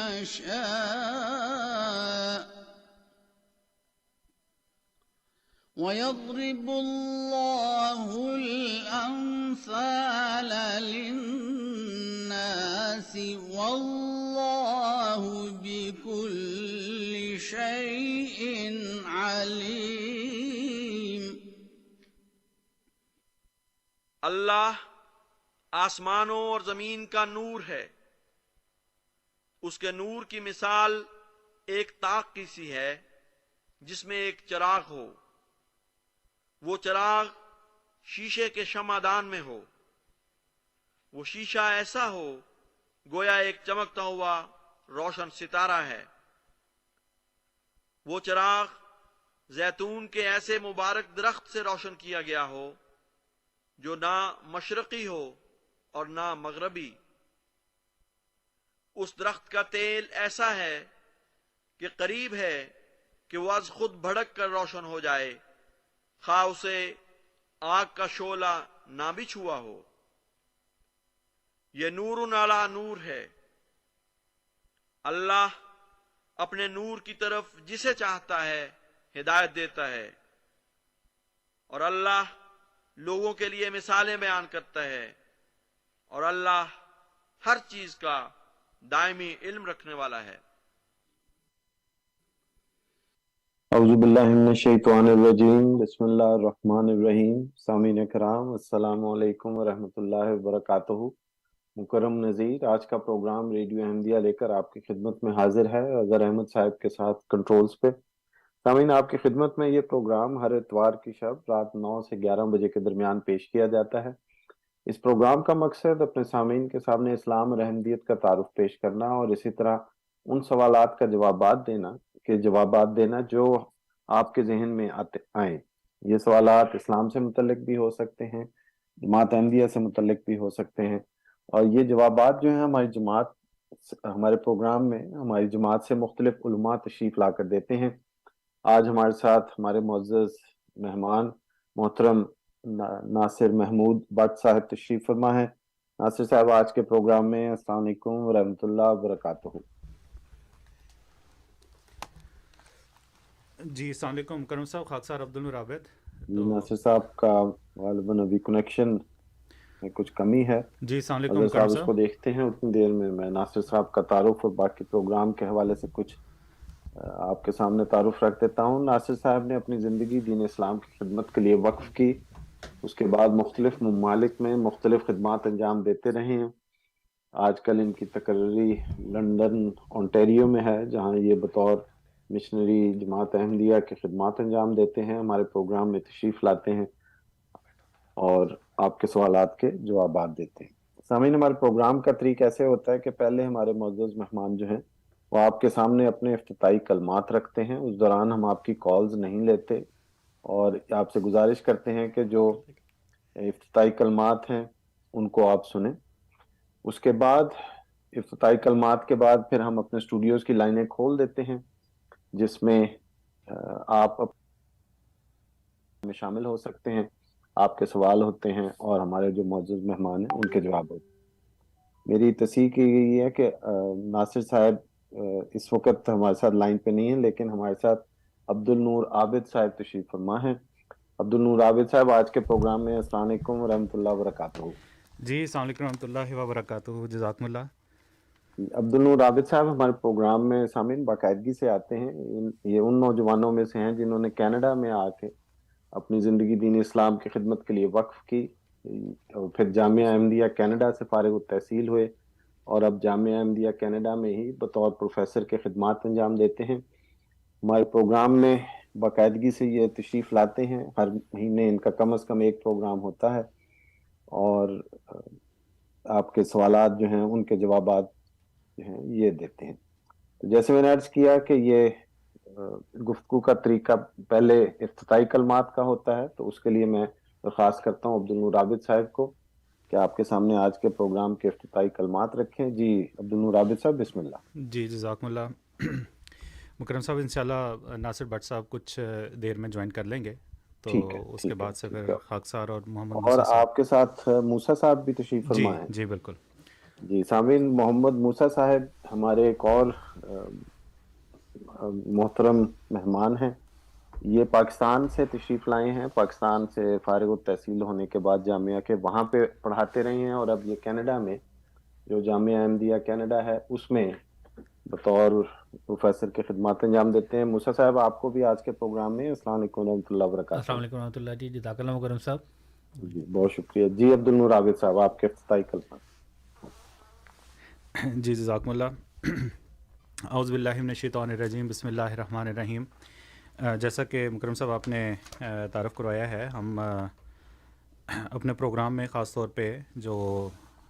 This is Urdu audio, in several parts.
يشاء وَيَضْرِبُ اللَّهُ الْأَمْثَالَ لِلنَّاسِ وَاللَّهُ بِكُلِّ شَيْءٍ عَلِيمٌ۔ اللہ آسمانوں اور زمین کا نور ہے، اس کے نور کی مثال ایک طاق کی سی ہے جس میں ایک چراغ ہو، وہ چراغ شیشے کے شمعدان میں ہو، وہ شیشہ ایسا ہو گویا ایک چمکتا ہوا روشن ستارہ ہے، وہ چراغ زیتون کے ایسے مبارک درخت سے روشن کیا گیا ہو جو نہ مشرقی ہو اور نہ مغربی، اس درخت کا تیل ایسا ہے کہ قریب ہے کہ وہ از خود بھڑک کر روشن ہو جائے، خواہ اسے آگ کا شعلہ نہ بھی چھوا ہو۔ یہ نور علی نور ہے، اللہ اپنے نور کی طرف جسے چاہتا ہے ہدایت دیتا ہے، اور اللہ لوگوں کے لیے مثالیں بیان کرتا ہے، اور اللہ ہر چیز کا دائمی علم رکھنے والا ہے۔ اعوذ باللہ من الشیطان الرجیم، بسم اللہ الرحمن الرحیم۔ سامعین کرام السلام علیکم ورحمۃ اللہ وبرکاتہ۔ مکرم نظیر، آج کا پروگرام ریڈیو احمدیہ لے کر آپ کی خدمت میں حاضر ہے، اظہر احمد صاحب کے ساتھ کنٹرولز پہ۔ سامعین، آپ کی خدمت میں یہ پروگرام ہر اتوار کی شب رات 9 سے 11 بجے کے درمیان پیش کیا جاتا ہے۔ اس پروگرام کا مقصد اپنے سامعین کے سامنے اسلام اور احمدیت کا تعارف پیش کرنا، اور اسی طرح ان سوالات کا جوابات دینا جو آپ کے ذہن میں آئیں۔ یہ سوالات اسلام سے متعلق بھی ہو سکتے ہیں، جماعت احمدیہ سے متعلق بھی ہو سکتے ہیں، اور یہ جوابات جو ہیں ہمارے پروگرام میں ہماری جماعت سے مختلف علماء تشریف لا کر دیتے ہیں۔ آج ہمارے ساتھ ہمارے معزز مہمان محترم ناصر محمود بٹ صاحب تشریف فرما ہیں۔ ناصر صاحب، آج کے پروگرام میں السلام علیکم ورحمۃ اللہ وبرکاتہ۔ جی السلام علیکم کرم صاحب، خاکسار عبدالنور عابد۔ ناصر صاحب کا غالباً ابھی کنیکشن میں کچھ کمی ہے۔ جی السلام علیکم اگر کرم صاحب اس صاحب۔ کو دیکھتے ہیں، اتنی دیر میں ناصر صاحب کا تعارف اور باقی پروگرام کے حوالے سے کچھ آپ کے سامنے تعارف رکھ دیتا ہوں۔ ناصر صاحب نے اپنی زندگی دین اسلام کی خدمت کے لیے وقف کی، اس کے بعد مختلف ممالک میں مختلف خدمات انجام دیتے رہے ہیں۔ آج کل ان کی تقرری لندن اونٹیریو میں ہے، جہاں یہ بطور مشنری جماعت احمدیہ کے خدمات انجام دیتے ہیں، ہمارے پروگرام میں تشریف لاتے ہیں اور آپ کے سوالات کے جوابات دیتے ہیں۔ سامعین، ہمارے پروگرام کا طریقہ ایسے ہوتا ہے کہ پہلے ہمارے معزز مہمان جو ہیں وہ آپ کے سامنے اپنے افتتاحی کلمات رکھتے ہیں، اس دوران ہم آپ کی کالز نہیں لیتے اور آپ سے گزارش کرتے ہیں کہ جو افتتاحی کلمات ہیں ان کو آپ سنیں۔ اس کے بعد افتتاحی کلمات کے بعد پھر ہم اپنے اسٹوڈیوز کی لائنیں کھول دیتے ہیں، جس میں آپ میں شامل ہو سکتے ہیں، آپ کے سوال ہوتے ہیں اور ہمارے جو معزز مہمان ہیں ان کے جواب ہوتے ہیں۔ میری تصحیح کی گئی ہے کہ ناصر صاحب اس وقت ہمارے ساتھ لائن پہ نہیں ہیں، لیکن ہمارے ساتھ عبدالنور عابد صاحب تشریف فرما ہیں۔ عبدالنور عابد صاحب، آج کے پروگرام میں السلام علیکم ورحمۃ اللہ وبرکاتہ۔ جی السلام علیکم ورحمۃ اللہ وبرکاتہ، جزاکم اللہ۔ عبدالنور عابد صاحب ہمارے پروگرام میں سامعین باقاعدگی سے آتے ہیں۔ یہ ان نوجوانوں میں سے ہیں جنہوں نے کینیڈا میں آ کے اپنی زندگی دین اسلام کی خدمت کے لیے وقف کی، اور پھر جامعہ احمدیہ کینیڈا سے فارغ التحصیل ہوئے اور اب جامعہ احمدیہ کینیڈا میں ہی بطور پروفیسر کے خدمات انجام دیتے ہیں۔ ہمارے پروگرام میں باقاعدگی سے یہ تشریف لاتے ہیں، ہر مہینے ان کا کم از کم ایک پروگرام ہوتا ہے، اور آپ کے سوالات جو ہیں ان کے جوابات جو ہیں یہ دیتے ہیں۔ جیسے میں نے عرض کیا کہ یہ گفتگو کا طریقہ پہلے افتتاحی کلمات کا ہوتا ہے، تو اس کے لیے میں درخواست کرتا ہوں عبدالنور عابد صاحب کو کہ آپ کے سامنے آج کے پروگرام کے افتتاحی کلمات رکھیں۔ جی عبدالنور عابد صاحب، بسم اللہ۔ جی جزاکم اللہ۔ مکرم صاحب انشاءاللہ ناصر بٹ صاحب کچھ دیر میں جوائن کر لیں گے، تو ٹھیک ہے، اس کے بعد سے اگر خاکسار اور محمد اور موسیٰ صاحب۔ آپ کے ساتھ موسیٰ صاحب بھی تشریف جی فرما ہیں۔ جی بالکل۔ جی سامعین، محمد موسیٰ صاحب ہمارے ایک اور محترم مہمان ہیں. یہ پاکستان سے تشریف لائے ہیں. پاکستان سے فارغ التحصیل ہونے کے بعد جامعہ کے وہاں پہ پڑھاتے رہے ہیں، اور اب یہ کینیڈا میں جو جامعہ احمدیہ کینیڈا ہے اس میں بطور پروفیسر کی خدمات انجام دیتے ہیں. موسیٰ صاحب، آپ کو بھی آج کے پروگرام میں السلام علیکم ورحمۃ اللہ وبرکاتہ. السلام علیکم ورحمۃ اللہ. جی جزاک اللہ مکرم صاحب. جی بہت شکریہ. جی عبد النور عابد صاحب، آپ کے افتتاحی کلمات. جی جزاکم اللہ. اعوذ باللہ من الشیطان الرجیم، بسم اللہ الرحمن الرحیم. جیسا کہ مکرم صاحب آپ نے تعارف کروایا ہے، ہم اپنے پروگرام میں خاص طور پہ جو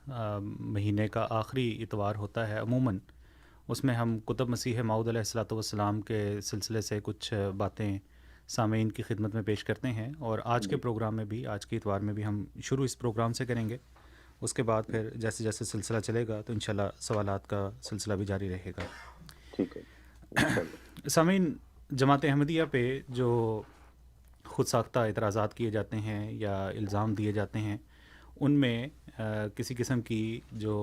مہینے کا آخری اتوار ہوتا ہے عموماً، اس میں ہم کتب مسیح موعود علیہ الصلوۃ والسلام کے سلسلے سے کچھ باتیں سامعین کی خدمت میں پیش کرتے ہیں، اور آج کے پروگرام میں بھی، آج کے اتوار میں بھی ہم شروع اس پروگرام سے کریں گے. اس کے بعد پھر جیسے جیسے سلسلہ چلے گا تو انشاءاللہ سوالات کا سلسلہ بھی جاری رہے گا. ٹھیک ہے. سامعین، جماعت احمدیہ پہ جو خود ساختہ اعتراضات کیے جاتے ہیں یا الزام دیے جاتے ہیں، ان میں کسی قسم کی جو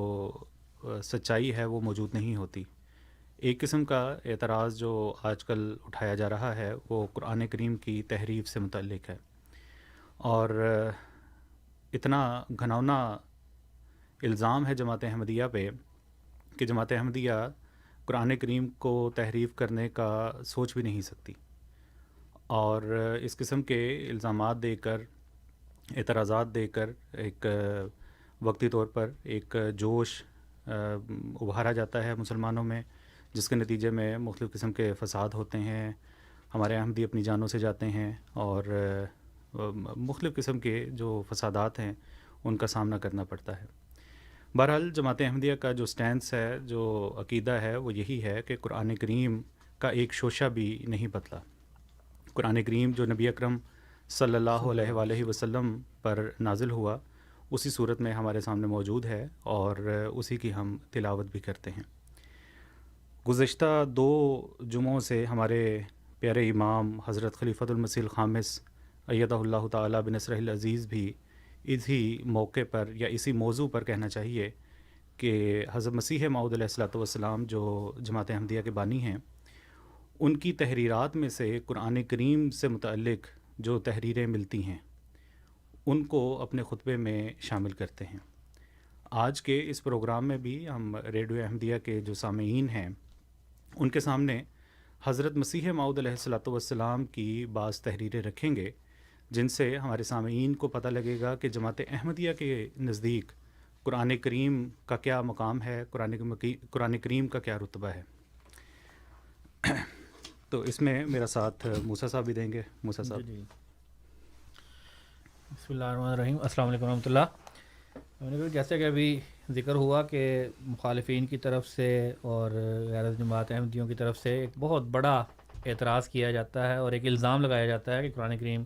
سچائی ہے وہ موجود نہیں ہوتی. ایک قسم کا اعتراض جو آج کل اٹھایا جا رہا ہے وہ قرآن کریم کی تحریف سے متعلق ہے، اور اتنا گھناؤنا الزام ہے جماعت احمدیہ پہ کہ جماعت احمدیہ قرآن کریم کو تحریف کرنے کا سوچ بھی نہیں سکتی، اور اس قسم کے الزامات دے کر، اعتراضات دے کر ایک وقتی طور پر ایک جوش ابھارا جاتا ہے مسلمانوں میں، جس کے نتیجے میں مختلف قسم کے فساد ہوتے ہیں. ہمارے احمدی اپنی جانوں سے جاتے ہیں، اور مختلف قسم کے جو فسادات ہیں ان کا سامنا کرنا پڑتا ہے. بہرحال جماعت احمدیہ کا جو سٹینس ہے، جو عقیدہ ہے، وہ یہی ہے کہ قرآن کریم کا ایک شوشہ بھی نہیں بدلا. قرآن کریم جو نبی اکرم صلی اللہ علیہ وآلہ وسلم پر نازل ہوا، اسی صورت میں ہمارے سامنے موجود ہے، اور اسی کی ہم تلاوت بھی کرتے ہیں. گزشتہ 2 جمعوں سے ہمارے پیارے امام حضرت خلیفۃ المسیح الخامس ایدہ اللہ تعالی بنصرہ العزیز بھی اسی موقع پر یا اسی موضوع پر کہنا چاہیے کہ حضرت مسیح موعود علیہ الصلوۃ والسلام جو جماعت احمدیہ کے بانی ہیں، ان کی تحریرات میں سے قرآن کریم سے متعلق جو تحریریں ملتی ہیں ان کو اپنے خطبے میں شامل کرتے ہیں. آج کے اس پروگرام میں بھی ہم ریڈیو احمدیہ کے جو سامعین ہیں ان کے سامنے حضرت مسیح موعود علیہ الصلوۃ والسلام کی بعض تحریریں رکھیں گے، جن سے ہمارے سامعین کو پتہ لگے گا کہ جماعت احمدیہ کے نزدیک قرآن کریم کا کیا مقام ہے، قرآن کریم کا کیا رتبہ ہے. تو اس میں میرا ساتھ موسیٰ صاحب بھی دیں گے. موسیٰ صاحب. جی بسم اللہ الرحمن الرحیم. السلام علیکم ورحمۃ اللہ. جیسے کہ ابھی ذکر ہوا کہ مخالفین کی طرف سے اور غیر جماعت احمدیوں کی طرف سے ایک بہت بڑا اعتراض کیا جاتا ہے اور ایک الزام لگایا جاتا ہے کہ قرآن کریم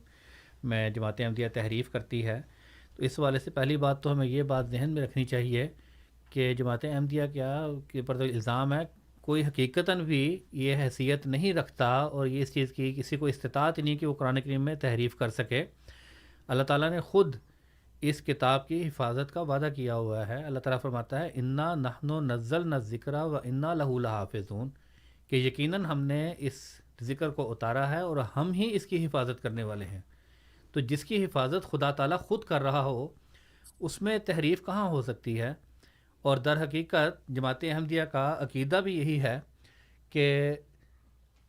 میں جماعت احمدیہ تحریف کرتی ہے. تو اس حوالے سے پہلی بات تو ہمیں یہ بات ذہن میں رکھنی چاہیے کہ جماعت احمدیہ کیا کے پر جو الزام ہے، کوئی حقیقتاً بھی یہ حیثیت نہیں رکھتا اور یہ اس چیز کی کسی کو استطاعت نہیں کہ وہ قرآن کریم میں تحریف کر سکے. اللہ تعالیٰ نے خود اس کتاب کی حفاظت کا وعدہ کیا ہوا ہے. اللہ تعالیٰ فرماتا ہے انا نحن نزلنا الذکر و انا لہ لحافظون، کہ یقیناً ہم نے اس ذکر کو اتارا ہے اور ہم ہی اس کی حفاظت کرنے والے ہیں. تو جس کی حفاظت خدا تعالیٰ خود کر رہا ہو اس میں تحریف کہاں ہو سکتی ہے؟ اور در حقیقت جماعت احمدیہ کا عقیدہ بھی یہی ہے کہ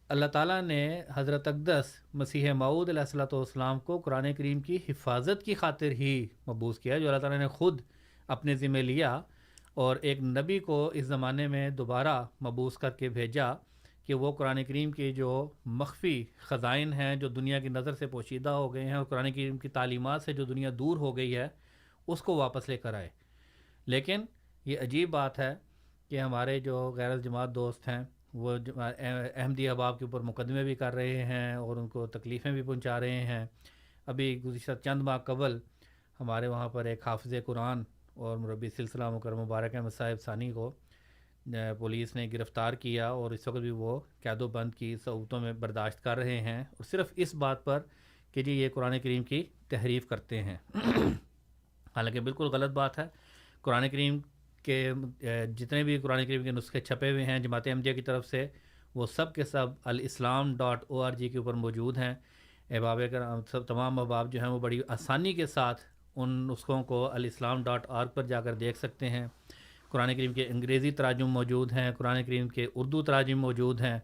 اللہ تعالیٰ نے حضرت اقدس مسیح موعود علیہ الصلوۃ والسلام کو قرآن کریم کی حفاظت کی خاطر ہی مبعوث کیا، جو اللہ تعالیٰ نے خود اپنے ذمہ لیا اور ایک نبی کو اس زمانے میں دوبارہ مبعوث کر کے بھیجا کہ وہ قرآن کریم کی جو مخفی خزائن ہیں جو دنیا کی نظر سے پوشیدہ ہو گئے ہیں اور قرآن کریم کی تعلیمات سے جو دنیا دور ہو گئی ہے اس کو واپس لے کر آئے. لیکن یہ عجیب بات ہے کہ ہمارے جو غیر جماعت دوست ہیں وہ احمدی احباب کے اوپر مقدمے بھی کر رہے ہیں اور ان کو تکلیفیں بھی پہنچا رہے ہیں. ابھی گزشتہ چند ماہ قبل ہمارے وہاں پر ایک حافظ قرآن اور مربی سلسلہ مکرم مبارک احمد صاحب ثانی کو پولیس نے گرفتار کیا اور اس وقت بھی وہ قید و بند کی صعوبتوں میں برداشت کر رہے ہیں، اور صرف اس بات پر کہ جی یہ قرآن کریم کی تحریف کرتے ہیں. حالانکہ بالکل غلط بات ہے. قرآن کریم کہ جتنے بھی قرآن کریم کے نسخے چھپے ہوئے ہیں جماعت احمدیہ کی طرف سے وہ سب کے سب alislam.org کے اوپر موجود ہیں. احباب کرام سب تمام احباب جو ہیں وہ بڑی آسانی کے ساتھ ان نسخوں کو alislam.org پر جا کر دیکھ سکتے ہیں. قرآن کریم کے انگریزی تراجم موجود ہیں, قرآن کریم کے اردو تراجم موجود ہیں.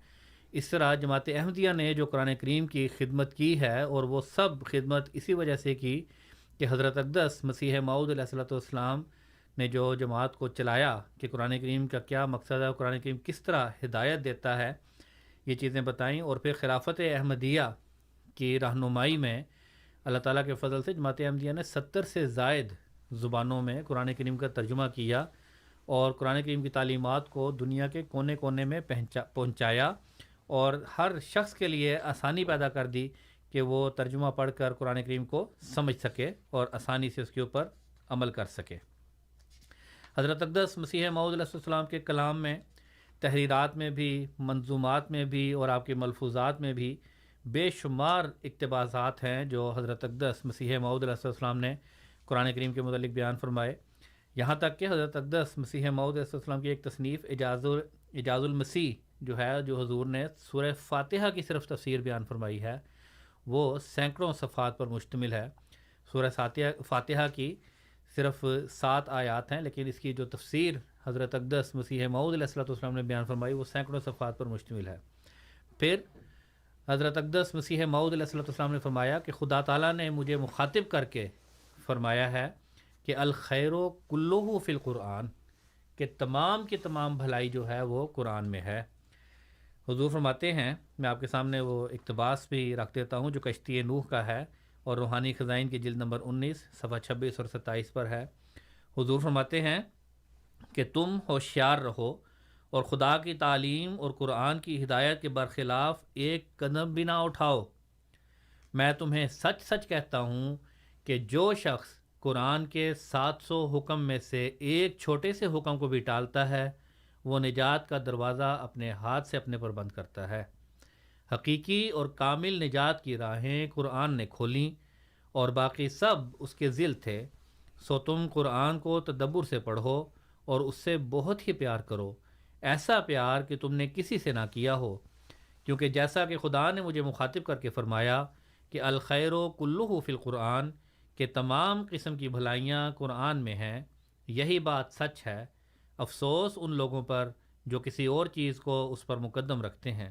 اس طرح جماعت احمدیہ نے جو قرآن کریم کی خدمت کی ہے اور وہ سب خدمت اسی وجہ سے کی کہ حضرت اقدس مسیح موعود علیہ الصلوۃ والسلام نے جو جماعت کو چلایا کہ قرآن کریم کا کیا مقصد ہے, قرآن کریم کس طرح ہدایت دیتا ہے, یہ چیزیں بتائیں. اور پھر خلافت احمدیہ کی رہنمائی میں اللہ تعالیٰ کے فضل سے جماعت احمدیہ نے 70 سے زائد زبانوں میں قرآن کریم کا ترجمہ کیا اور قرآن کریم کی تعلیمات کو دنیا کے کونے کونے میں پہنچایا اور ہر شخص کے لیے آسانی پیدا کر دی کہ وہ ترجمہ پڑھ کر قرآن کریم کو سمجھ سکے اور آسانی سے اس کے اوپر عمل کر سکے. حضرت اقدس مسیح موعود علیہ السلام کے کلام میں, تحریرات میں بھی, منظومات میں بھی اور آپ کے ملفوظات میں بھی بے شمار اقتباسات ہیں جو حضرت اقدس مسیح موعود علیہ السلام نے قرآن کریم کے متعلق بیان فرمائے. یہاں تک کہ حضرت اقدس مسیح موعود علیہ السلام کی ایک تصنیف اعجاز المسیح جو ہے, جو حضور نے سورہ فاتحہ کی صرف تفسیر بیان فرمائی ہے, وہ سینکڑوں صفحات پر مشتمل ہے. سورہ فاتحہ کی صرف 7 آیات ہیں, لیکن اس کی جو تفسیر حضرت اقدس مسیح موعود علیہ السلام نے بیان فرمائی وہ سینکڑوں صفحات پر مشتمل ہے. پھر حضرت اقدس مسیح موعود علیہ السلام نے فرمایا کہ خدا تعالیٰ نے مجھے مخاطب کر کے فرمایا ہے کہ الخیر کلہ فی القرآن, کہ تمام کی تمام بھلائی جو ہے وہ قرآن میں ہے. حضور فرماتے ہیں, میں آپ کے سامنے وہ اقتباس بھی رکھ دیتا ہوں جو کشتی نوح کا ہے اور روحانی خزائن کی جلد نمبر 19 صفحہ 26 اور 27 پر ہے. حضور فرماتے ہیں کہ تم ہوشیار رہو اور خدا کی تعلیم اور قرآن کی ہدایت کے برخلاف ایک قدم بھی نہ اٹھاؤ. میں تمہیں سچ سچ کہتا ہوں کہ جو شخص قرآن کے 700 حکم میں سے ایک چھوٹے سے حکم کو بھی ٹالتا ہے وہ نجات کا دروازہ اپنے ہاتھ سے اپنے پر بند کرتا ہے. حقیقی اور کامل نجات کی راہیں قرآن نے کھولیں اور باقی سب اس کے ذل تھے. سو تم قرآن کو تدبر سے پڑھو اور اس سے بہت ہی پیار کرو, ایسا پیار کہ تم نے کسی سے نہ کیا ہو, کیونکہ جیسا کہ خدا نے مجھے مخاطب کر کے فرمایا کہ الخیر کلہ فی القرآن, کہ تمام قسم کی بھلائیاں قرآن میں ہیں, یہی بات سچ ہے. افسوس ان لوگوں پر جو کسی اور چیز کو اس پر مقدم رکھتے ہیں.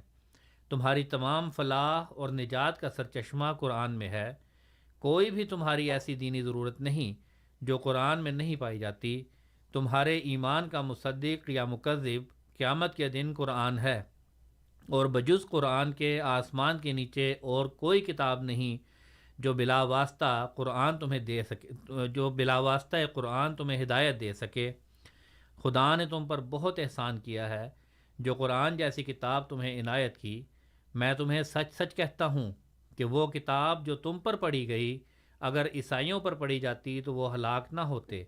تمہاری تمام فلاح اور نجات کا سرچشمہ قرآن میں ہے. کوئی بھی تمہاری ایسی دینی ضرورت نہیں جو قرآن میں نہیں پائی جاتی. تمہارے ایمان کا مصدق یا مکذب قیامت کے دن قرآن ہے, اور بجز قرآن کے آسمان کے نیچے اور کوئی کتاب نہیں جو بلا واسطہ قرآن تمہیں دے سکے, جو بلا واسطہ قرآن تمہیں ہدایت دے سکے. خدا نے تم پر بہت احسان کیا ہے جو قرآن جیسی کتاب تمہیں عنایت کی. میں تمہیں سچ سچ کہتا ہوں کہ وہ کتاب جو تم پر پڑھی گئی اگر عیسائیوں پر پڑھی جاتی تو وہ ہلاک نہ ہوتے,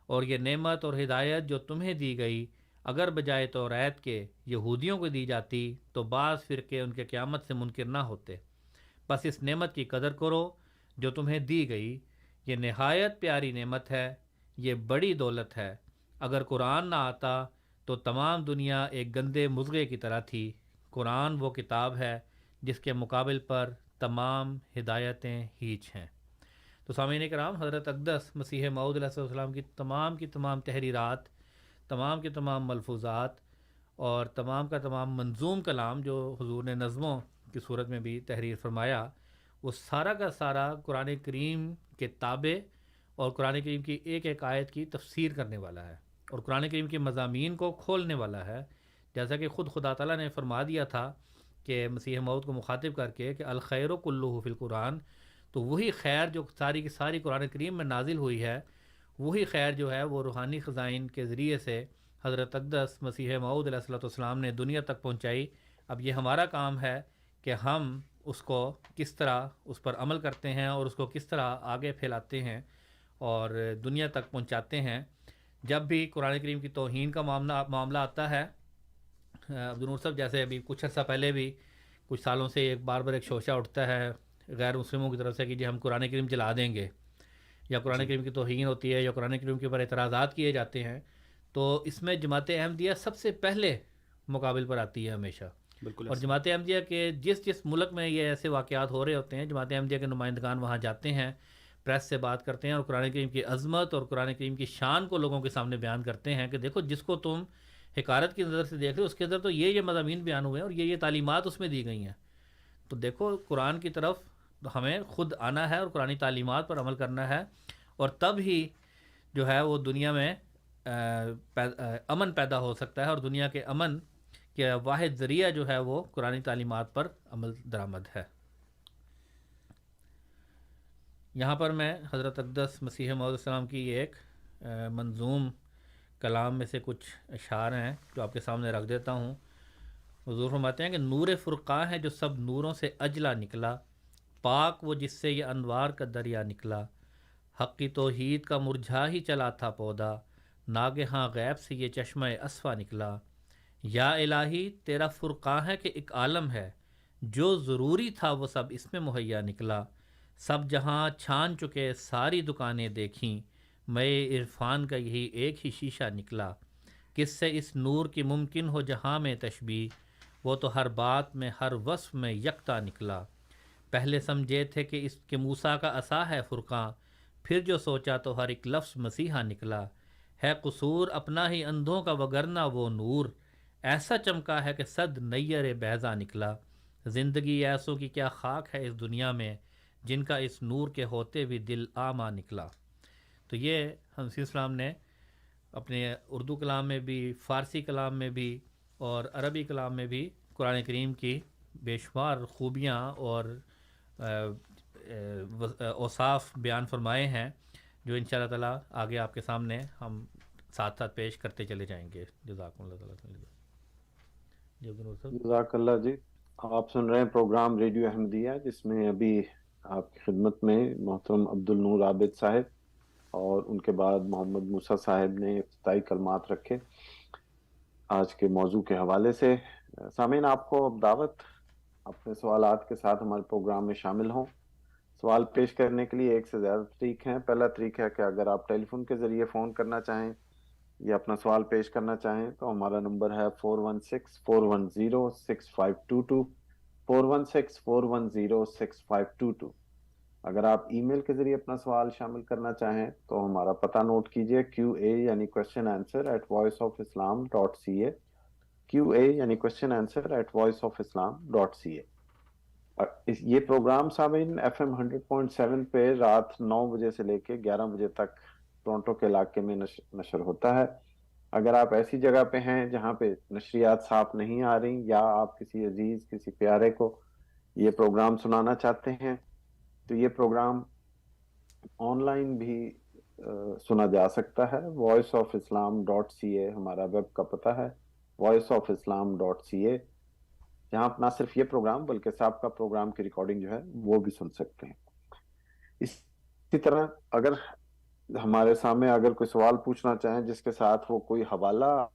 اور یہ نعمت اور ہدایت جو تمہیں دی گئی اگر بجائے توریت کے یہودیوں کو دی جاتی تو بعض فرقے ان کے قیامت سے منکر نہ ہوتے. بس اس نعمت کی قدر کرو جو تمہیں دی گئی, یہ نہایت پیاری نعمت ہے, یہ بڑی دولت ہے. اگر قرآن نہ آتا تو تمام دنیا ایک گندے مضغے کی طرح تھی. قرآن وہ کتاب ہے جس کے مقابل پر تمام ہدایتیں ہیچ ہیں. تو سامعین کرام, حضرت اقدس مسیح موعود علیہ السلام کی تمام تحریرات, تمام کے تمام ملفوظات اور تمام کا تمام منظوم کلام جو حضور نے نظموں کی صورت میں بھی تحریر فرمایا, وہ سارا کا سارا قرآن کریم کے تابع اور قرآن کریم کی ایک ایک آیت کی تفسیر کرنے والا ہے اور قرآن کریم کے مضامین کو کھولنے والا ہے. جیسا کہ خود خدا تعالیٰ نے فرما دیا تھا کہ مسیح موعود کو مخاطب کر کے کہ الخیر کلہ فی القرآن, تو وہی خیر جو ساری کی ساری قرآن کریم میں نازل ہوئی ہے, وہی خیر جو ہے وہ روحانی خزائن کے ذریعے سے حضرت اقدس مسیح موعود علیہ السلام نے دنیا تک پہنچائی. اب یہ ہمارا کام ہے کہ ہم اس کو کس طرح اس پر عمل کرتے ہیں اور اس کو کس طرح آگے پھیلاتے ہیں اور دنیا تک پہنچاتے ہیں. جب بھی قرآن کریم کی توہین کا معاملہ آتا ہے, عبد النور صاحب, جیسے ابھی کچھ عرصہ پہلے بھی کچھ سالوں سے ایک بار ایک شوشہ اٹھتا ہے غیر مسلموں کی طرف سے کہ جی ہم قرآن کریم جلا دیں گے, یا قرآن کریم کی توہین ہوتی ہے یا قرآن کریم کے اوپر اعتراضات کیے جاتے ہیں, تو اس میں جماعت احمدیہ سب سے پہلے مقابل پر آتی ہے ہمیشہ. بالکل اور جماعت احمدیہ کے جس ملک میں یہ ایسے واقعات ہو رہے ہوتے ہیں، جماعت احمدیہ کے نمائندگان وہاں جاتے ہیں، پریس سے بات کرتے ہیں اور قرآن کریم کی عظمت اور قرآن کریم کی شان کو لوگوں کے سامنے بیان کرتے ہیں کہ دیکھو جس کو تم حقارت کی نظر سے دیکھ رہے ہو اس کے اندر تو یہ مضامین بیان ہوئے ہیں اور یہ تعلیمات اس میں دی گئی ہیں. تو دیکھو قرآن کی طرف ہمیں خود آنا ہے اور قرآنی تعلیمات پر عمل کرنا ہے، اور تب ہی جو ہے وہ دنیا میں امن پیدا ہو سکتا ہے، اور دنیا کے امن کے واحد ذریعہ جو ہے وہ قرآنی تعلیمات پر عمل درآمد ہے. یہاں پر میں حضرت اقدس مسیح موعود السلام کی ایک منظوم کلام میں سے کچھ اشعار ہیں جو آپ کے سامنے رکھ دیتا ہوں. حضور فرماتے ہیں کہ نور فرقاں ہے جو سب نوروں سے اجلا نکلا، پاک وہ جس سے یہ انوار کا دریا نکلا، حق کی توحید کا مرجھا ہی چلا تھا پودا، ناگہاں غیب سے یہ چشمہ اسفا نکلا. یا الہی تیرا فرقاں ہے کہ ایک عالم ہے، جو ضروری تھا وہ سب اس میں مہیا نکلا، سب جہاں چھان چکے ساری دکانیں دیکھیں، میں عرفان کا یہی ایک ہی شیشہ نکلا. کس سے اس نور کی ممکن ہو جہاں میں تشبیہ، وہ تو ہر بات میں ہر وصف میں یکتا نکلا. پہلے سمجھے تھے کہ اس کے موسیٰ کا عصا ہے فرقاں، پھر جو سوچا تو ہر ایک لفظ مسیحا نکلا. ہے قصور اپنا ہی اندھوں کا وگرنہ وہ نور، ایسا چمکا ہے کہ صد نیر بیضا نکلا. زندگی ایسوں کی کیا خاک ہے اس دنیا میں، جن کا اس نور کے ہوتے بھی دل آما نکلا. تو یہ مسیح اسلام نے اپنے اردو کلام میں بھی، فارسی کلام میں بھی اور عربی کلام میں بھی قرآن کریم کی بے شمار خوبیاں اور اوصاف بیان فرمائے ہیں، جو ان شاء اللہ تعالیٰ آگے آپ کے سامنے ہم ساتھ ساتھ پیش کرتے چلے جائیں گے. جزاکم اللہ تعالیٰ. جزاک اللہ جی. آپ سن رہے ہیں پروگرام ریڈیو احمدیہ، جس میں ابھی آپ کی خدمت میں محترم عبد النور عابد صاحب اور ان کے بعد محمد موسیٰ صاحب نے افتتاحی کلمات رکھے آج کے موضوع کے حوالے سے. سامعین، آپ کو اب دعوت اپنے سوالات کے ساتھ ہمارے پروگرام میں شامل ہوں. سوال پیش کرنے کے لیے ایک سے زیادہ طریق ہیں. پہلا طریق ہے کہ اگر آپ ٹیلی فون کے ذریعے فون کرنا چاہیں یا اپنا سوال پیش کرنا چاہیں تو ہمارا نمبر ہے 416-410-6522 416-410-6522. اگر آپ ای میل کے ذریعے اپنا سوال شامل کرنا چاہیں تو ہمارا پتہ نوٹ کیجئے، QA یعنی کوسچن آنسر @voiceofislam.ca QA یعنی کوسچن آنسر @voiceofislam.ca. یہ پروگرام سامعین FM 100.7 پہ رات 9 بجے سے لے کے 11 بجے تک ٹورنٹو کے علاقے میں نشر ہوتا ہے. اگر آپ ایسی جگہ پہ ہیں جہاں پہ نشریات صاف نہیں آ رہی، یا آپ کسی عزیز، کسی پیارے کو یہ پروگرام سنانا چاہتے ہیں، تو یہ پروگرام آن لائن بھی سنا جا سکتا ہے. voiceofislam.ca ہمارا ویب کا پتہ ہے، voiceofislam.ca، جہاں آپ نہ صرف یہ پروگرام بلکہ سابقہ پروگرام کی ریکارڈنگ جو ہے وہ بھی سن سکتے ہیں. اسی طرح اگر ہمارے سامنے اگر کوئی سوال پوچھنا چاہیں جس کے ساتھ وہ کوئی حوالہ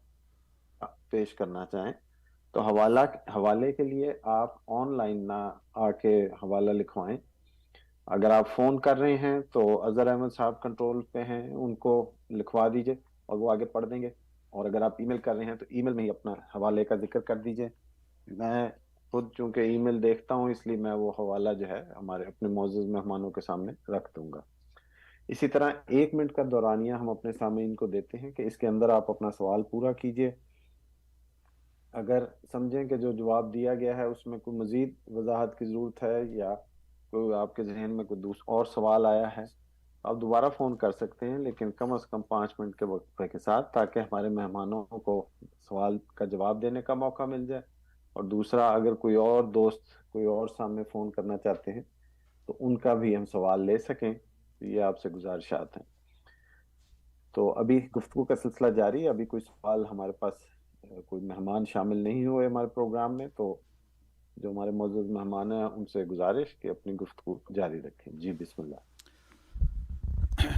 پیش کرنا چاہیں، تو حوالے کے لیے آپ آن لائن نہ آ کے حوالہ لکھوائیں. اگر آپ فون کر رہے ہیں تو اظہر احمد صاحب کنٹرول پہ ہیں، ان کو لکھوا دیجئے اور وہ آگے پڑھ دیں گے. اور اگر آپ ای میل کر رہے ہیں تو ای میل میں ہی اپنا حوالے کا ذکر کر دیجئے. میں خود چونکہ ای میل دیکھتا ہوں، اس لیے میں وہ حوالہ جو ہے ہمارے اپنے معزز مہمانوں کے سامنے رکھ دوں گا. اسی طرح 1 منٹ کا دورانیہ ہم اپنے سامعین کو دیتے ہیں کہ اس کے اندر آپ اپنا سوال پورا کیجئے. اگر سمجھیں کہ جو جواب دیا گیا ہے اس میں کوئی مزید وضاحت کی ضرورت ہے، یا کوئی آپ کے ذہن میں کوئی اور سوال آیا ہے، آپ دوبارہ فون کر سکتے ہیں، لیکن کم از کم 5 منٹ کے وقفے کے ساتھ، تاکہ ہمارے مہمانوں کو سوال کا جواب دینے کا موقع مل جائے. اور دوسرا، اگر کوئی اور دوست کوئی اور سامنے فون کرنا چاہتے ہیں تو ان کا بھی ہم سوال لے سکیں. یہ آپ سے گزارشات ہیں. تو ابھی گفتگو کا سلسلہ جاری ہے. ابھی کوئی سوال ہمارے پاس، کوئی مہمان شامل نہیں ہوئے ہمارے پروگرام میں، تو جو ہمارے معزز مہمان ہیں ان سے گزارش کہ اپنی گفتگو جاری رکھیں. جی بسم اللہ.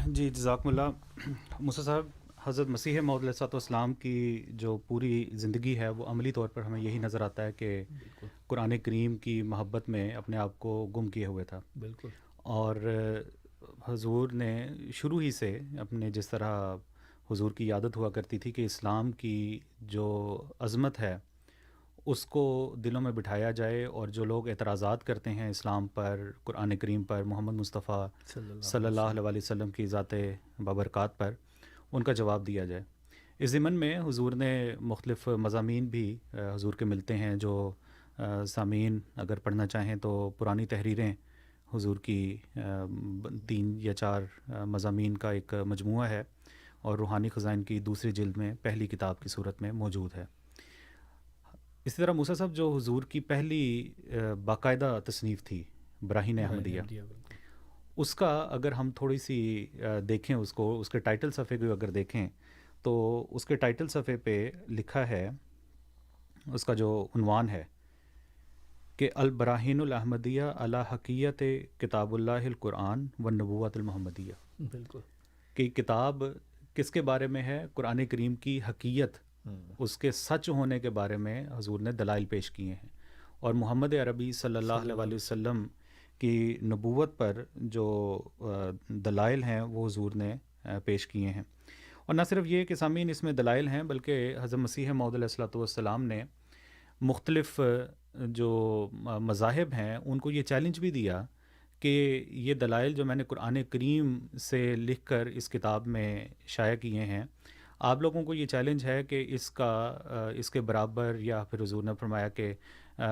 جی جزاکم اللہ. موسیٰ صاحب، حضرت مسیح موعود علیہ السلام کی جو پوری زندگی ہے وہ عملی طور پر ہمیں یہی نظر آتا ہے کہ قرآن کریم کی محبت میں اپنے آپ کو گم کیے ہوئے تھا. بالکل. اور حضور نے شروع ہی سے اپنے جس طرح حضور کی عادت ہوا کرتی تھی کہ اسلام کی جو عظمت ہے اس کو دلوں میں بٹھایا جائے، اور جو لوگ اعتراضات کرتے ہیں اسلام پر، قرآن کریم پر، محمد مصطفیٰ صلی اللہ علیہ وسلم کی ذات بابرکات پر، ان کا جواب دیا جائے۔ اس ضمن میں حضور نے مختلف مضامین بھی حضور کے ملتے ہیں، جو سامعین اگر پڑھنا چاہیں تو پرانی تحریریں حضور کی 3 یا 4 مضامین کا ایک مجموعہ ہے، اور روحانی خزائن کی دوسری جلد میں پہلی کتاب کی صورت میں موجود ہے۔ اسی طرح موسیٰ صاحب، جو حضور کی پہلی باقاعدہ تصنیف تھی براہین احمدیہ، اس کا اگر ہم تھوڑی سی دیکھیں، اس کے ٹائٹل صفحے کو اگر دیکھیں تو اس کے ٹائٹل صفحے پہ لکھا ہے، اس کا جو عنوان ہے کہ البراہین الاحمدیہ علی حقیقت کتاب اللہ القرآن والنبوۃ المحمدیہ۔ بالکل، کہ کتاب کس کے بارے میں ہے؟ قرآن کریم کی حقیقت، اس کے سچ ہونے کے بارے میں حضور نے دلائل پیش کیے ہیں، اور محمد عربی صلی اللہ علیہ وسلم کی نبوت پر جو دلائل ہیں وہ حضور نے پیش کیے ہیں۔ اور نہ صرف یہ کہ سامعین اس میں دلائل ہیں، بلکہ حضرت مسیح موعود علیہ الصلوۃ والسلام نے مختلف جو مذاہب ہیں ان کو یہ چیلنج بھی دیا کہ یہ دلائل جو میں نے قرآن کریم سے لکھ کر اس کتاب میں شائع کیے ہیں، آپ لوگوں کو یہ چیلنج ہے کہ اس کے برابر، یا پھر حضور نے فرمایا کہ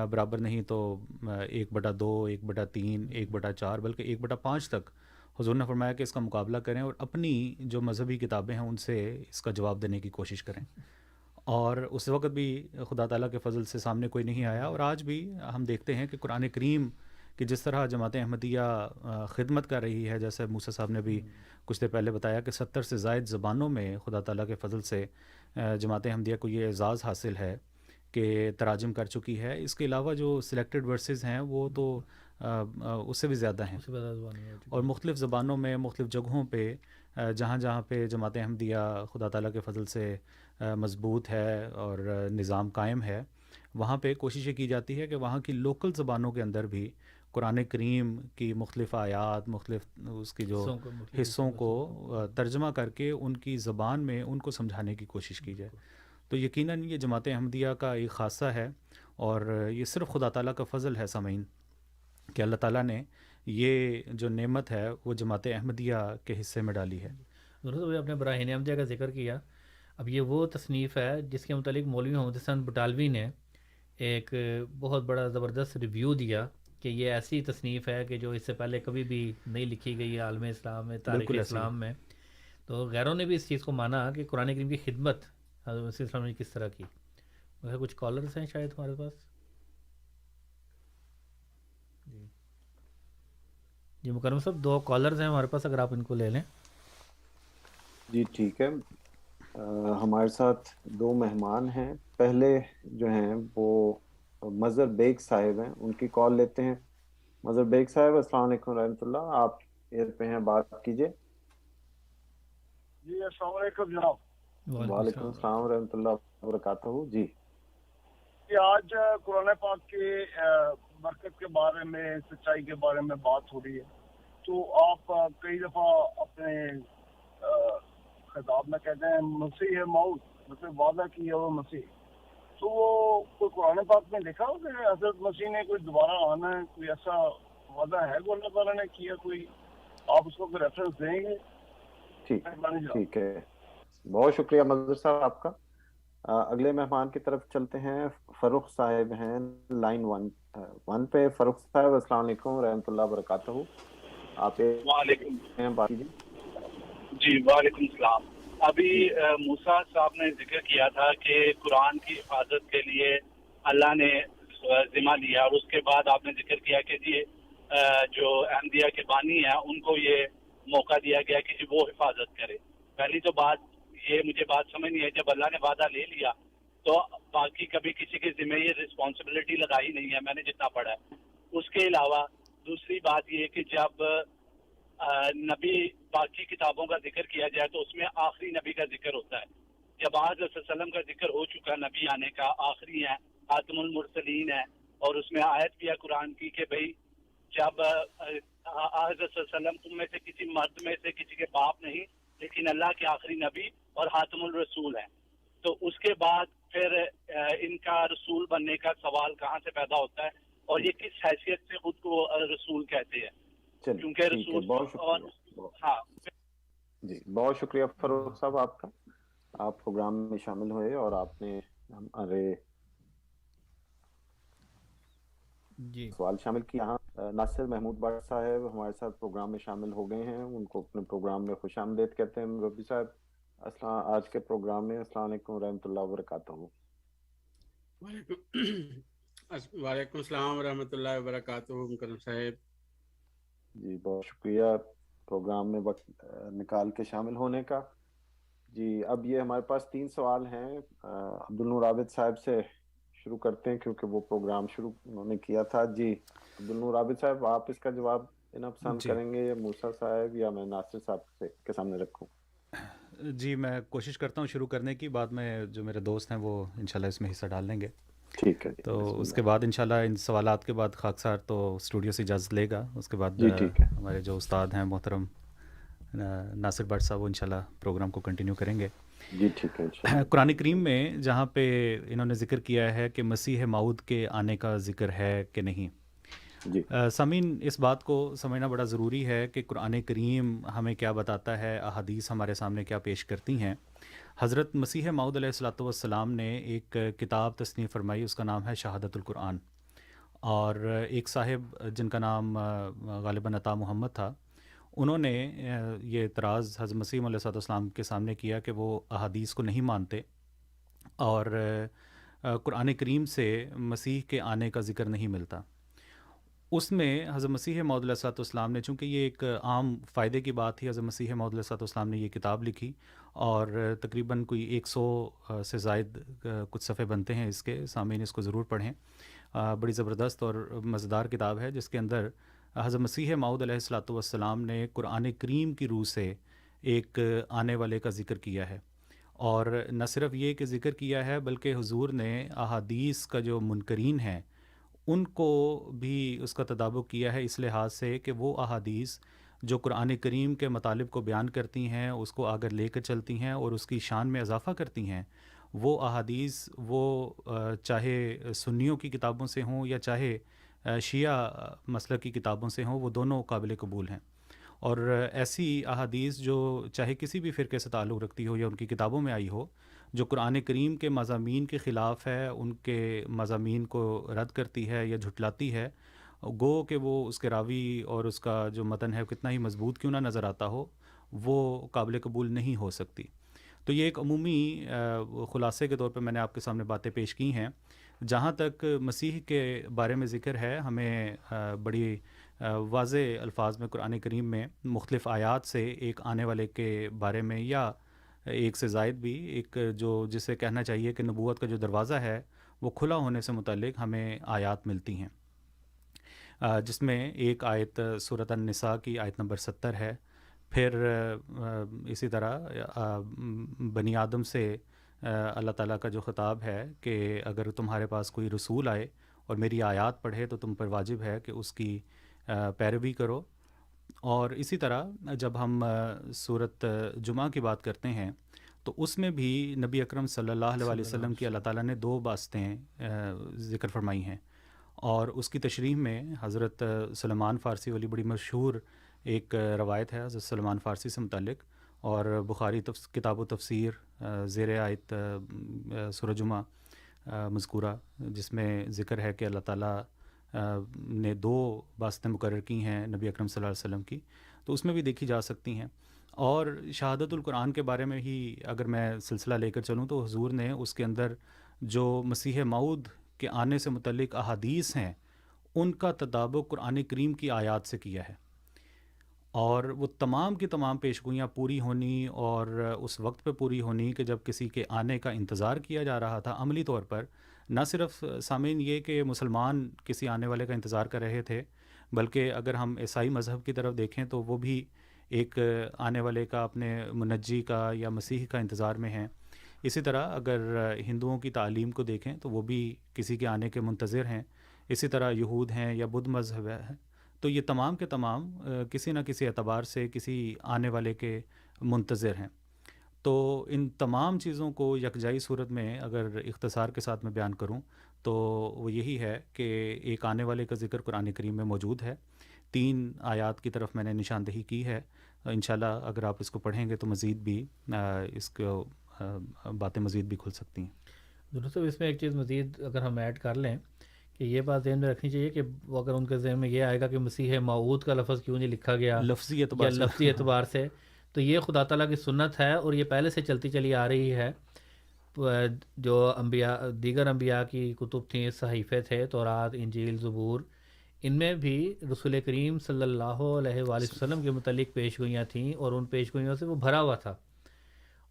برابر نہیں تو 1/2، 1/3، 1/4، بلکہ 1/5 تک حضور نے فرمایا کہ اس کا مقابلہ کریں، اور اپنی جو مذہبی کتابیں ہیں ان سے اس کا جواب دینے کی کوشش کریں۔ اور اس وقت بھی خدا تعالیٰ کے فضل سے سامنے کوئی نہیں آیا، اور آج بھی ہم دیکھتے ہیں کہ قرآن کریم کہ جس طرح جماعت احمدیہ خدمت کر رہی ہے، جیسے موسیٰ صاحب نے بھی کچھ دیر پہلے بتایا کہ 70 سے زائد زبانوں میں خدا تعالیٰ کے فضل سے جماعت احمدیہ کو یہ اعزاز حاصل ہے کہ تراجم کر چکی ہے۔ اس کے علاوہ جو سلیکٹڈ ورسز ہیں وہ تو اس سے بھی زیادہ ہیں، اور مختلف زبانوں میں، مختلف جگہوں پہ جہاں جہاں پہ جماعت احمدیہ خدا تعالیٰ کے فضل سے مضبوط ہے اور نظام قائم ہے، وہاں پہ کوشش یہ کی جاتی ہے کہ وہاں کی لوکل زبانوں کے اندر بھی قرآن کریم کی مختلف آیات، مختلف اس کی جو حصوں کو ترجمہ کر کے ان کی زبان میں ان کو سمجھانے کی کوشش کی جائے۔ تو یقیناً یہ جماعت احمدیہ کا ایک خاصہ ہے، اور یہ صرف خدا تعالیٰ کا فضل ہے سامعین کہ اللہ تعالیٰ نے یہ جو نعمت ہے وہ جماعت احمدیہ کے حصے میں ڈالی ہے۔ ضرور آپ نے براہین احمدیہ کا ذکر کیا، اب یہ وہ تصنیف ہے جس کے متعلق مولوی محمد حسن بٹالوی نے ایک بہت بڑا زبردست ریویو دیا کہ یہ ایسی تصنیف ہے کہ جو اس سے پہلے کبھی بھی نہیں لکھی گئی ہے عالم اسلام میں، تاریخ اسلام میں۔ تو غیروں نے بھی اس چیز کو مانا کہ قرآن کریم کی خدمت حضرت مسیح السلام نے کس طرح کی۔ مگر کچھ کالرز ہیں شاید ہمارے پاس؟ جی مکرم صاحب، 2 کالرز ہیں ہمارے پاس، اگر آپ ان کو لے لیں۔ جی ٹھیک ہے، ہمارے ساتھ 2 مہمان ہیں۔ پہلے جو ہیں وہ مظہر بیگ صاحب ہیں، ان کی کال لیتے ہیں۔ مظہر بیگ صاحب السلام علیکم رحمۃ اللہ، آپ ایئر پہ ہیں، بات کیجئے۔ جی السلام علیکم جناب۔ وعلیکم السلام ورحمۃ اللہ وبرکاتہ۔ جی آج قرآن پاک کے برکت کے بارے میں، سچائی کے بارے میں بات ہو رہی ہے، تو آپ کئی دفعہ اپنے خطاب میں کہتے ہیں مسیح موعود، مطلب وعدہ کیا ہوا مسیح، تو وہ کوئی قرآن پاک میں لکھا ہو کہ حضرت مسیح نے کوئی دوبارہ آنا ہے؟ کوئی ایسا وعدہ ہے کہ اللہ تعالیٰ نے کیا؟ کوئی آپ اس کو کوئی ریفرنس دیں گے؟ ٹھیک ہے، بہت شکریہ مظہر صاحب آپ کا۔ اگلے مہمان کی طرف چلتے ہیں، فاروق صاحب ہیں لائن 1 پہ۔ فاروق صاحب السلام علیکم رحمۃ اللہ وبرکاتہ، آپ وعلیکم جی وعلیکم السلام۔ ابھی موسیٰ صاحب نے ذکر کیا تھا کہ قرآن کی حفاظت کے لیے اللہ نے ذمہ لیا، اور اس کے بعد آپ نے ذکر کیا کہ جی جو احمدیہ کے بانی ہیں ان کو یہ موقع دیا گیا کہ وہ حفاظت کرے۔ پہلی تو بات یہ مجھے بات سمجھ نہیں ہے، جب اللہ نے وعدہ لے لیا تو باقی کبھی کسی کے ذمہ یہ رسپانسبلٹی لگائی نہیں ہے، میں نے جتنا پڑھا ہے۔ اس کے علاوہ دوسری بات یہ کہ جب نبی باقی کتابوں کا ذکر کیا جائے تو اس میں آخری نبی کا ذکر ہوتا ہے۔ جب آج صلی اللہ علیہ وسلم کا ذکر ہو چکا نبی آنے کا، آخری ہے، خاتم المرسلین ہے، اور اس میں آیت بھی ہے قرآن کی کہ بھئی جب حضرت صلی اللہ علیہ وسلم تم میں سے کسی مرد میں سے کسی کے باپ نہیں، لیکن اللہ کے آخری نبی اور خاتم الرسول ہیں. تو اس کے بعد پھر ان کا رسول بننے کا سوال کہاں سے پیدا ہوتا ہے اور یہ کس حیثیت سے خود کو رسول کہتے ہیں؟ کیونکہ رسول بہت شکریہ. ہاں جی بہت شکریہ فاروق صاحب آپ کا. آپ پروگرام میں شامل ہوئے اور آپ نے ہمارے جی سوال شامل کیا. ناصر محمود بٹ صاحب ہمارے ساتھ پروگرام میں شامل ہو گئے ہیں. ان کو اپنے پروگرام میں خوش آمدید کہتے ہیں. ربی صاحب آج کے پروگرام میں السلام علیکم ورحمۃ اللہ وبرکاتہ. وعلیکم السلام ورحمۃ اللہ وبرکاتہ مکرم صاحب. جی بہت شکریہ پروگرام میں وقت نکال کے شامل ہونے کا. جی اب یہ ہمارے پاس 3 سوال ہیں. عبد النور عابد صاحب سے شروع کرتے ہیں کیونکہ وہ پروگرام شروع انہوں نے کیا تھا. جی عبد النور عابد صاحب آپ اس کا جواب دینا پسند کریں گے یا موسیٰ صاحب یا میں ناصر صاحب کے سامنے رکھوں؟ جی میں کوشش کرتا ہوں شروع کرنے کی. بعد میں جو میرے دوست ہیں وہ انشاءاللہ اس میں حصہ ڈال لیں گے. ٹھیک ہے. تو اس کے بعد انشاءاللہ ان سوالات کے بعد خاکسار تو اسٹوڈیو سے اجازت لے گا. اس کے بعد ہمارے جو استاد ہیں محترم ناصر بٹ صاحب وہ انشاءاللہ پروگرام کو کنٹینیو کریں گے. جی ٹھیک ہے. قرآن کریم میں جہاں پہ انہوں نے ذکر کیا ہے کہ مسیح موعود کے آنے کا ذکر ہے کہ نہیں, جی سامعین اس بات کو سمجھنا بڑا ضروری ہے کہ قرآن کریم ہمیں کیا بتاتا ہے, احادیث ہمارے سامنے کیا پیش کرتی ہیں. حضرت مسیح موعود علیہ الصلوۃ والسلام نے ایک کتاب تصنیف فرمائی, اس کا نام ہے شہادت القرآن. اور ایک صاحب جن کا نام غالباً عطا محمد تھا, انہوں نے یہ اعتراض حضرت مسیح علیہ السلام کے سامنے کیا کہ وہ احادیث کو نہیں مانتے اور قرآن کریم سے مسیح کے آنے کا ذکر نہیں ملتا. اس میں حضرت مسیح موعود علیہ السلام نے, چونکہ یہ ایک عام فائدے کی بات تھی, حضرت مسیح موعود علیہ السلام نے یہ کتاب لکھی اور تقریباً کوئی 100 سے زائد کچھ صفحے بنتے ہیں اس کے. سامعین اس کو ضرور پڑھیں, بڑی زبردست اور مزیدار کتاب ہے جس کے اندر حضرت مسیح موعود علیہ السلام نے قرآن کریم کی روح سے ایک آنے والے کا ذکر کیا ہے. اور نہ صرف یہ کہ ذکر کیا ہے بلکہ حضور نے احادیث کا جو منکرین ہیں ان کو بھی اس کا تطابق کیا ہے, اس لحاظ سے کہ وہ احادیث جو قرآن کریم کے مطالب کو بیان کرتی ہیں, اس کو آگر لے کر چلتی ہیں اور اس کی شان میں اضافہ کرتی ہیں, وہ احادیث وہ چاہے سنیوں کی کتابوں سے ہوں یا چاہے شیعہ مسلک کی کتابوں سے ہوں, وہ دونوں قابل قبول ہیں. اور ایسی احادیث جو چاہے کسی بھی فرقے سے تعلق رکھتی ہو یا ان کی کتابوں میں آئی ہو, جو قرآن کریم کے مضامین کے خلاف ہے, ان کے مضامین کو رد کرتی ہے یا جھٹلاتی ہے, گو کہ وہ اس کے راوی اور اس کا جو متن ہے کتنا ہی مضبوط کیوں نہ نظر آتا ہو, وہ قابل قبول نہیں ہو سکتی. تو یہ ایک عمومی خلاصے کے طور پہ میں نے آپ کے سامنے باتیں پیش کی ہیں. جہاں تک مسیح کے بارے میں ذکر ہے, ہمیں بڑی واضح الفاظ میں قرآن کریم میں مختلف آیات سے ایک آنے والے کے بارے میں یا ایک سے زائد بھی ایک جو جسے کہنا چاہیے کہ نبوت کا جو دروازہ ہے وہ کھلا ہونے سے متعلق ہمیں آیات ملتی ہیں, جس میں ایک آیت سورۃ النساء کی آیت نمبر 70 ہے. پھر اسی طرح بنی آدم سے اللہ تعالیٰ کا جو خطاب ہے کہ اگر تمہارے پاس کوئی رسول آئے اور میری آیات پڑھے تو تم پر واجب ہے کہ اس کی پیروی کرو. اور اسی طرح جب ہم سورۃ جمعہ کی بات کرتے ہیں تو اس میں بھی نبی اکرم صلی اللہ علیہ وسلم کی اللہ تعالیٰ نے 2 باتیں ذکر فرمائی ہیں. اور اس کی تشریح میں حضرت سلمان فارسی والی بڑی مشہور ایک روایت ہے حضرت سلمان فارسی سے متعلق, اور بخاری کتاب و تفسیر زیر آیت سورہ جمعہ مذکورہ, جس میں ذکر ہے کہ اللہ تعالیٰ نے 2 باتیں مقرر کی ہیں نبی اکرم صلی اللہ علیہ وسلم کی, تو اس میں بھی دیکھی جا سکتی ہیں. اور شہادت القرآن کے بارے میں ہی اگر میں سلسلہ لے کر چلوں تو حضور نے اس کے اندر جو مسیح موعود کے آنے سے متعلق احادیث ہیں ان کا تطابق قرآن کریم کی آیات سے کیا ہے, اور وہ تمام کی تمام پیشگوئیاں پوری ہونی اور اس وقت پہ پوری ہونی کہ جب کسی کے آنے کا انتظار کیا جا رہا تھا عملی طور پر. نہ صرف سامعین یہ کہ مسلمان کسی آنے والے کا انتظار کر رہے تھے, بلکہ اگر ہم عیسائی مذہب کی طرف دیکھیں تو وہ بھی ایک آنے والے کا, اپنے منجی کا یا مسیح کا انتظار میں ہیں. اسی طرح اگر ہندوؤں کی تعلیم کو دیکھیں تو وہ بھی کسی کے آنے کے منتظر ہیں. اسی طرح یہود ہیں یا بدھ مذہب ہے, تو یہ تمام کے تمام کسی نہ کسی اعتبار سے کسی آنے والے کے منتظر ہیں. تو ان تمام چیزوں کو یکجائی صورت میں اگر اختصار کے ساتھ میں بیان کروں تو وہ یہی ہے کہ ایک آنے والے کا ذکر قرآن کریم میں موجود ہے. 3 آیات کی طرف میں نے نشاندہی کی ہے. انشاءاللہ اگر آپ اس کو پڑھیں گے تو مزید بھی اس کو باتیں مزید بھی کھل سکتی ہیں. ضرور صاحب، اس میں ایک چیز مزید اگر ہم ایڈ کر لیں کہ یہ بات ذہن میں رکھنی چاہیے کہ وہ اگر ان کے ذہن میں یہ آئے گا کہ مسیح موعود کا لفظ کیوں نہیں لکھا گیا لفظی اعتبار سے، تو یہ خدا تعالیٰ کی سنت ہے اور یہ پہلے سے چلتی چلی آ رہی ہے. جو انبیاء، دیگر انبیاء کی کتب تھیں، صحیفے تھے، تورات، انجیل، زبور، ان میں بھی رسول کریم صلی اللہ علیہ وآلہ وسلم کے متعلق پیش گوئیاں تھیں اور ان پیش گوئیوں سے وہ بھرا ہوا تھا.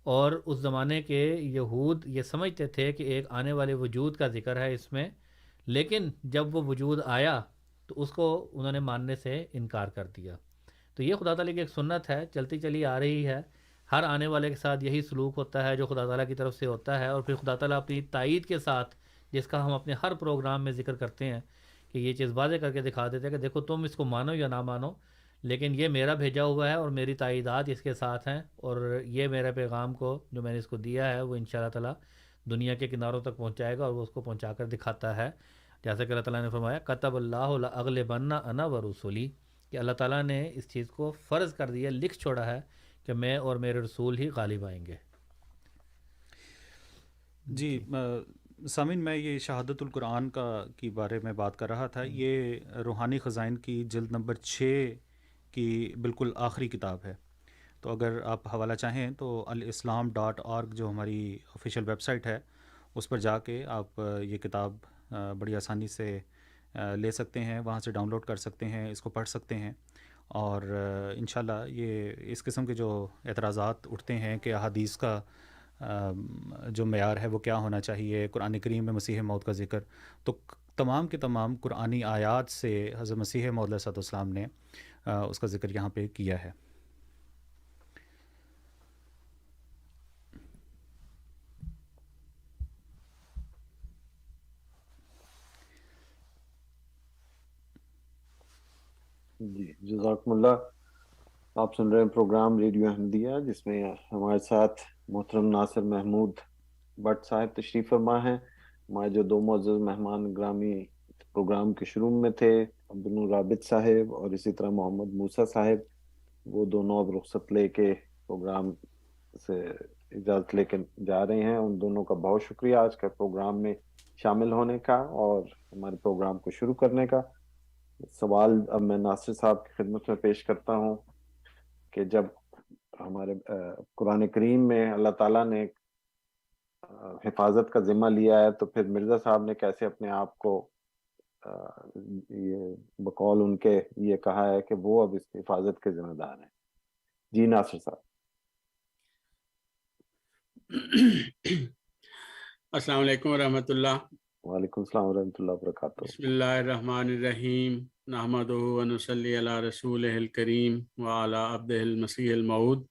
اور اس زمانے کے یہود یہ سمجھتے تھے کہ ایک آنے والے وجود کا ذکر ہے اس میں، لیکن جب وہ وجود آیا تو اس کو انہوں نے ماننے سے انکار کر دیا. تو یہ خدا تعالیٰ کی ایک سنت ہے، چلتی چلی آ رہی ہے. ہر آنے والے کے ساتھ یہی سلوک ہوتا ہے جو خدا تعالیٰ کی طرف سے ہوتا ہے، اور پھر خدا تعالیٰ اپنی تائید کے ساتھ، جس کا ہم اپنے ہر پروگرام میں ذکر کرتے ہیں، کہ یہ چیز واضح کر کے دکھا دیتے ہیں کہ دیکھو تم اس کو مانو یا نہ مانو، لیکن یہ میرا بھیجا ہوا ہے اور میری تائیدات اس کے ساتھ ہیں، اور یہ میرے پیغام کو جو میں نے اس کو دیا ہے وہ انشاءاللہ تعالیٰ دنیا کے کناروں تک پہنچائے گا، اور وہ اس کو پہنچا کر دکھاتا ہے. جیسا کہ اللہ تعالیٰ نے فرمایا کتب اللہ لأغلبن انا ورسولی، کہ اللہ تعالیٰ نے اس چیز کو فرض کر دیا، لکھ چھوڑا ہے کہ میں اور میرے رسول ہی غالب آئیں گے. جی سامعین، میں یہ شہادت القرآن کی بارے میں بات کر رہا تھا. یہ روحانی خزائن کی جلد نمبر 6 کی بالکل آخری کتاب ہے. تو اگر آپ حوالہ چاہیں تو alislam.org جو ہماری آفیشیل ویب سائٹ ہے اس پر جا کے آپ یہ کتاب بڑی آسانی سے لے سکتے ہیں، وہاں سے ڈاؤن لوڈ کر سکتے ہیں، اس کو پڑھ سکتے ہیں. اور انشاءاللہ یہ اس قسم کے جو اعتراضات اٹھتے ہیں کہ احادیث کا جو معیار ہے وہ کیا ہونا چاہیے، قرآن کریم میں مسیح موعود کا ذکر، تو تمام کے تمام قرآنی آیات سے حضرت مسیح موعود علیہ السلام نے اس کا ذکر یہاں پہ کیا ہے. جی جزاکم اللہ. آپ سن رہے ہیں پروگرام ریڈیو احمدیہ، جس میں ہمارے ساتھ محترم ناصر محمود بٹ صاحب تشریف فرما ہیں. ہمارے جو 2 معزز مہمان گرامی پروگرام کے شروع میں تھے، عبدالنور رابط صاحب اور اسی طرح محمد موسیٰ صاحب، وہ دونوں اب رخصت لے کے پروگرام سے اجازت لے کے جا رہے ہیں. ان دونوں کا بہت شکریہ آج کا پروگرام میں شامل ہونے کا اور ہمارے پروگرام کو شروع کرنے کا. سوال اب میں ناصر صاحب کی خدمت میں پیش کرتا ہوں کہ جب ہمارے قرآن کریم میں اللہ تعالیٰ نے حفاظت کا ذمہ لیا ہے تو پھر مرزا صاحب نے کیسے اپنے آپ کو یہ بقول ان کے یہ کہا ہے کہ وہ اب اس کی حفاظت کے ذمہ دار ہیں؟ جی ناصر صاحب. السلام علیکم ورحمۃ اللہ. وعلیکم السلام ورحمۃ اللہ وبرکاتہ. بسم اللہ الرحمن الرحیم. نحمدہ ونصلی علی رسولہ الکریم وعلی عبدہ المسیح الموعود.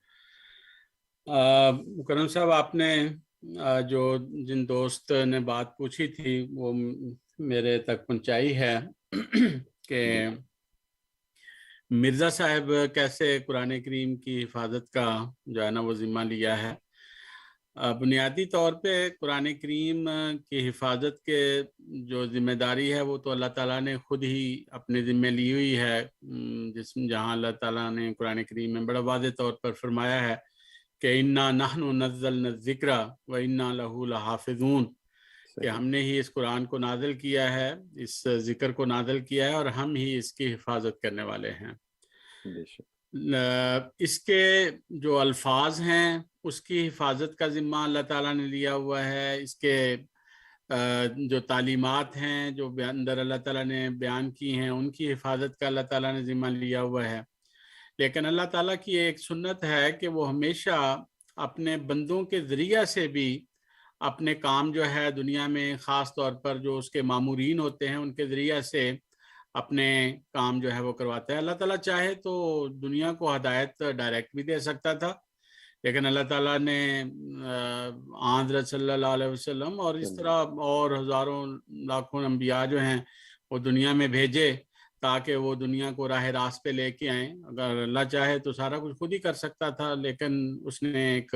مکرم صاحب، آپ نے جو جن دوست نے بات پوچھی تھی وہ میرے تک پہنچائی ہے کہ مرزا صاحب کیسے قرآن کریم کی حفاظت کا جو ہے نا وہ ذمہ لیا ہے. بنیادی طور پہ قرآن کریم کی حفاظت کے جو ذمہ داری ہے وہ تو اللہ تعالیٰ نے خود ہی اپنے ذمہ لی ہوئی ہے، جہاں اللہ تعالیٰ نے قرآن کریم میں بڑا واضح طور پر فرمایا ہے کہ انا نحن نزلنا الذکر و انا لہ لحافظون، کہ ہم نے ہی اس قرآن کو نازل کیا ہے، اس ذکر کو نازل کیا ہے، اور ہم ہی اس کی حفاظت کرنے والے ہیں. اس کے جو الفاظ ہیں اس کی حفاظت کا ذمہ اللہ تعالیٰ نے لیا ہوا ہے. اس کے جو تعلیمات ہیں جو اندر اللہ تعالیٰ نے بیان کی ہیں ان کی حفاظت کا اللہ تعالیٰ نے ذمہ لیا ہوا ہے. لیکن اللہ تعالیٰ کی ایک سنت ہے کہ وہ ہمیشہ اپنے بندوں کے ذریعہ سے بھی اپنے کام جو ہے دنیا میں، خاص طور پر جو اس کے مامورین ہوتے ہیں ان کے ذریعہ سے اپنے کام جو ہے وہ کرواتا ہے. اللہ تعالیٰ چاہے تو دنیا کو ہدایت ڈائریکٹ بھی دے سکتا تھا، لیکن اللہ تعالیٰ نے حضرت صلی اللہ علیہ وسلم اور اس طرح اور ہزاروں لاکھوں انبیاء جو ہیں وہ دنیا میں بھیجے تاکہ وہ دنیا کو راہ راست پہ لے کے آئیں. اگر اللہ چاہے تو سارا کچھ خود ہی کر سکتا تھا، لیکن اس نے ایک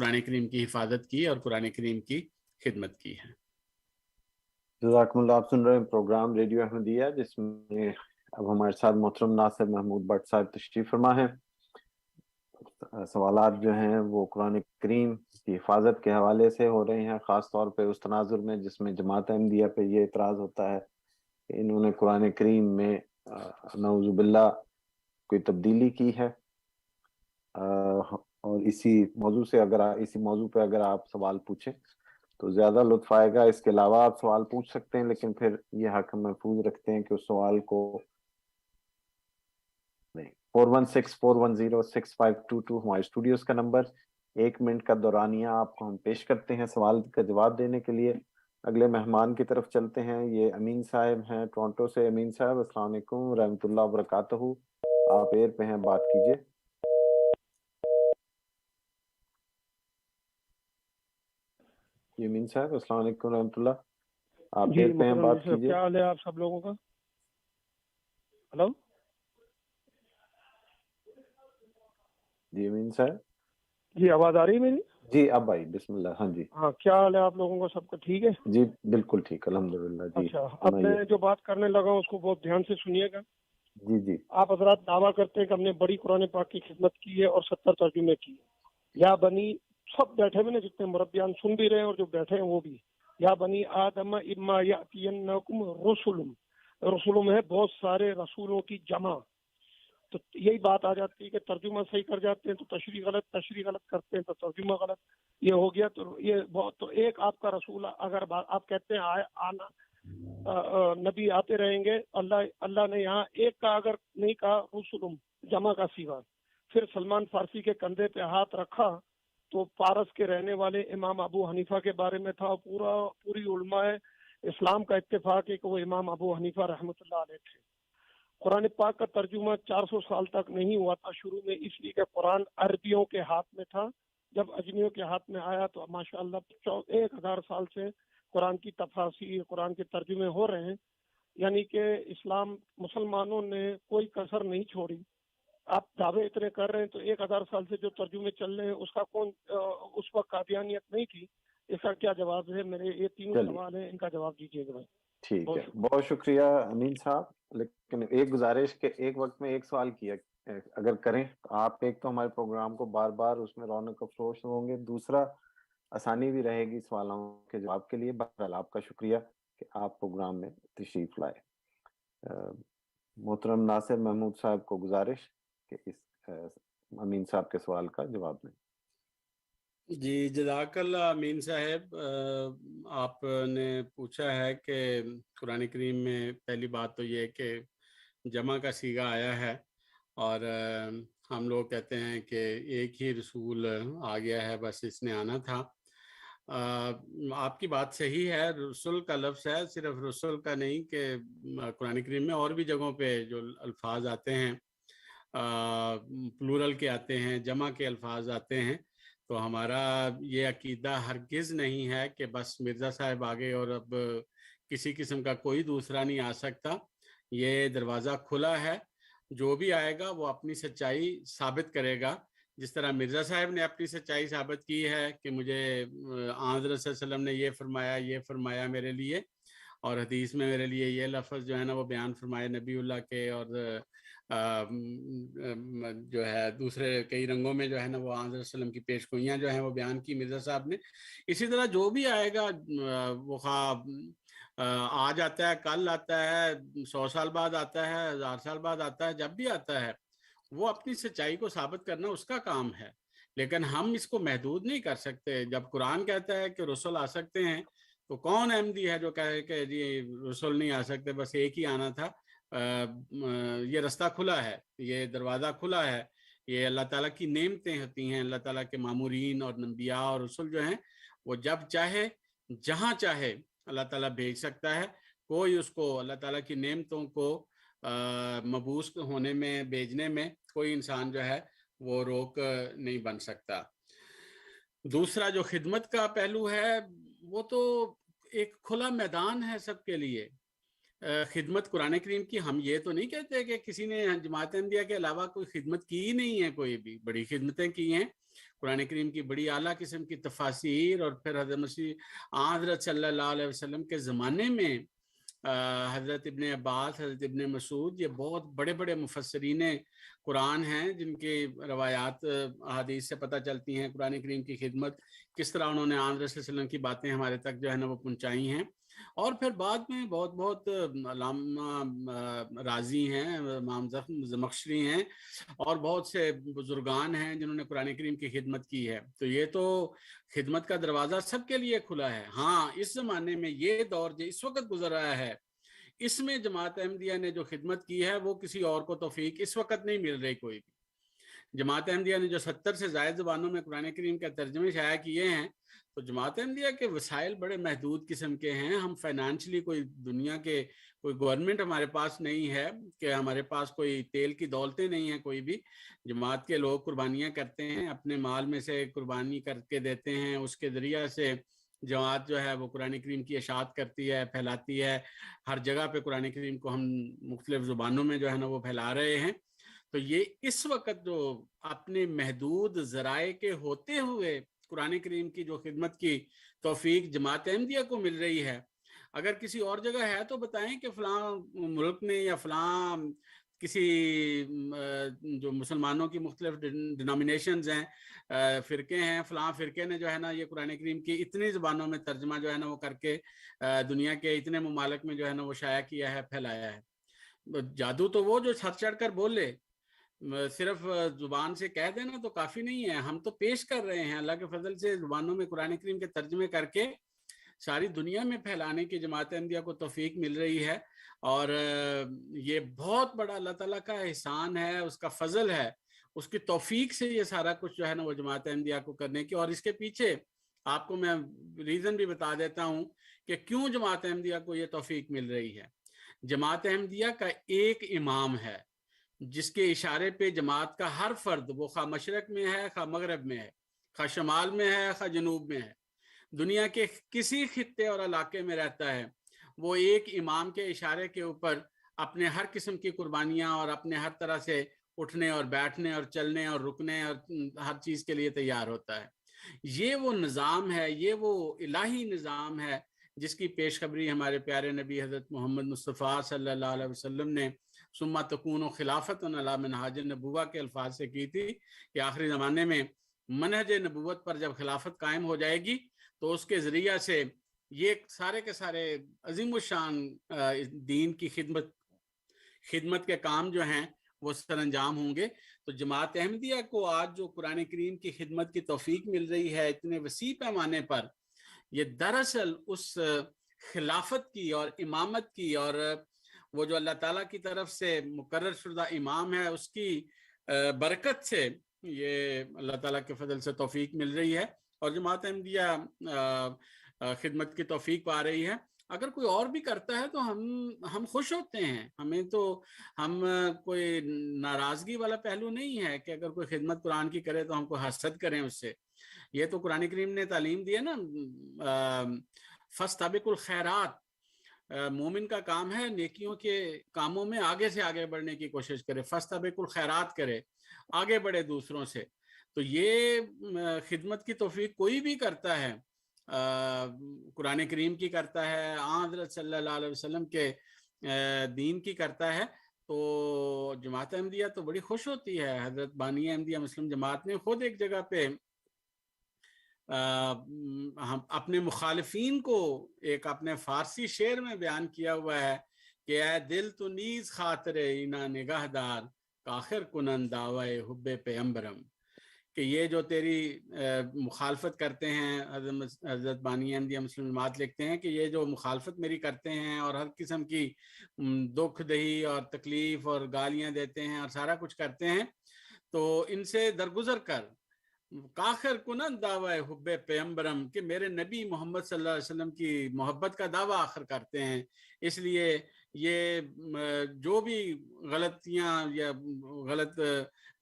قرآن کریم کی حفاظت کی اور قرآن کریم کی خدمت کی ہے۔ جزاکم اللہ۔ آپ سن رہے ہیں پروگرام ریڈیو احمدیہ، جس میں اب ہمارے ساتھ محترم ناصر محمود بٹ صاحب تشریف فرما ہیں۔ سوالات جو ہیں وہ قرآن کریم کی حفاظت کے حوالے سے ہو رہے ہیں، خاص طور پہ اس تناظر میں جس میں جماعت احمدیہ پہ یہ اعتراض ہوتا ہے کہ انہوں نے قرآن کریم میں نعوذ باللہ کوئی تبدیلی کی ہے۔ اور اسی موضوع پہ اگر آپ سوال پوچھیں تو زیادہ لطف آئے گا۔ اس کے علاوہ آپ سوال پوچھ سکتے ہیں، لیکن پھر یہ حق محفوظ رکھتے ہیں کہ اس سوال کو 4164106522 ہمارے اسٹوڈیوز کا نمبر، 1 منٹ کا دورانیہ آپ کو ہم پیش کرتے ہیں سوال کا جواب دینے کے لیے۔ اگلے مہمان کی طرف چلتے ہیں، یہ امین صاحب ہیں ٹورنٹو سے۔ امین صاحب السلام علیکم ورحمۃ اللہ وبرکاتہ، آپ ایئر پہ ہیں، بات کیجئے۔ امین صاحب السلام علیکم ورحمۃ اللہ، آپ ایئر پہ ہیں، بات کیجئے۔ کیا حال ہے آپ سب لوگوں کا؟ ہلو جی امین صاحب، جی آواز آ رہی ہے میری؟ جی اب آئی، بسم اللہ۔ ہاں جی ہاں، کیا حال ہے آپ لوگوں کا؟ سب کا ٹھیک ہے؟ جی بالکل ٹھیک، الحمدللہ۔ جی اچھا، اب میں جو بات کرنے لگا ہوں اس کو بہت دھیان سے سنیے گا۔ جی جی آپ حضرات دعویٰ کرتے ہیں کہ ہم نے بڑی قرآن پاک کی خدمت کی ہے اور 70 ترجمے کی ہے۔ یا بنی، سب بیٹھے ہوئے نا، جتنے مربیان سن بھی رہے ہیں اور جو بیٹھے ہیں وہ بھی، یا بنی آدم اما یاتینکم رسل، رسول ہے بہت سارے رسولوں کی جمع۔ تو یہی بات آ جاتی ہے کہ ترجمہ صحیح کر جاتے ہیں تو تشریح غلط کرتے ہیں تو ترجمہ غلط، یہ ہو گیا۔ تو یہ بہت، تو ایک آپ کا رسول، اگر آپ کہتے ہیں آنا نبی آتے رہیں گے، اللہ نے یہاں ایک کا اگر نہیں کہا، رسولم جمع کا سیغہ، پھر سلمان فارسی کے کندھے پہ ہاتھ رکھا تو پارس کے رہنے والے امام ابو حنیفہ کے بارے میں تھا۔ پوری علماء اسلام کا اتفاق ہے کہ وہ امام ابو حنیفہ رحمۃ اللہ علیہ تھے۔ قرآن پاک کا ترجمہ 400 سال تک نہیں ہوا تھا شروع میں، اس لیے کہ قرآن عربیوں کے ہاتھ میں تھا۔ جب اجمیوں کے ہاتھ میں آیا تو ماشاءاللہ 1000 سال سے قرآن کی تفاسیر، قرآن کے ترجمے ہو رہے ہیں، یعنی کہ اسلام، مسلمانوں نے کوئی کسر نہیں چھوڑی۔ آپ دعوے اتنے کر رہے ہیں تو 1000 سال سے جو ترجمے چل رہے ہیں اس کا کون، اس وقت قادیانیت نہیں تھی، اس کا کیا جواب ہے؟ میرے یہ تینوں سوال ہیں، ان کا جواب دیجیے گا بھائی۔ ٹھیک ہے، بہت شکریہ امین صاحب۔ لیکن ایک گزارش کہ ایک وقت میں ایک سوال کیا اگر کریں تو آپ، ایک تو ہمارے پروگرام کو بار بار اس میں رونق افروش ہوں گے، دوسرا آسانی بھی رہے گی سوالوں کے جواب کے لیے۔ بہرحال آپ کا شکریہ کہ آپ پروگرام میں تشریف لائے۔ محترم ناصر محمود صاحب کو گزارش کہ اس امین صاحب کے سوال کا جواب دیں۔ جی جزاک اللہ امین صاحب، آپ نے پوچھا ہے کہ قرآن کریم میں پہلی بات تو یہ کہ جمع کا صیغہ آیا ہے، اور ہم لوگ کہتے ہیں کہ ایک ہی رسول آ گیا ہے، بس اس نے آنا تھا۔ آپ کی بات صحیح ہے، رسول کا لفظ ہے، صرف رسول کا نہیں کہ قرآن کریم میں اور بھی جگہوں پہ جو الفاظ آتے ہیں پلورل کے آتے ہیں، جمع کے الفاظ آتے ہیں۔ تو ہمارا یہ عقیدہ ہرگز نہیں ہے کہ بس مرزا صاحب آگے اور اب کسی قسم کا کوئی دوسرا نہیں آ سکتا۔ یہ دروازہ کھلا ہے، جو بھی آئے گا وہ اپنی سچائی ثابت کرے گا۔ جس طرح مرزا صاحب نے اپنی سچائی ثابت کی ہے کہ مجھے حضرت صلی اللہ علیہ وسلم نے یہ فرمایا میرے لیے، اور حدیث میں میرے لیے یہ لفظ جو ہے نا وہ بیان فرمائے نبی اللہ کے، اور جو ہے دوسرے کئی رنگوں میں جو ہے نا وہ حضرت صلی اللہ علیہ وسلم کی پیش گوئیاں جو ہیں وہ بیان کی مرزا صاحب نے۔ اسی طرح جو بھی آئے گا وہ خواب آج آتا ہے، کل آتا ہے، 100 سال بعد آتا ہے، 1000 سال بعد آتا ہے، جب بھی آتا ہے وہ اپنی سچائی کو ثابت کرنا اس کا کام ہے، لیکن ہم اس کو محدود نہیں کر سکتے۔ جب قرآن کہتا ہے کہ رسول آ سکتے ہیں تو کون احمدی ہے جو کہے کہ جی رسول نہیں آ سکتے، بس ایک ہی آنا تھا۔ یہ رستہ کھلا ہے، یہ دروازہ کھلا ہے، یہ اللہ تعالیٰ کی نعمتیں ہوتی ہیں۔ اللہ تعالیٰ کے مامورین اور انبیاء اور رسول جو ہیں وہ جب چاہے جہاں چاہے اللہ تعالیٰ بھیج سکتا ہے۔ کوئی اس کو اللہ تعالیٰ کی نعمتوں کو مبعوث ہونے میں، بھیجنے میں کوئی انسان جو ہے وہ روک نہیں بن سکتا۔ دوسرا جو خدمت کا پہلو ہے وہ تو ایک کھلا میدان ہے سب کے لیے۔ خدمت قرآن کریم کی ہم یہ تو نہیں کہتے کہ کسی نے جماعت احمدیہ کے علاوہ کوئی خدمت کی ہی نہیں ہے، کوئی بھی بڑی خدمتیں کی ہیں، قرآن کریم کی بڑی اعلیٰ قسم کی تفاسیر، اور پھر حضرت مسیح حضرت صلی اللہ علیہ وسلم کے زمانے میں حضرت ابن عباس، حضرت ابن مسعود، یہ بہت بڑے بڑے مفسرین قرآن ہیں جن کی روایات احادیث سے پتہ چلتی ہیں قرآن کریم کی خدمت کس طرح انہوں نے حضرت صلی اللہ علیہ وسلم کی باتیں ہمارے تک جو ہے نا وہ پہنچائی ہیں۔ اور پھر بعد میں بہت علامہ رازی ہیں، امام زمخشری ہیں، اور بہت سے بزرگان ہیں جنہوں نے قرآن کریم کی خدمت کی ہے۔ تو یہ تو خدمت کا دروازہ سب کے لیے کھلا ہے۔ ہاں، اس زمانے میں یہ دور جو اس وقت گزر رہا ہے، اس میں جماعت احمدیہ نے جو خدمت کی ہے وہ کسی اور کو توفیق اس وقت نہیں مل رہی کوئی بھی۔ جماعت احمدیہ نے جو 70 سے زائد زبانوں میں قرآن کریم کے ترجمے شائع کیے ہیں، تو جماعت احمدیہ کے وسائل بڑے محدود قسم کے ہیں۔ ہم فائنانشلی کوئی دنیا کے کوئی گورنمنٹ ہمارے پاس نہیں ہے کہ ہمارے پاس کوئی تیل کی دولتیں نہیں ہیں کوئی بھی۔ جماعت کے لوگ قربانیاں کرتے ہیں، اپنے مال میں سے قربانی کر کے دیتے ہیں، اس کے ذریعہ سے جماعت جو ہے وہ قرآن کریم کی اشاعت کرتی ہے، پھیلاتی ہے۔ ہر جگہ پہ قرآن کریم کو ہم مختلف زبانوں میں جو ہے نا وہ پھیلا رہے ہیں۔ تو یہ اس وقت جو اپنے محدود ذرائع کے ہوتے ہوئے قرآن کریم کی جو خدمت کی توفیق جماعت احمدیہ کو مل رہی ہے، اگر کسی اور جگہ ہے تو بتائیں کہ فلاں ملک میں یا فلاں کسی جو مسلمانوں کی مختلف ڈینومینیشنز ہیں، فرقے ہیں، فلاں فرقے نے جو ہے نا یہ قرآن کریم کی اتنی زبانوں میں ترجمہ جو ہے نا وہ کر کے دنیا کے اتنے ممالک میں جو ہے نا وہ شائع کیا ہے، پھیلایا ہے۔ جادو تو وہ جو سر چڑھ کر بولے، صرف زبان سے کہہ دینا تو کافی نہیں ہے۔ ہم تو پیش کر رہے ہیں اللہ کے فضل سے، زبانوں میں قرآن کریم کے ترجمے کر کے ساری دنیا میں پھیلانے کی جماعت احمدیہ کو توفیق مل رہی ہے، اور یہ بہت بڑا اللہ تعالیٰ کا احسان ہے، اس کا فضل ہے، اس کی توفیق سے یہ سارا کچھ جو ہے نا وہ جماعت احمدیہ کو کرنے کی۔ اور اس کے پیچھے آپ کو میں ریزن بھی بتا دیتا ہوں کہ کیوں جماعت احمدیہ کو یہ توفیق مل رہی ہے۔ جماعت احمدیہ کا ایک امام ہے جس کے اشارے پہ جماعت کا ہر فرد، وہ خواہ مشرق میں ہے، خواہ مغرب میں ہے، خواہ شمال میں ہے، خواہ جنوب میں ہے، دنیا کے کسی خطے اور علاقے میں رہتا ہے، وہ ایک امام کے اشارے کے اوپر اپنے ہر قسم کی قربانیاں اور اپنے ہر طرح سے اٹھنے اور بیٹھنے اور چلنے اور رکنے اور ہر چیز کے لیے تیار ہوتا ہے۔ یہ وہ نظام ہے، یہ وہ الہی نظام ہے جس کی پیشخبری ہمارے پیارے نبی حضرت محمد مصطفیٰ صلی اللہ علیہ وسلم نے ثم تکون خلافت علی منہاج النبوہ کے الفاظ سے کی تھی کہ آخری زمانے میں منہج نبوت پر جب خلافت قائم ہو جائے گی تو اس کے ذریعہ سے یہ سارے کے سارے عظیم الشان دین کی خدمت کے کام جو ہیں وہ سر انجام ہوں گے۔ تو جماعت احمدیہ کو آج جو قرآن کریم کی خدمت کی توفیق مل رہی ہے اتنے وسیع پیمانے پر، یہ دراصل اس خلافت کی اور امامت کی اور وہ جو اللہ تعالیٰ کی طرف سے مقرر شدہ امام ہے اس کی برکت سے یہ اللہ تعالیٰ کے فضل سے توفیق مل رہی ہے، اور جماعت احمدیہ خدمت کی توفیق پا رہی ہے۔ اگر کوئی اور بھی کرتا ہے تو ہم خوش ہوتے ہیں، ہم کوئی ناراضگی والا پہلو نہیں ہے کہ اگر کوئی خدمت قرآن کی کرے تو ہم کو حسد کریں اس سے۔ یہ تو قرآن کریم نے تعلیم دی ہے نا، فاستبقوا الخیرات، مومن کا کام ہے نیکیوں کے کاموں میں آگے سے آگے بڑھنے کی کوشش کرے، فاستبقوا الخیرات کرے، آگے بڑھے دوسروں سے۔ تو یہ خدمت کی توفیق کوئی بھی کرتا ہے، قرآن کریم کی کرتا ہے، حضرت صلی اللہ علیہ وسلم کے دین کی کرتا ہے، تو جماعت احمدیہ تو بڑی خوش ہوتی ہے۔ حضرت بانی احمدیہ مسلم جماعت نے خود ایک جگہ پہ اپنے مخالفین کو ایک اپنے فارسی شعر میں بیان کیا ہوا ہے کہ اے دل تو نیز خاطر اینا نگاہ دار کاخر کنن دعوی حب پیغمبرم، کہ یہ جو تیری مخالفت کرتے ہیں، حضرت بانی احمدیہ مسلم جماعت لکھتے ہیں کہ یہ جو مخالفت میری کرتے ہیں اور ہر قسم کی دکھ دہی اور تکلیف اور گالیاں دیتے ہیں اور سارا کچھ کرتے ہیں، تو ان سے درگزر کر کاخر کنن دعوی حب پیغمبرم، کہ میرے نبی محمد صلی اللہ علیہ وسلم کی محبت کا دعویٰ آخر کرتے ہیں، اس لیے یہ جو بھی غلطیاں یا غلط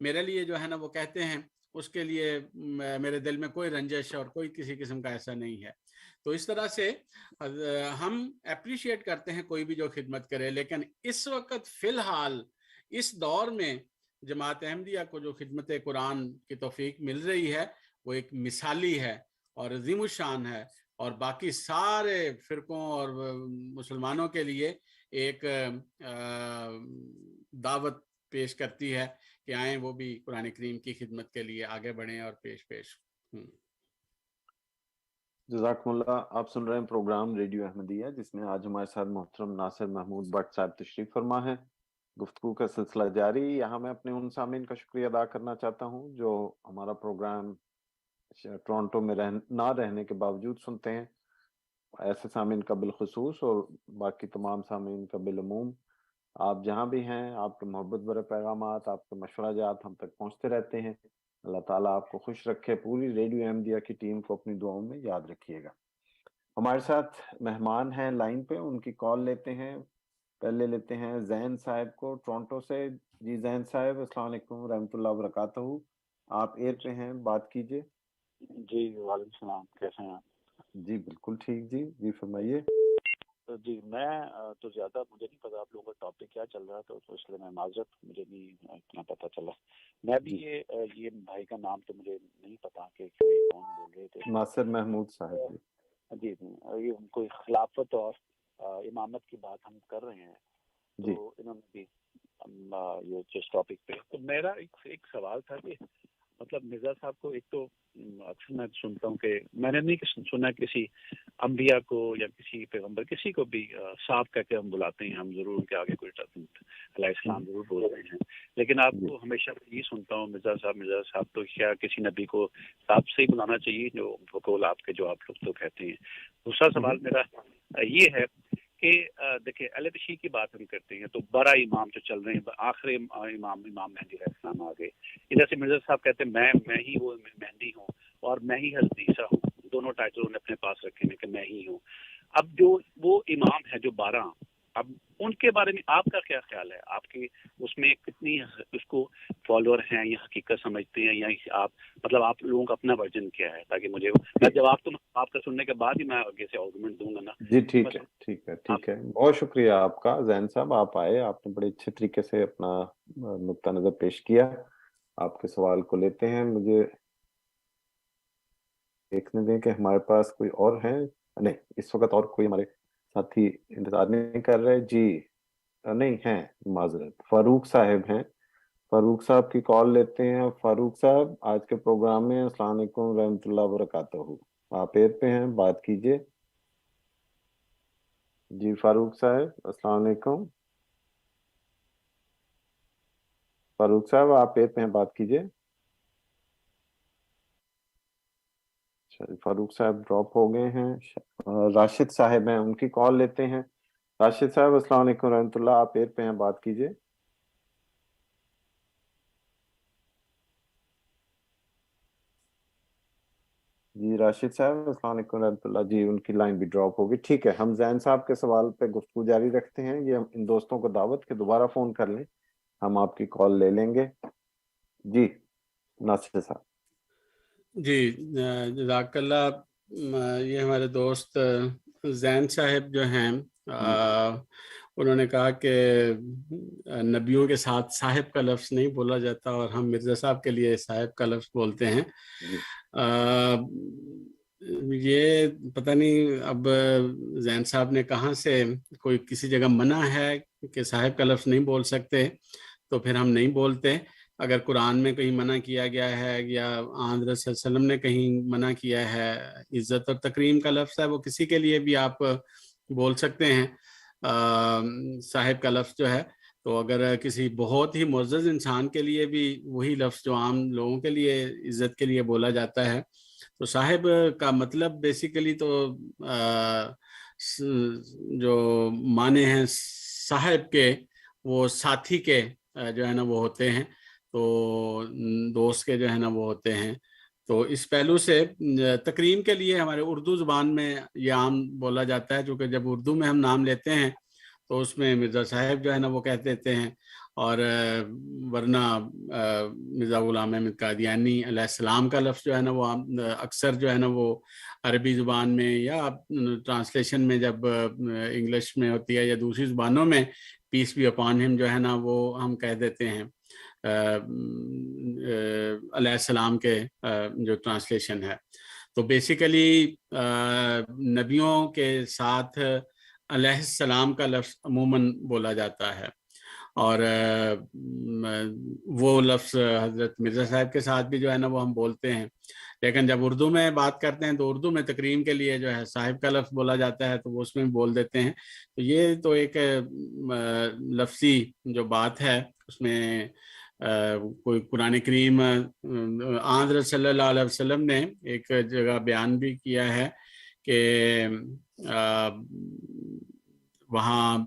میرے لیے جو ہے نا وہ کہتے ہیں، اس کے لیے میرے دل میں کوئی رنجش اور کوئی کسی قسم کا ایسا نہیں ہے۔ تو اس طرح سے ہم اپریشیٹ کرتے ہیں کوئی بھی جو خدمت کرے، لیکن اس وقت فی الحال اس دور میں جماعت احمدیہ کو جو خدمت قرآن کی توفیق مل رہی ہے وہ ایک مثالی ہے اور عظیم الشان ہے، اور باقی سارے فرقوں اور مسلمانوں کے لیے ایک دعوت پیش کرتی ہے کہ آئیں وہ بھی قرآن کریم کی خدمت کے لیے آگے بڑھیں اور پیش جزاکم اللہ. آپ سن رہے ہیں پروگرام ریڈیو احمدیہ، جس میں آج ہمارے ساتھ محترم ناصر محمود بٹ صاحب تشریف فرما ہے. گفتگو کا سلسلہ جاری. یہاں میں اپنے ان سامعین کا شکریہ ادا کرنا چاہتا ہوں جو ہمارا پروگرام ٹورانٹو میں نہ رہنے کے باوجود سنتے ہیں. ایسے سامعین کا بالخصوص اور باقی تمام سامعین کا بالعموم، آپ جہاں بھی ہیں، آپ کے محبت بھرے پیغامات، آپ کے مشورہ جات ہم تک پہنچتے رہتے ہیں. اللہ تعالیٰ آپ کو خوش رکھے. پوری ریڈیو احمدیہ کی ٹیم کو اپنی دعاؤں میں یاد رکھیے گا. ہمارے ساتھ مہمان ہیں لائن پہ، ان کی کال لیتے ہیں. پہلے لیتے ہیں زین صاحب کو ٹورانٹو سے. جی زین صاحب، السلام علیکم ورحمۃ اللہ وبرکاتہ. آپ ایئر پہ ہیں، بات کیجئے. جی وعلیکم السلام، کیسے ہیں آپ؟ جی بالکل ٹھیک. جی فرمائیے. جی میں تو زیادہ مجھے نہیں پتا آپ لوگوں کا ٹاپک کیا چل رہا تھا، تو اس لیے میں معذرت، مجھے نہیں اتنا پتا چلا. میں بھی یہ بھائی کا نام تو مجھے نہیں پتا کہ کون بول رہے تھے. ناصر محمود صاحب. جی یہ کوئی خلافت اور امامت کی بات ہم کر رہے ہیں، تو انہوں نے بھی یہ جس ٹاپک پہ، تو میرا ایک سوال تھا کہ مطلب مرزا صاحب کو، ایک تو اکثر میں سنتا ہوں کہ میں نے نہیں سنا کسی انبیاء کو یا کسی پیغمبر کسی کو بھی صاحب کہہ کے ہم بلاتے ہیں، ہم ضرور ان کے آگے کوئی علیہ السلام ضرور بول رہے ہیں، لیکن آپ کو ہمیشہ یہ سنتا ہوں مرزا صاحب تو کیا کسی نبی کو صاحب سے ہی بلانا چاہیے جو بقول آپ کے جو آپ لوگ تو کہتے ہیں. دوسرا سوال میرا یہ ہے کہ دیکھیں اہل تشیع کی بات ہم کرتے ہیں تو بڑا امام جو چل رہے ہیں، آخری امام مہدی علیہ السلام آ گئے. ادھر سے مرزا صاحب کہتے ہیں میں ہی وہ مہدی ہوں اور میں ہی حضرت عیسیٰ ہوں. دونوں ٹائٹل انہوں نے اپنے پاس رکھے ہیں کہ میں ہی ہوں. اب جو وہ امام ہے جو 12، اب ان کے بارے میں آپ کا کیا خیال ہے؟ آپ کی اس میں کتنی اس کو فالوور ہیں یا حقیقت سمجھتے ہیں، یا آپ مطلب آپ لوگوں کا اپنا ورژن کیا ہے، تاکہ مجھے میں جواب تو آپ کا سننے کے بعد ہی میں آگے سے آرگومنٹ دوں گا نا. جی ٹھیک ہے. بہت شکریہ آپ کا زین صاحب. آپ آئے، آپ نے بڑے اچھے طریقے سے اپنا نقطہ نظر پیش کیا. آپ کے سوال کو لیتے ہیں. مجھے دیکھنے دیں کہ ہمارے پاس کوئی اور ہے. نہیں، اس وقت اور کوئی ہمارے ساتھی انتظار نہیں کر رہے. جی نہیں ہیں، معذرت. فاروق صاحب ہیں. فاروق صاحب کی کال لیتے ہیں. فاروق صاحب آج کے پروگرام میں السلام علیکم ورحمۃ اللہ وبرکاتہ. آپ ایئر پہ ہیں، بات کیجئے. جی فاروق صاحب السلام علیکم. فاروق صاحب آپ ایئر پہ ہیں، بات کیجئے. فاروق صاحب ڈراپ ہو گئے ہیں. راشد صاحب ہیں، ان کی کال لیتے ہیں. راشد صاحب السلام علیکم ورحمۃ اللہ. آپ ایئر پہ ہیں، بات کیجئے. جی راشد صاحب السلام علیکم ورحمۃ اللہ. جی ان کی لائن بھی ڈراپ ہوگی. ٹھیک ہے، ہم زین صاحب کے سوال پہ گفتگو جاری رکھتے ہیں. یہ ان دوستوں کو دعوت کے دوبارہ فون کر لیں، ہم آپ کی کال لے لیں گے. جی ناصر صاحب. جی جزاک اللہ. یہ ہمارے دوست زین صاحب جو ہیں، انہوں نے کہا کہ نبیوں کے ساتھ صاحب کا لفظ نہیں بولا جاتا، اور ہم مرزا صاحب کے لیے صاحب کا لفظ بولتے ہیں. یہ پتہ نہیں اب زین صاحب نے کہاں سے کوئی کسی جگہ منع ہے کہ صاحب کا لفظ نہیں بول سکتے، تو پھر ہم نہیں بولتے. اگر قرآن میں کہیں منع کیا گیا ہے یا حضرت صلی اللہ علیہ وسلم نے کہیں منع کیا ہے، عزت اور تکریم کا لفظ ہے، وہ کسی کے لیے بھی آپ بول سکتے ہیں صاحب کا لفظ جو ہے. تو اگر کسی بہت ہی معزز انسان کے لیے بھی وہی لفظ جو عام لوگوں کے لیے عزت کے لیے بولا جاتا ہے، تو صاحب کا مطلب بیسیکلی تو جو معنی ہیں صاحب کے، وہ ساتھی کے جو ہے نا وہ ہوتے ہیں، تو دوست کے جو ہے نا وہ ہوتے ہیں. تو اس پہلو سے تکریم کے لیے ہمارے اردو زبان میں یہ عام بولا جاتا ہے، چونکہ جب اردو میں ہم نام لیتے ہیں تو اس میں مرزا صاحب جو ہے نا وہ کہہ دیتے ہیں، اور ورنہ مرزا غلام احمد قادیانی علیہ السلام کا لفظ جو ہے نا وہ اکثر جو ہے نا وہ عربی زبان میں یا ٹرانسلیشن میں جب انگلش میں ہوتی ہے یا دوسری زبانوں میں پیس بی اپان ہم جو ہے نا وہ ہم کہہ دیتے ہیں علیہ السلام کے جو ٹرانسلیشن ہے. تو بیسیکلی نبیوں کے ساتھ علیہ السلام کا لفظ عموماً بولا جاتا ہے، اور وہ لفظ حضرت مرزا صاحب کے ساتھ بھی جو ہے نا وہ ہم بولتے ہیں. لیکن جب اردو میں بات کرتے ہیں تو اردو میں تکریم کے لیے جو ہے صاحب کا لفظ بولا جاتا ہے، تو وہ اس میں بول دیتے ہیں. تو یہ تو ایک لفظی جو بات ہے، اس میں کوئی قرآن کریم حضرت صلی اللہ علیہ وسلم نے ایک جگہ بیان بھی کیا ہے کہ وہاں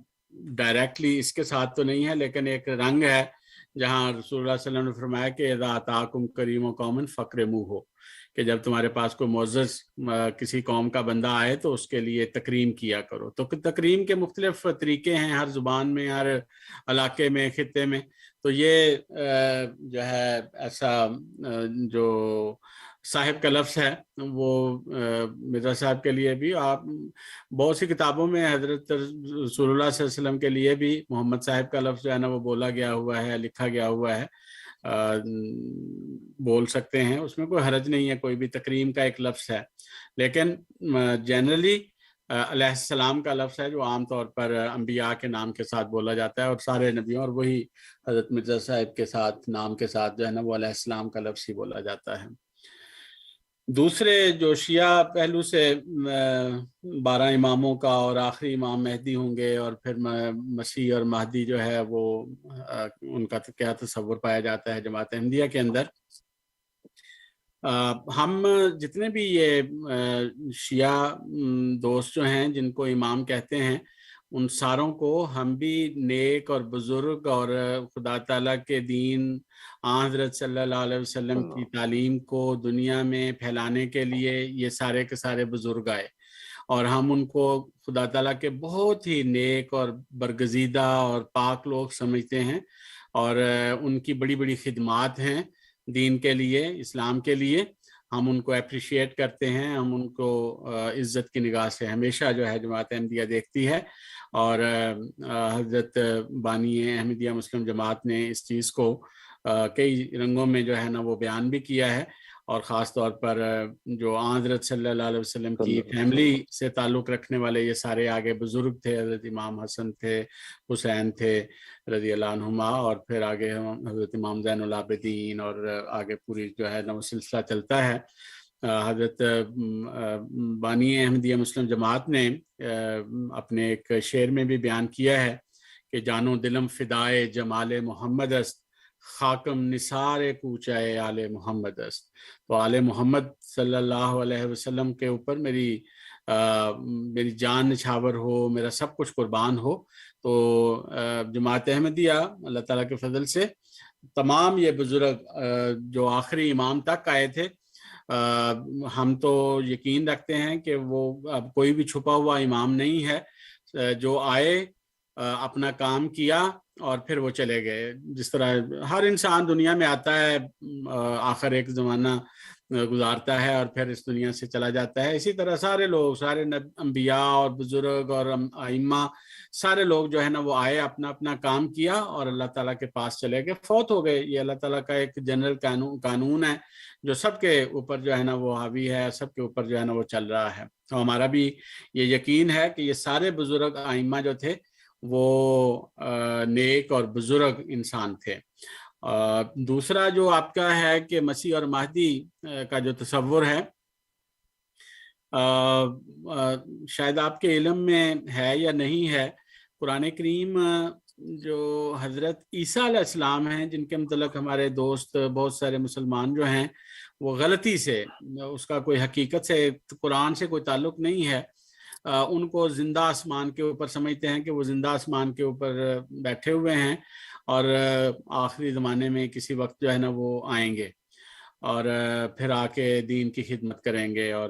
ڈائریکٹلی اس کے ساتھ تو نہیں ہے، لیکن ایک رنگ ہے جہاں رسول اللہ صلی اللہ علیہ وسلم نے فرمایا کہ اذا اتاکم کریم قوم فاکرموہ، کہ جب تمہارے پاس کوئی معزز کسی قوم کا بندہ آئے تو اس کے لیے تکریم کیا کرو. تو تکریم کے مختلف طریقے ہیں ہر زبان میں، ہر علاقے میں، خطے میں. تو یہ جو ہے ایسا جو صاحب کا لفظ ہے وہ مرزا صاحب کے لیے بھی، آپ بہت سی کتابوں میں حضرت رسول اللہ صلی اللہ علیہ وسلم کے لیے بھی محمد صاحب کا لفظ جو ہے نا وہ بولا گیا ہوا ہے، لکھا گیا ہوا ہے. بول سکتے ہیں، اس میں کوئی حرج نہیں ہے، کوئی بھی تکریم کا ایک لفظ ہے. لیکن جنرلی علیہ السلام کا لفظ ہے جو عام طور پر انبیاء کے نام کے ساتھ بولا جاتا ہے، اور سارے نبیوں، اور وہی حضرت مرزا صاحب کے ساتھ نام کے ساتھ جو ہے نا وہ علیہ السلام کا لفظ ہی بولا جاتا ہے. دوسرے جو شیعہ پہلو سے 12 اماموں کا اور آخری امام مہدی ہوں گے، اور پھر مسیح اور مہدی جو ہے وہ ان کا کیا تصور پایا جاتا ہے جماعت احمدیہ کے اندر. ہم جتنے بھی یہ شیعہ دوست جو ہیں جن کو امام کہتے ہیں، ان ساروں کو ہم بھی نیک اور بزرگ اور خدا تعالیٰ کے دین حضرت صلی اللہ علیہ وسلم کی تعلیم کو دنیا میں پھیلانے کے لیے یہ سارے کے سارے بزرگ آئے، اور ہم ان کو خدا تعالیٰ کے بہت ہی نیک اور برگزیدہ اور پاک لوگ سمجھتے ہیں، اور ان کی بڑی بڑی خدمات ہیں دین کے لیے، اسلام کے لیے. ہم ان کو اپریشیٹ کرتے ہیں، ہم ان کو عزت کی نگاہ سے ہمیشہ جو ہے جماعت احمدیہ دیکھتی ہے. اور حضرت بانی احمدیہ مسلم جماعت نے اس چیز کو کئی رنگوں میں جو ہے نا وہ بیان بھی کیا ہے، اور خاص طور پر جو حضرت صلی اللہ علیہ وسلم کی فیملی سے تعلق رکھنے والے یہ سارے آگے بزرگ تھے، حضرت امام حسن تھے، حسین تھے رضی اللہ عنہما، اور پھر آگے حضرت امام زین العابدین، اور آگے پوری جو ہے نا وہ سلسلہ چلتا ہے. حضرت بانی احمدیہ مسلم جماعت نے اپنے ایک شعر میں بھی بیان کیا ہے کہ جانو دلم فدائے جمال محمد است، خاکم نثار کوچہ آل محمد است. تو آل محمد صلی اللہ علیہ وسلم کے اوپر میری جان نچھاور ہو، میرا سب کچھ قربان ہو. تو جماعت احمدیہ اللہ تعالیٰ کے فضل سے تمام یہ بزرگ جو آخری امام تک آئے تھے، ہم تو یقین رکھتے ہیں کہ وہ اب کوئی بھی چھپا ہوا امام نہیں ہے. جو آئے اپنا کام کیا اور پھر وہ چلے گئے. جس طرح ہر انسان دنیا میں آتا ہے، آخر ایک زمانہ گزارتا ہے اور پھر اس دنیا سے چلا جاتا ہے، اسی طرح سارے لوگ، سارے انبیاء اور بزرگ اور ائمہ، سارے لوگ جو ہے نا وہ آئے، اپنا اپنا کام کیا اور اللہ تعالیٰ کے پاس چلے گئے، فوت ہو گئے. یہ اللہ تعالیٰ کا ایک جنرل قانون ہے جو سب کے اوپر جو ہے نا وہ حاوی ہے، سب کے اوپر جو ہے نا وہ چل رہا ہے. تو ہمارا بھی یہ یقین ہے کہ یہ سارے بزرگ ائمہ جو تھے وہ نیک اور بزرگ انسان تھے. دوسرا جو آپ کا ہے کہ مسیح اور مہدی کا جو تصور ہے، شاید آپ کے علم میں ہے یا نہیں ہے، قرآن کریم جو حضرت عیسیٰ علیہ السلام ہیں جن کے متعلق ہمارے دوست بہت سارے مسلمان جو ہیں وہ غلطی سے، اس کا کوئی حقیقت سے قرآن سے کوئی تعلق نہیں ہے، ان کو زندہ آسمان کے اوپر سمجھتے ہیں کہ وہ زندہ آسمان کے اوپر بیٹھے ہوئے ہیں اور آخری زمانے میں کسی وقت جو ہے نا وہ آئیں گے اور پھر آ کے دین کی خدمت کریں گے اور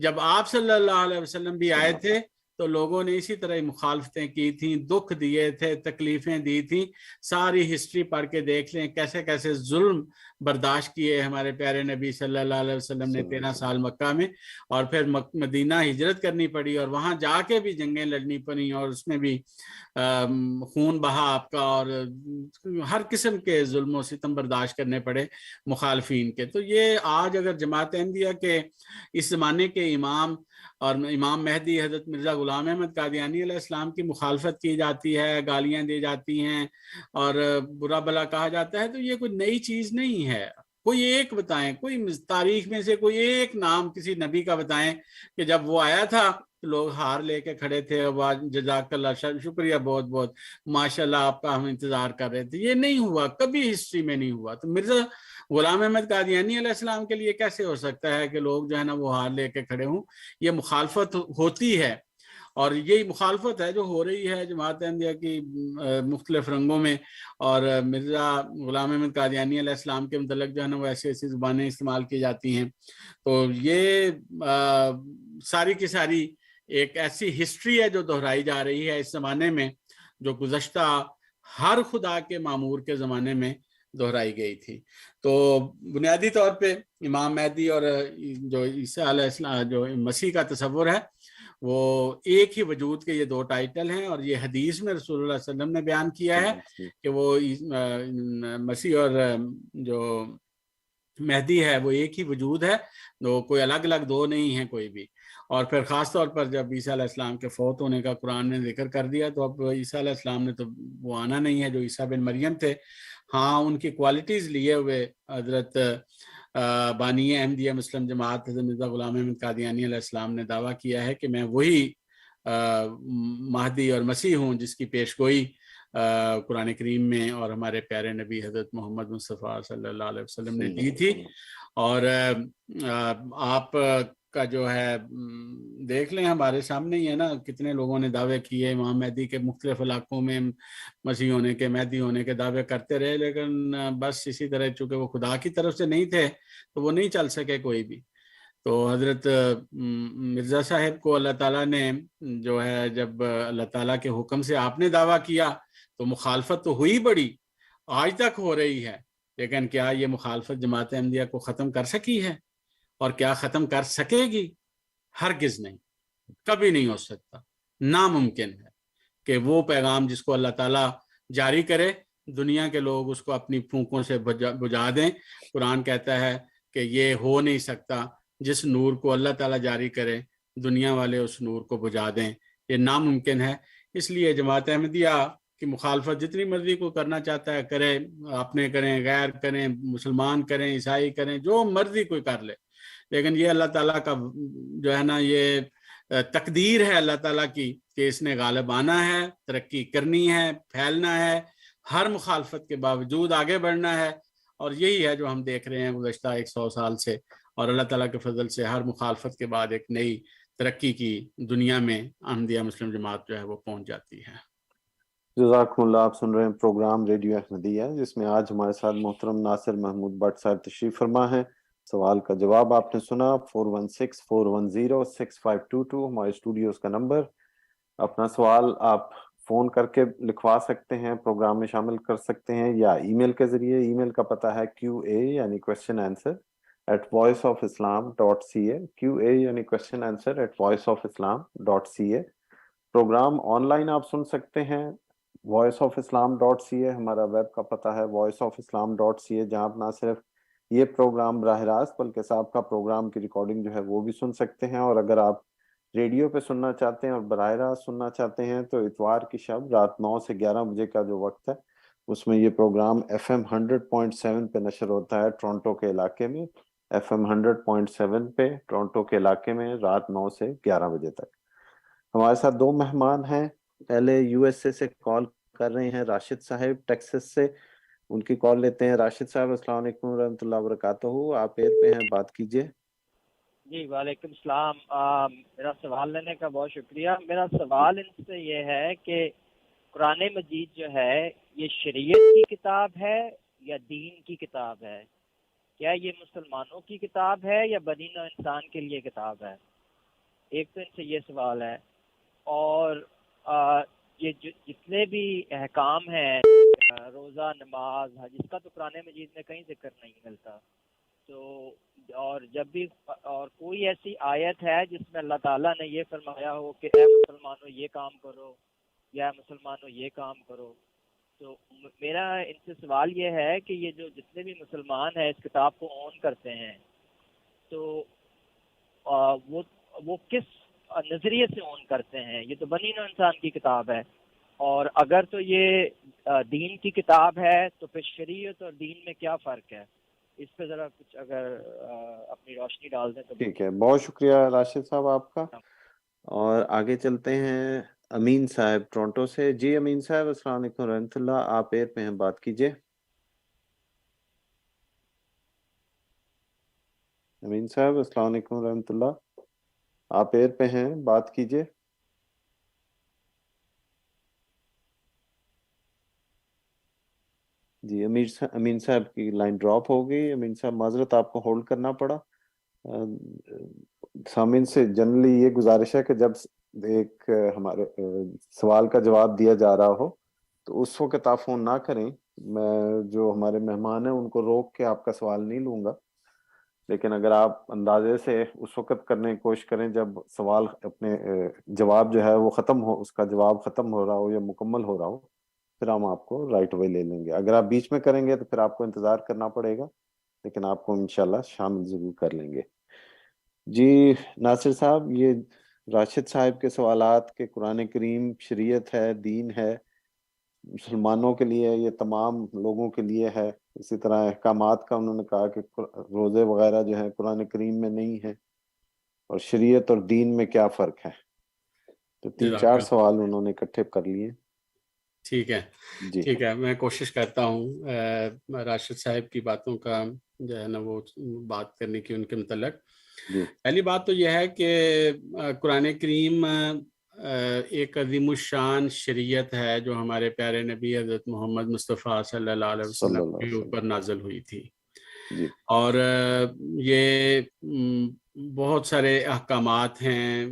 جب آپ صلی اللہ علیہ وسلم بھی آئے تھے تو لوگوں نے اسی طرح مخالفتیں کی تھیں، دکھ دیے تھے، تکلیفیں دی تھیں. ساری ہسٹری پڑھ کے دیکھ لیں کیسے کیسے ظلم برداشت کیے ہمارے پیارے نبی صلی اللہ علیہ وسلم نے 13 سال مکہ میں، اور پھر مدینہ ہجرت کرنی پڑی اور وہاں جا کے بھی جنگیں لڑنی پڑی اور اس میں بھی خون بہا آپ کا، اور ہر قسم کے ظلم و ستم برداشت کرنے پڑے مخالفین کے. تو یہ آج اگر جماعت احمدیہ کے اس زمانے کے امام اور امام مہدی حضرت مرزا غلام احمد قادیانی علیہ السلام کی مخالفت کی جاتی ہے، گالیاں دی جاتی ہیں اور برا بلا کہا جاتا ہے، تو یہ کوئی نئی چیز نہیں ہے. کوئی ایک بتائیں، کوئی تاریخ میں سے کوئی ایک نام کسی نبی کا بتائیں کہ جب وہ آیا تھا لوگ ہار لے کے کھڑے تھے، جزاک اللہ، شکریہ، بہت بہت ماشاءاللہ آپ کا ہم انتظار کر رہے تھے. یہ نہیں ہوا، کبھی ہسٹری میں نہیں ہوا. تو مرزا غلام احمد قادیانی علیہ السلام کے لیے کیسے ہو سکتا ہے کہ لوگ جو ہے نا وہ ہار لے کے کھڑے ہوں؟ یہ مخالفت ہوتی ہے، اور یہی مخالفت ہے جو ہو رہی ہے جماعت احمدیہ کی مختلف رنگوں میں. اور مرزا غلام احمد قادیانی علیہ السلام کے متعلق جو ہے نا وہ ایسی ایسی زبانیں استعمال کی جاتی ہیں. تو یہ ساری کی ساری ایک ایسی ہسٹری ہے جو دہرائی جا رہی ہے اس زمانے میں، جو گزشتہ ہر خدا کے معمور کے زمانے میں دہرائی گئی تھی. تو بنیادی طور پہ امام مہدی اور جو عیسیٰ علیہ السلام، جو مسیح کا تصور ہے، وہ ایک ہی وجود کے یہ دو ٹائٹل ہیں. اور یہ حدیث میں رسول اللہ صلی اللہ علیہ وسلم نے بیان کیا ہے کہ وہ مسیح اور جو مہدی ہے وہ ایک ہی وجود ہے، وہ کوئی الگ الگ دو نہیں ہیں کوئی بھی. اور پھر خاص طور پر جب عیسیٰ علیہ السلام کے فوت ہونے کا قرآن نے ذکر کر دیا تو اب عیسیٰ علیہ السلام نے تو وہ آنا نہیں ہے جو عیسیٰ بن مریم تھے. ہاں، ان کی کوالٹیز لیے ہوئے حضرت بانی احمدیہ مسلم جماعت حضرت مرزا غلام احمد قادیانی علیہ السلام نے دعویٰ کیا ہے کہ میں وہی مہدی اور مسیح ہوں جس کی پیشگوئی قرآن کریم میں اور ہمارے پیارے نبی حضرت محمد مصطفیٰ صلی اللہ علیہ وسلم نے دی تھی. اور آپ کا جو ہے دیکھ لیں، ہمارے سامنے ہی ہے نا، کتنے لوگوں نے دعوے کیے امام مہدی کے، مختلف علاقوں میں مسیح ہونے کے، مہدی ہونے کے دعوے کرتے رہے، لیکن بس اسی طرح چونکہ وہ خدا کی طرف سے نہیں تھے تو وہ نہیں چل سکے کوئی بھی. تو حضرت مرزا صاحب کو اللہ تعالیٰ نے جو ہے، جب اللہ تعالیٰ کے حکم سے آپ نے دعویٰ کیا تو مخالفت تو ہوئی بڑی، آج تک ہو رہی ہے، لیکن کیا یہ مخالفت جماعت احمدیہ کو ختم کر سکی ہے؟ اور کیا ختم کر سکے گی؟ ہرگز نہیں، کبھی نہیں ہو سکتا. ناممکن ہے کہ وہ پیغام جس کو اللہ تعالیٰ جاری کرے دنیا کے لوگ اس کو اپنی پھونکوں سے بجھا دیں. قرآن کہتا ہے کہ یہ ہو نہیں سکتا. جس نور کو اللہ تعالیٰ جاری کرے دنیا والے اس نور کو بجھا دیں، یہ ناممکن ہے. اس لیے جماعت احمدیہ کی مخالفت جتنی مرضی کو کرنا چاہتا ہے کرے، اپنے کریں، غیر کریں، مسلمان کریں، عیسائی کریں، جو مرضی کوئی کر لے، لیکن یہ اللہ تعالیٰ کا جو ہے نا یہ تقدیر ہے اللہ تعالیٰ کی کہ اس نے غالب آنا ہے، ترقی کرنی ہے، پھیلنا ہے، ہر مخالفت کے باوجود آگے بڑھنا ہے. اور یہی ہے جو ہم دیکھ رہے ہیں گزشتہ 100 سال سے. اور اللہ تعالیٰ کے فضل سے ہر مخالفت کے بعد ایک نئی ترقی کی دنیا میں احمدیہ مسلم جماعت جو ہے وہ پہنچ جاتی ہے. جزاکم اللہ. آپ سن رہے ہیں پروگرام ریڈیو احمدیہ، جس میں آج ہمارے ساتھ محترم ناصر محمود بٹ صاحب تشریف فرما ہے. سوال کا جواب آپ نے سنا. 416-410-6522 ہمارے اسٹوڈیوز کا نمبر. اپنا سوال آپ فون کر کے لکھوا سکتے ہیں، پروگرام میں شامل کر سکتے ہیں، یا ای میل کے ذریعے. ای میل کا پتہ ہے QA یعنی کویسچن آنسر @voiceofislam.ca، QA یعنی question answer @voiceofislam.ca. Programme online آپ سن سکتے ہیں voiceofislam.ca. ہمارا ویب کا پتہ ہے voiceofislam.ca، جہاں آپ نہ صرف یہ پروگرام براہ راست بلکہ سابقہ پروگرام کی ریکارڈنگ جو ہے وہ بھی سن سکتے ہیں. اور اگر آپ ریڈیو پہ سننا چاہتے ہیں اور براہ راست سننا چاہتے ہیں تو اتوار کی شب رات 9 سے 11 بجے کا جو وقت ہے اس میں یہ پروگرام FM 100.7 پہ نشر ہوتا ہے ٹورنٹو کے علاقے میں. FM 100.7 پہ ٹورنٹو کے علاقے میں رات 9 سے 11 بجے تک. ہمارے ساتھ دو مہمان ہیں. پہلے USA سے کال کر رہے ہیں راشد صاحب ٹیکسس سے. ان کی کال لیتے ہیں. راشد صاحب السلام علیکم ورحمۃ اللہ وبرکاتہ. آپ ایئر پہ ہیں، بات کیجئے. جی وعلیکم السلام. میرا سوال لینے کا بہت شکریہ. میرا سوال ان سے یہ ہے کہ قرآن مجید جو ہے یہ شریعت کی کتاب ہے یا دین کی کتاب ہے؟ کیا یہ مسلمانوں کی کتاب ہے یا بنی نوع انسان کے لیے کتاب ہے؟ ایک تو ان سے یہ سوال ہے، اور یہ جتنے بھی احکام ہیں، روزہ، نماز، حج، اس کا تو قرآن مجید میں کہیں ذکر نہیں ملتا. تو اور جب بھی اور کوئی ایسی آیت ہے جس میں اللہ تعالیٰ نے یہ فرمایا ہو کہ اے مسلمانوں یہ کام کرو یا مسلمانوں یہ کام کرو. تو میرا ان سے سوال یہ ہے کہ یہ جو جتنے بھی مسلمان ہیں اس کتاب کو اون کرتے ہیں، تو وہ کس نظریے سے اون کرتے ہیں؟ یہ تو بنی نوع انسان کی کتاب ہے، اور اگر تو یہ دین کی کتاب ہے تو پھر شریعت اور دین میں کیا فرق ہے؟ اس پہ ذرا کچھ اگر اپنی روشنی ڈال دیں تو. ٹھیک ہے، بہت شکریہ راشد صاحب آپ کا. اور آگے چلتے ہیں امین صاحب ٹورنٹو سے. جی امین صاحب السلام علیکم ورحمۃ اللہ، آپ ایئر پہ ہیں، بات کیجئے. امین صاحب السلام علیکم ورحمۃ اللہ، آپ ایئر پہ ہیں، بات کیجئے. جی امین صاحب کی لائن ڈراپ ہو گئی. امین صاحب معذرت، آپ کو ہولڈ کرنا پڑا. سامعین سے جنرلی یہ گزارش ہے کہ جب ایک ہمارے سوال کا جواب دیا جا رہا ہو تو اس وقت آپ فون نہ کریں. میں جو ہمارے مہمان ہیں ان کو روک کے آپ کا سوال نہیں لوں گا، لیکن اگر آپ اندازے سے اس وقت کرنے کی کوشش کریں جب سوال اپنے جواب جو ہے وہ ختم ہو، اس کا جواب ختم ہو رہا ہو یا مکمل ہو رہا ہو، پھر ہم آپ کو رائٹ اوے لے لیں گے. اگر آپ بیچ میں کریں گے تو پھر آپ کو انتظار کرنا پڑے گا، لیکن آپ کو انشاءاللہ شامل ضرور کر لیں گے. جی ناصر صاحب، یہ راشد صاحب کے سوالات کہ قرآن کریم شریعت ہے، دین ہے، مسلمانوں کے لیے، یہ تمام لوگوں کے لیے ہے. اسی طرح احکامات کا انہوں نے کہا کہ روزے وغیرہ جو ہیں قرآن کریم میں نہیں ہیں، اور شریعت اور دین میں کیا فرق ہے. تو 3-4 سوال انہوں نے اکٹھے کر لیے. ٹھیک ہے جی ٹھیک ہے، میں کوشش کرتا ہوں راشد صاحب کی باتوں کا جو ہے نا وہ بات کرنے کی ان کے متعلق. پہلی بات تو یہ ہے کہ قرآن کریم ایک عظیم الشان شریعت ہے جو ہمارے پیارے نبی حضرت محمد مصطفیٰ صلی اللہ علیہ وسلم کے اوپر نازل ہوئی تھی. اور یہ بہت سارے احکامات ہیں،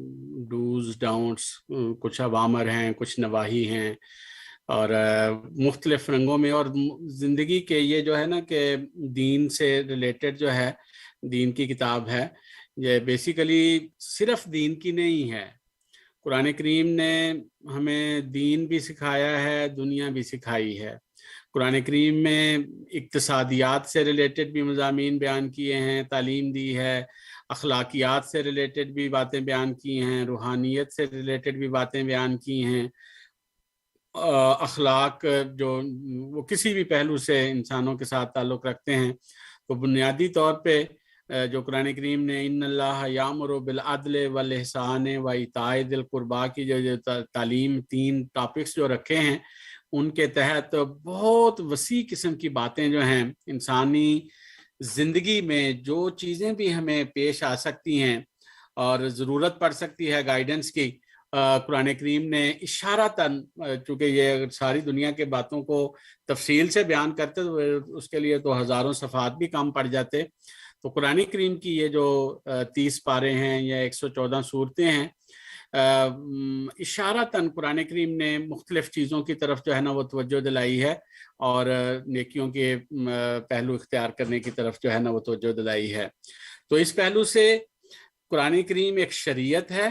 ڈوز ڈاؤنٹس، کچھ اوامر ہیں، کچھ نواہی ہیں، اور مختلف رنگوں میں. اور زندگی کے یہ جو ہے نا کہ دین سے ریلیٹڈ جو ہے، دین کی کتاب ہے، یہ بیسیکلی صرف دین کی نہیں ہے. قرآن کریم نے ہمیں دین بھی سکھایا ہے، دنیا بھی سکھائی ہے. قرآن کریم میں اقتصادیات سے ریلیٹڈ بھی مضامین بیان کیے ہیں، تعلیم دی ہے، اخلاقیات سے ریلیٹڈ بھی باتیں بیان کی ہیں، روحانیت سے ریلیٹڈ بھی باتیں بیان کی ہیں. اخلاق جو وہ کسی بھی پہلو سے انسانوں کے ساتھ تعلق رکھتے ہیں، تو بنیادی طور پہ جو قرآن کریم نے ان اللہ یامر بالعدل والاحسان و ایتاء ذی القربی کی جو تعلیم 3 ٹاپکس جو رکھے ہیں، ان کے تحت بہت وسیع قسم کی باتیں جو ہیں انسانی زندگی میں جو چیزیں بھی ہمیں پیش آ سکتی ہیں اور ضرورت پڑ سکتی ہے گائیڈنس کی، قرآن کریم نے اشارتاً، چونکہ یہ ساری دنیا کے باتوں کو تفصیل سے بیان کرتے تو اس کے لیے تو ہزاروں صفحات بھی کم پڑ جاتے. تو قرآن کریم کی یہ جو 30 پارے ہیں یا 114 صورتیں ہیں، اشارتاً قرآن کریم نے مختلف چیزوں کی طرف جو ہے نا وہ توجہ دلائی ہے، اور نیکیوں کے پہلو اختیار کرنے کی طرف جو ہے نا وہ توجہ دلائی ہے. تو اس پہلو سے قرآن کریم ایک شریعت ہے،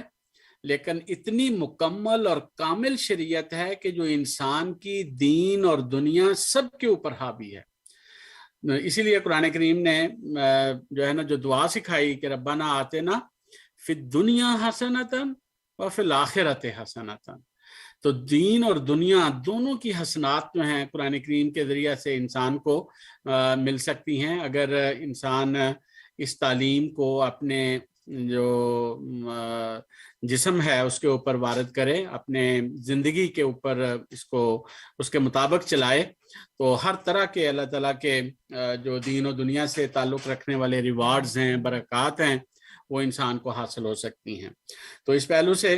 لیکن اتنی مکمل اور کامل شریعت ہے کہ جو انسان کی دین اور دنیا سب کے اوپر حاوی ہے. اسی لیے قرآن کریم نے جو ہے نا جو دعا سکھائی کہ ربنا آتنا فی الدنیا حسنۃ وفی الآخرۃ حسنۃ، تو دین اور دنیا دونوں کی حسنات جو ہیں قرآن کریم کے ذریعے سے انسان کو مل سکتی ہیں، اگر انسان اس تعلیم کو اپنے جو جسم ہے اس کے اوپر وارد کرے، اپنے زندگی کے اوپر اس کو اس کے مطابق چلائے، تو ہر طرح کے اللہ تعالیٰ کے جو دین و دنیا سے تعلق رکھنے والے ریوارڈز ہیں، برکات ہیں، وہ انسان کو حاصل ہو سکتی ہیں. تو اس پہلو سے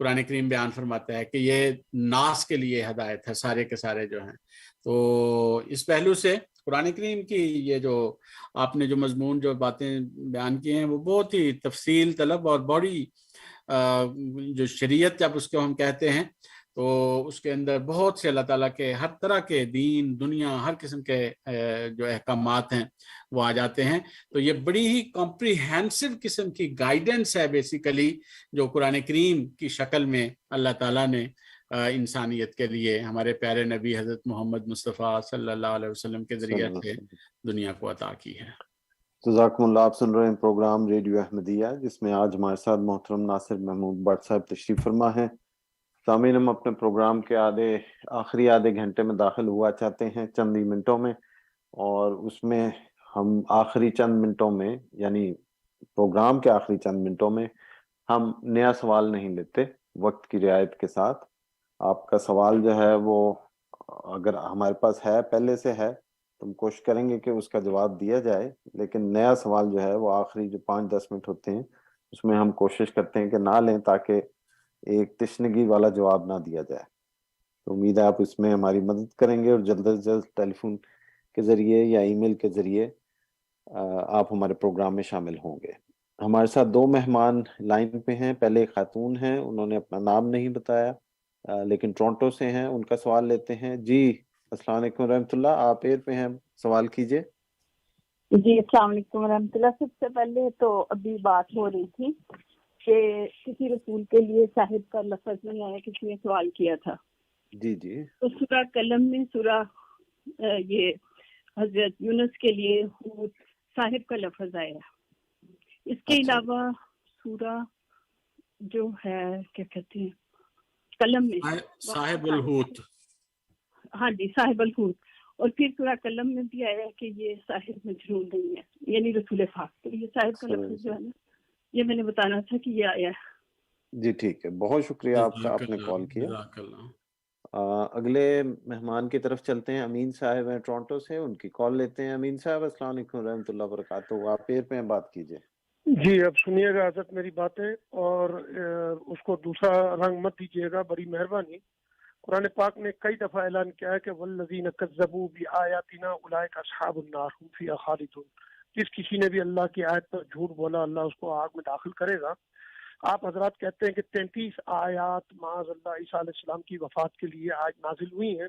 قرآن کریم بیان فرماتا ہے کہ یہ ناس کے لیے ہدایت ہے، سارے کے سارے جو ہیں. تو اس پہلو سے قرآن کریم کی یہ جو آپ نے جو مضمون جو باتیں بیان کی ہیں وہ بہت ہی تفصیل طلب اور بڑی جو شریعت جب اس کو ہم کہتے ہیں تو اس کے اندر بہت سے اللہ تعالیٰ کے ہر طرح کے دین دنیا ہر قسم کے جو احکامات ہیں وہ آ جاتے ہیں. تو یہ بڑی ہی کمپریہنسو قسم کی گائیڈنس ہے بیسیکلی جو قرآن کریم کی شکل میں اللہ تعالیٰ نے انسانیت کے لیے ہمارے پیارے نبی حضرت محمد مصطفیٰ صلی اللہ علیہ وسلم کے ذریعے سے دنیا کو عطا کی ہے. جزاکم اللہ. آپ سن رہے ہیں پروگرام ریڈیو احمدیہ جس میں آج ہمارے ساتھ محترم ناصر محمود بٹ صاحب تشریف فرما ہے. سامعین، ہم اپنے پروگرام کے آخری آدھے گھنٹے میں داخل ہوا چاہتے ہیں چند ہی منٹوں میں، اور اس میں ہم آخری چند منٹوں میں یعنی پروگرام کے آخری چند منٹوں میں ہم نیا سوال نہیں لیتے وقت کی رعایت کے ساتھ. آپ کا سوال جو ہے وہ اگر ہمارے پاس ہے پہلے سے ہے تو ہم کوشش کریں گے کہ اس کا جواب دیا جائے، لیکن نیا سوال جو ہے وہ آخری جو 5-10 منٹ ہوتے ہیں اس میں ہم کوشش کرتے ہیں کہ نہ لیں تاکہ ایک تشنگی والا جواب نہ دیا جائے. تو امید ہے آپ اس میں ہماری مدد کریں گے اور جلد از جلد ٹیلی فون کے ذریعے یا ای میل کے ذریعے آپ ہمارے پروگرام میں شامل ہوں گے. ہمارے ساتھ 2 مہمان لائن پہ ہیں. پہلے ایک خاتون ہیں، انہوں نے اپنا نام نہیں بتایا لیکن ٹورنٹو سے ہیں. ان کا سوال لیتے ہیں. جی السلام علیکم ورحمۃ اللہ، آپ ایئر پہ ہیں، سوال کیجئے. جی السلام علیکم ورحمۃ اللہ. سب سے پہلے تو ابھی بات ہو رہی تھی کہ کسی رسول کے لیے صاحب کا لفظ نہیں آیا، کسی نے سوال کیا تھا. جی جی. تو سورہ قلم میں سورہ یہ حضرت یونس کے لیے صاحب کا لفظ آیا. اس کے علاوہ سورہ جو ہے کیا کہتے ہیں قلم میں صاحب الحوت، ہاں جی صاحب الحوت، اور پھر سورہ قلم میں بھی آیا کہ یہ صاحب مجرور نہیں ہے یعنی رسول پاک. تو یہ صاحب کا لفظ جو ہے نا یہ میں نے بتانا تھا کہ یہ آیا ہے. جی ٹھیک ہے، بہت شکریہ آپ کا، آپ نے کال کیا. اگلے مہمان کی طرف چلتے ہیں. امین صاحب ہیں ٹورنٹو سے، ان کی کال لیتے ہیں. امین صاحب السلام علیکم ورحمۃ اللہ وبرکاتہ، آپ پیر پہ بات کیجئے. جی اب سنیے گا حضرت میری باتیں، اور اس کو دوسرا رنگ مت دیجیے گا، بڑی مہربانی. قرآن پاک نے کئی دفعہ اعلان کیا ہے کہ والذین کذبوا بآیاتنا اولئک اصحاب النار هم فیہا خالدون. جس کسی نے بھی اللہ کی آیت پر جھوٹ بولا اللہ اس کو آگ میں داخل کرے گا. آپ حضرات کہتے ہیں کہ 33 آیات معاذ اللہ عیسیٰ علیہ السلام کی وفات کے لیے آج نازل ہوئی ہیں،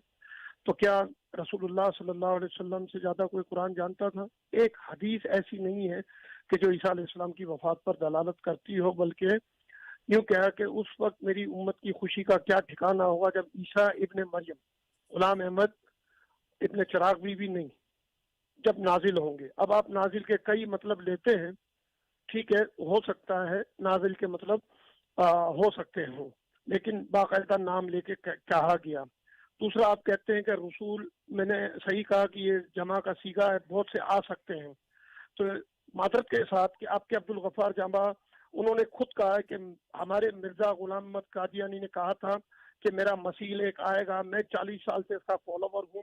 تو کیا رسول اللہ صلی اللہ علیہ وسلم سے زیادہ کوئی قرآن جانتا تھا؟ ایک حدیث ایسی نہیں ہے کہ جو عیسیٰ علیہ السلام کی وفات پر دلالت کرتی ہو، بلکہ یوں کہا کہ اس وقت میری امت کی خوشی کا کیا ٹھکانہ ہوگا جب عیسیٰ ابن مریم، غلام احمد ابن چراغ بھی نہیں، جب نازل ہوں گے. اب آپ نازل کے کئی مطلب لیتے ہیں، ٹھیک ہے، ہو سکتا ہے نازل کے مطلب ہو سکتے ہوں، لیکن باقاعدہ نام لے کے کہا گیا. دوسرا آپ کہتے ہیں کہ رسول، میں نے صحیح کہا کہ یہ جمع کا صیغہ ہے، بہت سے آ سکتے ہیں. تو معذرت کے ساتھ کہ آپ کے عبدالغفار جامع انہوں نے خود کہا ہے کہ ہمارے مرزا غلام احمد قادیانی نے کہا تھا کہ میرا مسیح ایک آئے گا. میں 40 سال سے اس کا فالوور ہوں،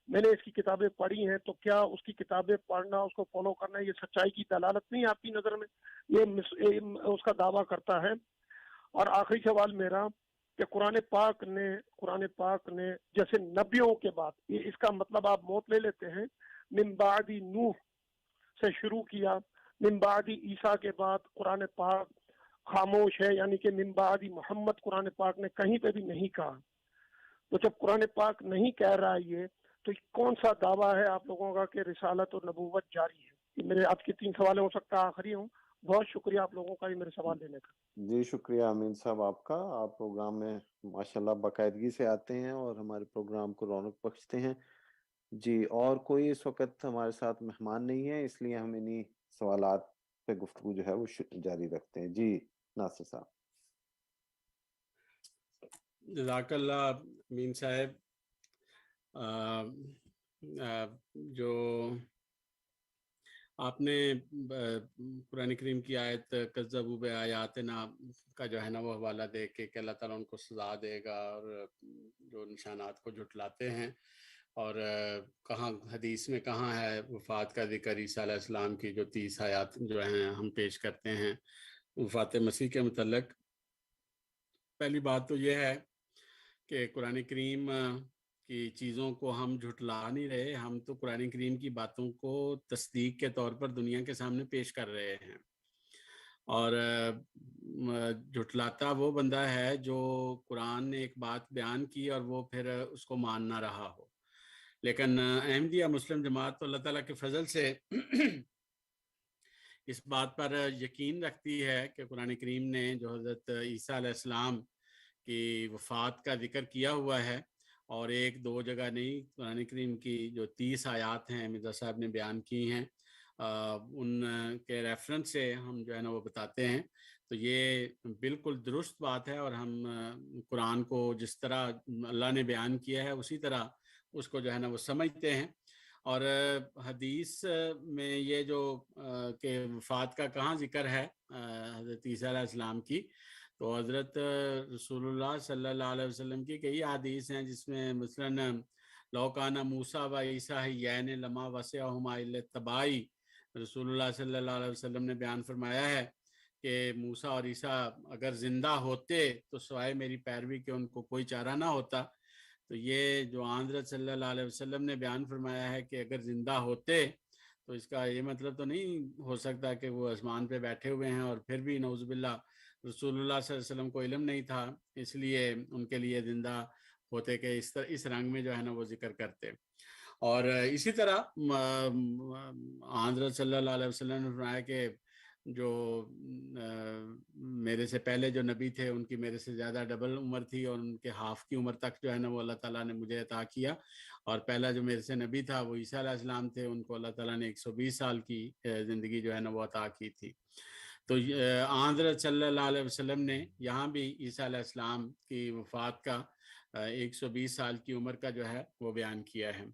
میں نے اس کی کتابیں پڑھی ہیں. تو کیا اس کی کتابیں پڑھنا، اس کو فالو کرنا، یہ سچائی کی دلالت نہیں آپ کی نظر میں؟ یہ اس کا دعویٰ کرتا ہے. اور آخری سوال میرا کہ قرآن پاک نے جیسے نبیوں کے بعد، یہ اس کا مطلب آپ موت لے لیتے ہیں، من بعد نوح سے شروع کیا، من بعد عیسیٰ کے بعد قرآن پاک خاموش ہے، یعنی کہ من بعد محمد قرآن پاک نے کہیں پہ بھی نہیں کہا. تو جب قرآن پاک نہیں کہہ رہا ہے یہ، تو کون سا دعویٰ ہے آپ لوگوں کا کہ رسالت اور نبوت جاری ہے؟ یہ میرے آپ کی 3 سوال ہو سکتا ہے آخری ہوں. بہت شکریہ آپ لوگوں کا یہ میرے سوال لینے کا. جی شکریہ امین صاحب آپ کا. آپ پروگرام میں ماشاءاللہ باقاعدگی سے آتے ہیں اور ہمارے پروگرام کو رونق بخشتے ہیں. جی اور کوئی اس وقت ہمارے ساتھ مہمان نہیں ہے، اس لیے ہم انہی سوالات پہ گفتگو جو ہے وہ جاری رکھتے ہیں. جی ناصر صاحب. جزاک اللہ امین صاحب. جو آپ نے قرآن کریم کی آیت کذبوا بآیاتنا کا جو ہے نا وہ حوالہ دے کے کہ اللہ تعالیٰ ان کو سزا دے گا اور جو نشانات کو جھٹلاتے ہیں، اور کہاں حدیث میں کہاں ہے وفات کا ذکر عیسیٰ علیہ السلام کی جو 30 آیات جو ہیں ہم پیش کرتے ہیں وفات مسیح کے متعلق. پہلی بات تو یہ ہے کہ قرآن کریم کی چیزوں کو ہم جھٹلا نہیں رہے، ہم تو قرآن کریم کی باتوں کو تصدیق کے طور پر دنیا کے سامنے پیش کر رہے ہیں، اور جھٹلاتا وہ بندہ ہے جو قرآن نے ایک بات بیان کی اور وہ پھر اس کو مان نہ رہا ہو۔ لیکن احمدیہ مسلم جماعت تو اللہ تعالیٰ کے فضل سے اس بات پر یقین رکھتی ہے کہ قرآن کریم نے جو حضرت عیسیٰ علیہ السلام کی وفات کا ذکر کیا ہوا ہے، اور ایک دو جگہ نہیں، قرآن کریم کی جو 30 آیات ہیں مرزا صاحب نے بیان کی ہیں، ان کے ریفرنس سے ہم جو ہے نا وہ بتاتے ہیں، تو یہ بالکل درست بات ہے، اور ہم قرآن کو جس طرح اللہ نے بیان کیا ہے اسی طرح اس کو جو ہے نا وہ سمجھتے ہیں۔ اور حدیث میں یہ جو کہ وفات کا کہاں ذکر ہے حضرت عیسیٰ علیہ السلام کی، تو حضرت رسول اللہ صلی اللہ علیہ وسلم کی کئی حدیث ہیں جس میں مثلاً لو کان موسیٰ و عیسیٰ حیین لما وسعہما الا اتباعی، رسول اللہ صلی اللہ علیہ وسلم نے بیان فرمایا ہے کہ موسیٰ اور عیسیٰ اگر زندہ ہوتے تو سوائے میری پیروی کے ان کو کوئی چارہ نہ ہوتا۔ تو یہ جو حضرت صلی اللہ علیہ وسلم نے بیان فرمایا ہے کہ اگر زندہ ہوتے، تو اس کا یہ مطلب تو نہیں ہو سکتا کہ وہ آسمان پہ بیٹھے ہوئے ہیں اور پھر بھی نعوذ باللہ رسول اللہ صلی اللہ علیہ وسلم کو علم نہیں تھا، اس لیے ان کے لیے زندہ ہوتے کہ اس رنگ میں جو ہے نا وہ ذکر کرتے۔ اور اسی طرح حضرت صلی اللہ علیہ وسلم نے فرمایا کہ جو میرے سے پہلے جو نبی تھے ان کی میرے سے زیادہ ڈبل عمر تھی، اور ان کے ہاف کی عمر تک جو ہے نا وہ اللہ تعالیٰ نے مجھے عطا کیا، اور پہلا جو میرے سے نبی تھا وہ عیسیٰ علیہ السلام تھے، ان کو اللہ تعالیٰ نے 120 سال کی زندگی جو ہے نا وہ عطا کی تھی۔ تو حضرت صلی اللہ علیہ وسلم نے یہاں بھی عیسیٰ علیہ السلام کی وفات کا 120 سال کی عمر کا جو ہے وہ بیان کیا ہے۔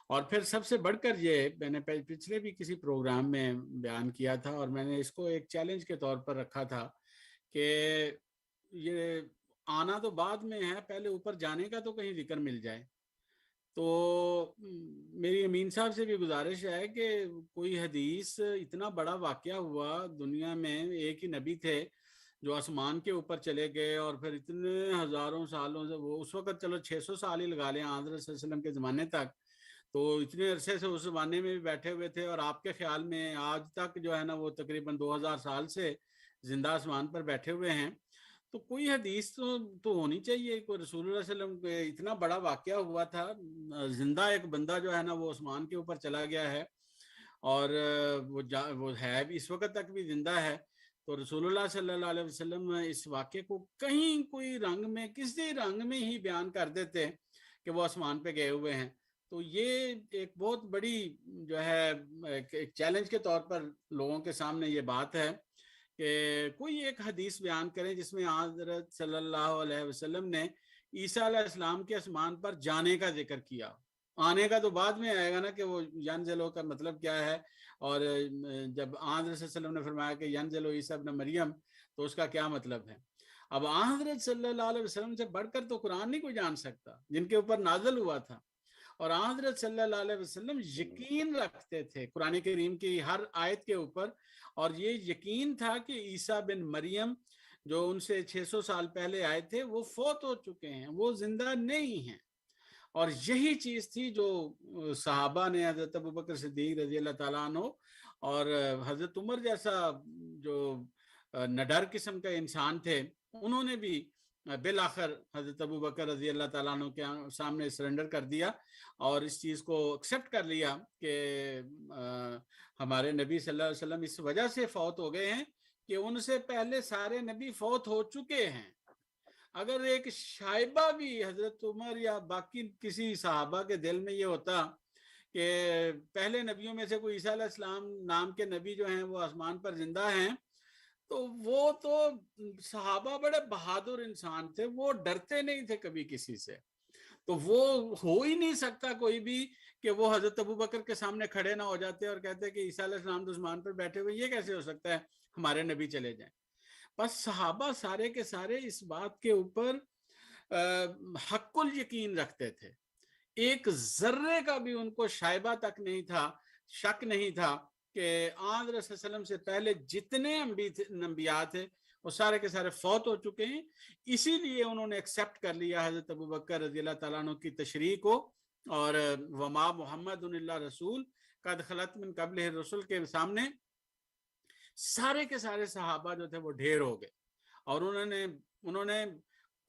اور پھر سب سے بڑھ کر یہ میں نے پچھلے بھی کسی پروگرام میں بیان کیا تھا، اور میں نے اس کو ایک چیلنج کے طور پر رکھا تھا کہ یہ آنا تو بعد میں ہے، پہلے اوپر جانے کا تو کہیں ذکر مل جائے۔ تو میری امین صاحب سے بھی گزارش ہے کہ کوئی حدیث، اتنا بڑا واقعہ ہوا دنیا میں، ایک ہی نبی تھے جو آسمان کے اوپر چلے گئے، اور پھر اتنے ہزاروں سالوں سے، وہ اس وقت چلو 600 سال ہی لگا لیں حضرت صلی اللہ علیہ وسلم کے زمانے تک، تو اتنے عرصے سے اس زمانے میں بھی بیٹھے ہوئے تھے، اور آپ کے خیال میں آج تک جو ہے نا وہ تقریباً 2000 سال سے زندہ آسمان پر بیٹھے ہوئے ہیں۔ تو کوئی حدیث تو ہونی چاہیے، کوئی رسول اللہ صلی اللہ علیہ وسلم کے اتنا بڑا واقعہ ہوا تھا، زندہ ایک بندہ جو ہے نا وہ آسمان کے اوپر چلا گیا ہے، اور وہ ہے بھی اس وقت تک بھی زندہ ہے۔ تو رسول اللہ صلی اللہ علیہ وسلم اس واقعے کو کہیں کوئی رنگ میں، کسی رنگ میں ہی بیان کر دیتے کہ وہ آسمان پہ گئے ہوئے ہیں۔ تو یہ ایک بہت بڑی جو ہے ایک چیلنج کے طور پر لوگوں کے سامنے یہ بات ہے کہ کوئی ایک حدیث بیان کریں جس میں حضرت صلی اللہ علیہ وسلم نے عیسیٰ علیہ السلام کے آسمان پر جانے کا ذکر کیا۔ آنے کا تو بعد میں آئے گا نا کہ وہ ینزلو کا مطلب کیا ہے، اور جب حضرت صلی اللہ علیہ وسلم نے فرمایا کہ ینزلو عیسیٰ ابن مریم، تو اس کا کیا مطلب ہے۔ اب حضرت صلی اللہ علیہ وسلم سے بڑھ کر تو قرآن نہیں کوئی جان سکتا جن کے اوپر نازل ہوا تھا، اور حضرت صلی اللہ علیہ وسلم یقین رکھتے تھے قرآن کریم کی ہر آیت کے اوپر، اور یہ یقین تھا کہ عیسیٰ بن مریم جو ان سے 600 سال پہلے آئے تھے وہ فوت ہو چکے ہیں، وہ زندہ نہیں ہیں۔ اور یہی چیز تھی جو صحابہ نے، حضرت ابوبکر صدیق رضی اللہ تعالیٰ عنہ اور حضرت عمر جیسا جو نڈر قسم کا انسان تھے، انہوں نے بھی بالآخر حضرت ابوبکر رضی اللہ تعالیٰ عنہ کے سامنے سرنڈر کر دیا، اور اس چیز کو ایکسیپٹ کر لیا کہ ہمارے نبی صلی اللہ علیہ وسلم اس وجہ سے فوت ہو گئے ہیں کہ ان سے پہلے سارے نبی فوت ہو چکے ہیں۔ اگر ایک شائبہ بھی حضرت عمر یا باقی کسی صحابہ کے دل میں یہ ہوتا کہ پہلے نبیوں میں سے کوئی عیسیٰ علیہ السلام نام کے نبی جو ہیں وہ آسمان پر زندہ ہیں، تو وہ تو صحابہ بڑے بہادر انسان تھے، وہ ڈرتے نہیں تھے کبھی کسی سے، تو وہ ہو ہی نہیں سکتا کوئی بھی کہ وہ حضرت ابوبکر کے سامنے کھڑے نہ ہو جاتے اور کہتے کہ عیسیٰ علیہ السلام تو آسمان پر بیٹھے ہوئے، یہ کیسے ہو سکتا ہے، ہمارے نبی چلے جائیں۔ بس صحابہ سارے کے سارے اس بات کے اوپر حق الیقین رکھتے تھے، ایک ذرے کا بھی ان کو شائبہ تک نہیں تھا، شک نہیں تھا کہ آن حضرت صلی اللہ علیہ وسلم سے پہلے جتنے انبیاء تھے وہ سارے کے سارے فوت ہو چکے ہیں، اسی لیے انہوں نے ایکسیپٹ کر لیا حضرت ابوبکر رضی اللہ تعالیٰ عنہ کی تشریح کو، اور وما محمد اللہ رسول قد خلت من قبلہ الرسل کے سامنے سارے کے سارے صحابہ جو تھے وہ ڈھیر ہو گئے، اور انہوں نے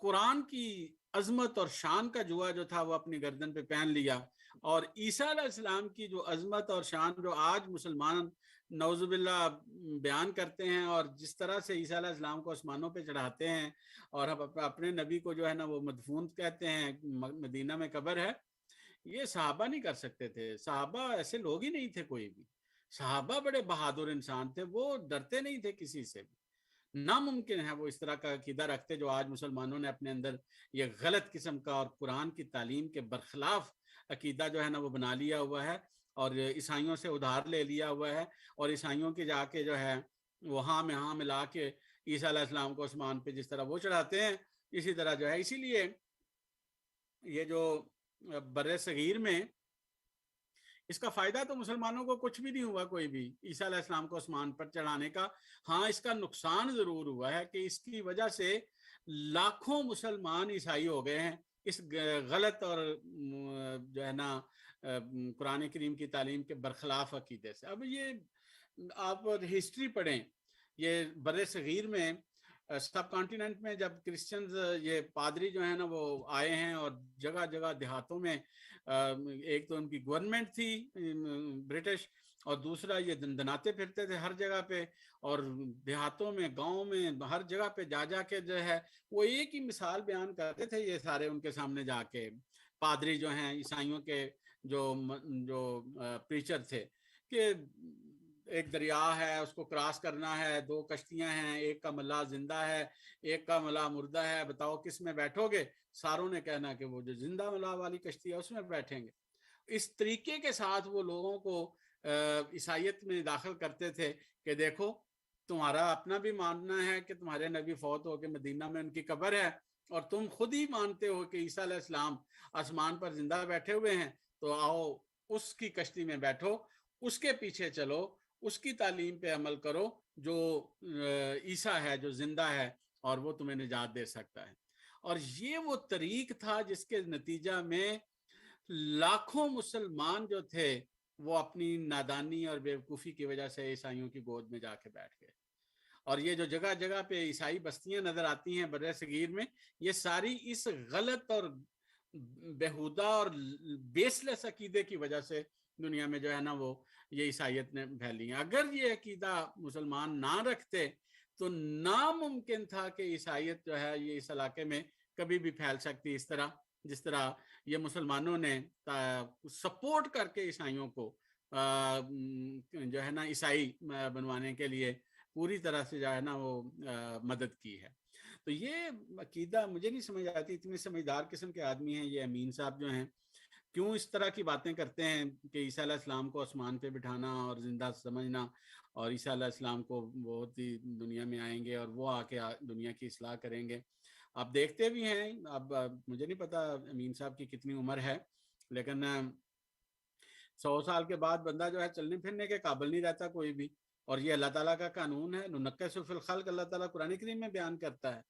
قرآن کی عظمت اور شان کا جوا جو تھا وہ اپنی گردن پہ پہن لیا، اور عیسیٰ علیہ السلام کی جو عظمت اور شان جو آج مسلمان نعوذ باللہ بیان کرتے ہیں، اور جس طرح سے عیسیٰ علیہ السلام کو آسمانوں پہ چڑھاتے ہیں، اور اپنے نبی کو جو ہے نا وہ مدفون کہتے ہیں، مدینہ میں قبر ہے، یہ صحابہ نہیں کر سکتے تھے۔ صحابہ ایسے لوگ ہی نہیں تھے، کوئی بھی صحابہ بڑے بہادر انسان تھے، وہ ڈرتے نہیں تھے کسی سے بھی۔ ناممکن ہے وہ اس طرح کا عقیدہ رکھتے جو آج مسلمانوں نے اپنے اندر یہ غلط قسم کا اور قرآن کی تعلیم کے برخلاف عقیدہ جو ہے نا وہ بنا لیا ہوا ہے، اور عیسائیوں سے ادھار لے لیا ہوا ہے، اور عیسائیوں کے جا کے جو ہے وہاں میں ہاں ملا کے عیسیٰ علیہ السلام کو آسمان پہ جس طرح وہ چڑھاتے ہیں اسی طرح جو ہے۔ اسی لیے یہ جو بر صغیر میں اس کا فائدہ تو مسلمانوں کو کچھ بھی نہیں ہوا کوئی بھی عیسیٰ علیہ السلام کو آسمان پر چڑھانے کا، ہاں اس کا نقصان ضرور ہوا ہے کہ اس کی وجہ سے لاکھوں مسلمان عیسائی ہو گئے ہیں اس غلط اور جو ہے نا قرآن کریم کی تعلیم کے برخلاف عقیدے سے۔ اب یہ آپ ہسٹری پڑھیں، یہ بر صغیر میں سب کانٹیننٹ میں جب کرسچنز یہ پادری جو ہیں نا وہ آئے ہیں، اور جگہ جگہ دیہاتوں میں ایک تو ان کی گورنمنٹ تھی برٹش، اور دوسرا یہ دندناتے پھرتے تھے ہر جگہ پہ، اور دیہاتوں میں گاؤں میں ہر جگہ پہ جا جا کے جو ہے وہ ایک ہی مثال بیان کرتے تھے یہ سارے ان کے سامنے جا کے پادری جو ہیں عیسائیوں کے جو پریچر تھے، کہ ایک دریا ہے اس کو کراس کرنا ہے، 2 کشتیاں ہیں، ایک کا ملاح زندہ ہے ایک کا ملاح مردہ ہے، بتاؤ کس میں بیٹھو گے؟ ساروں نے کہنا کہ وہ جو زندہ ملاح والی کشتی ہے اس میں بیٹھیں گے۔ اس طریقے کے ساتھ وہ لوگوں کو عیسائیت میں داخل کرتے تھے کہ دیکھو تمہارا اپنا بھی ماننا ہے کہ تمہارے نبی فوت ہو کے مدینہ میں ان کی قبر ہے، اور تم خود ہی مانتے ہو کہ عیسیٰ علیہ السلام آسمان پر زندہ بیٹھے ہوئے ہیں، تو آؤ اس کی کشتی میں بیٹھو، اس کے پیچھے چلو، اس کی تعلیم پہ عمل کرو جو عیسیٰ ہے جو زندہ ہے، اور وہ تمہیں نجات دے سکتا ہے۔ اور یہ وہ طریق تھا جس کے نتیجہ میں لاکھوں مسلمان جو تھے وہ اپنی نادانی اور بیوقوفی کی وجہ سے عیسائیوں کی گود میں جا کے بیٹھ گئے۔ اور یہ جو جگہ جگہ پہ عیسائی بستیاں نظر آتی ہیں بر صغیر میں، یہ ساری اس غلط اور بےہودہ اور بیس لیس عقیدے کی وجہ سے دنیا میں جو ہے نا وہ یہ عیسائیت نے پھیلی ہیں۔ اگر یہ عقیدہ مسلمان نہ رکھتے تو ناممکن تھا کہ عیسائیت جو ہے یہ اس علاقے میں کبھی بھی پھیل سکتی اس طرح جس طرح یہ مسلمانوں نے سپورٹ کر کے عیسائیوں کو جو ہے نا عیسائی بنوانے کے لیے پوری طرح سے جو ہے نا وہ مدد کی ہے۔ تو یہ عقیدہ مجھے نہیں سمجھ آتی، اتنے سمجھدار قسم کے آدمی ہیں یہ امین صاحب جو ہیں، کیوں اس طرح کی باتیں کرتے ہیں کہ عیسیٰ علیہ السلام کو آسمان پہ بٹھانا اور زندہ سمجھنا، اور عیسیٰ علیہ السلام کو بہت ہی دنیا میں آئیں گے اور وہ آ کے دنیا کی اصلاح کریں گے۔ آپ دیکھتے بھی ہیں، اب مجھے نہیں پتا امین صاحب کی کتنی عمر ہے، لیکن 100 سال کے بعد بندہ جو ہے چلنے پھرنے کے قابل نہیں رہتا کوئی بھی، اور یہ اللہ تعالیٰ کا قانون ہے، ننقص فی الخلق اللہ تعالیٰ قرآن کریم میں بیان کرتا ہے۔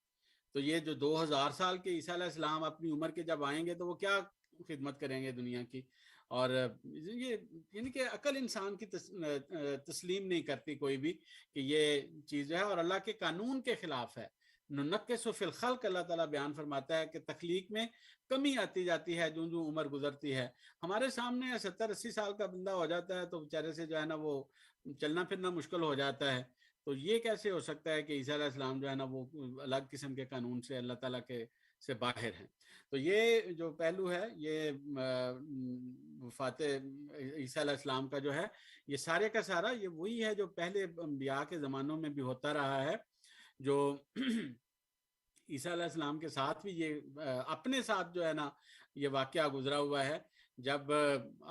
تو یہ جو 2000 سال کے عیسیٰ علیہ السلام اپنی عمر کے جب آئیں گے تو وہ کیا خدمت کریں گے دنیا کی؟ اور یہ یعنی کہ عقل انسان کی تسلیم نہیں کرتی کوئی بھی کہ یہ چیز جو ہے، اور اللہ کے قانون کے خلاف ہے۔ ننقص فی الخلق اللہ تعالیٰ بیان فرماتا ہے کہ تخلیق میں کمی آتی جاتی ہے جو جو عمر گزرتی ہے۔ ہمارے سامنے 70-80 سال کا بندہ ہو جاتا ہے تو بیچارے سے جو ہے نا وہ چلنا پھرنا مشکل ہو جاتا ہے۔ تو یہ کیسے ہو سکتا ہے کہ عیسیٰ علیہ السلام جو ہے نا وہ الگ قسم کے قانون سے اللہ تعالیٰ کے سے باہر ہیں؟ تو یہ جو پہلو ہے یہ وفات عیسیٰ علیہ السلام کا جو ہے یہ سارے کا سارا یہ وہی ہے جو پہلے انبیاء کے زمانوں میں بھی ہوتا رہا ہے، جو عیسیٰ علیہ السلام کے ساتھ بھی یہ اپنے ساتھ جو ہے نا یہ واقعہ گزرا ہوا ہے۔ جب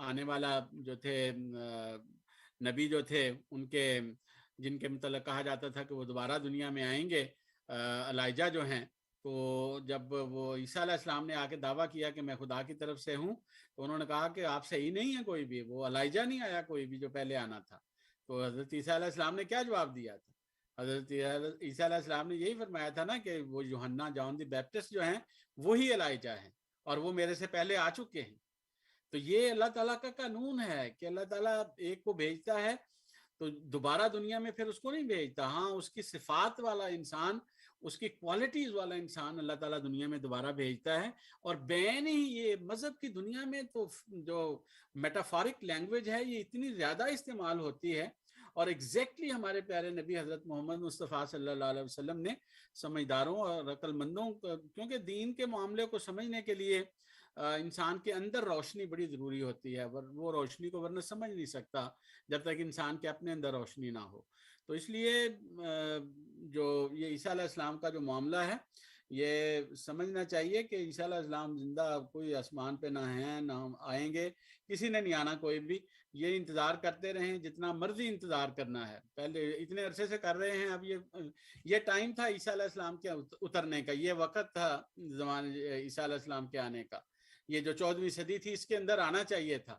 آنے والا جو تھے نبی جو تھے ان کے جن کے متعلق کہا جاتا تھا کہ وہ دوبارہ دنیا میں آئیں گے، الائجہ جو ہیں، تو جب وہ عیسیٰ علیہ السلام نے آ کے دعویٰ کیا کہ میں خدا کی طرف سے ہوں، تو انہوں نے کہا کہ آپ صحیح نہیں ہے کوئی بھی، وہ الائجہ نہیں آیا کوئی بھی جو پہلے آنا تھا۔ تو حضرت عیسیٰ علیہ السلام نے کیا جواب دیا تھا؟ حضرت عیسیٰ علیہ السلام نے یہی فرمایا تھا نا کہ وہ یوحنا جان دی بیپٹسٹ جو ہیں وہی الائجہ ہیں اور وہ میرے سے پہلے آ چکے ہیں. تو یہ اللہ تعالیٰ کا قانون ہے کہ اللہ تعالیٰ ایک کو بھیجتا ہے تو دوبارہ دنیا میں پھر اس کو نہیں بھیجتا. ہاں اس کی صفات والا انسان, اس کی کوالٹیز والا انسان اللہ تعالیٰ دنیا میں دوبارہ بھیجتا ہے. اور بین ہی یہ مذہب کی دنیا میں تو جو میٹافورک لینگویج ہے یہ اتنی زیادہ استعمال ہوتی ہے, اور ایگزیکٹلی ہمارے پیارے نبی حضرت محمد مصطفیٰ صلی اللہ علیہ وسلم نے سمجھداروں اور عقل مندوں, کیونکہ دین کے معاملے کو سمجھنے کے لیے انسان کے اندر روشنی بڑی ضروری ہوتی ہے, وہ روشنی کو ورنہ سمجھ نہیں سکتا جب تک انسان کے اپنے اندر روشنی نہ ہو. تو اس لیے جو یہ عیسیٰ علیہ السلام کا جو معاملہ ہے یہ سمجھنا چاہیے کہ عیسیٰ علیہ السلام زندہ کوئی آسمان پہ نہ ہیں نہ آئیں گے, کسی نے نہیں آنا کوئی بھی. یہ انتظار کرتے رہیں جتنا مرضی انتظار کرنا ہے, پہلے اتنے عرصے سے کر رہے ہیں. اب یہ ٹائم تھا عیسیٰ علیہ السلام کے اترنے کا, یہ وقت تھا زمانے عیسیٰ علیہ السلام کے آنے کا. یہ جو 14ویں صدی تھی اس کے اندر آنا چاہیے تھا.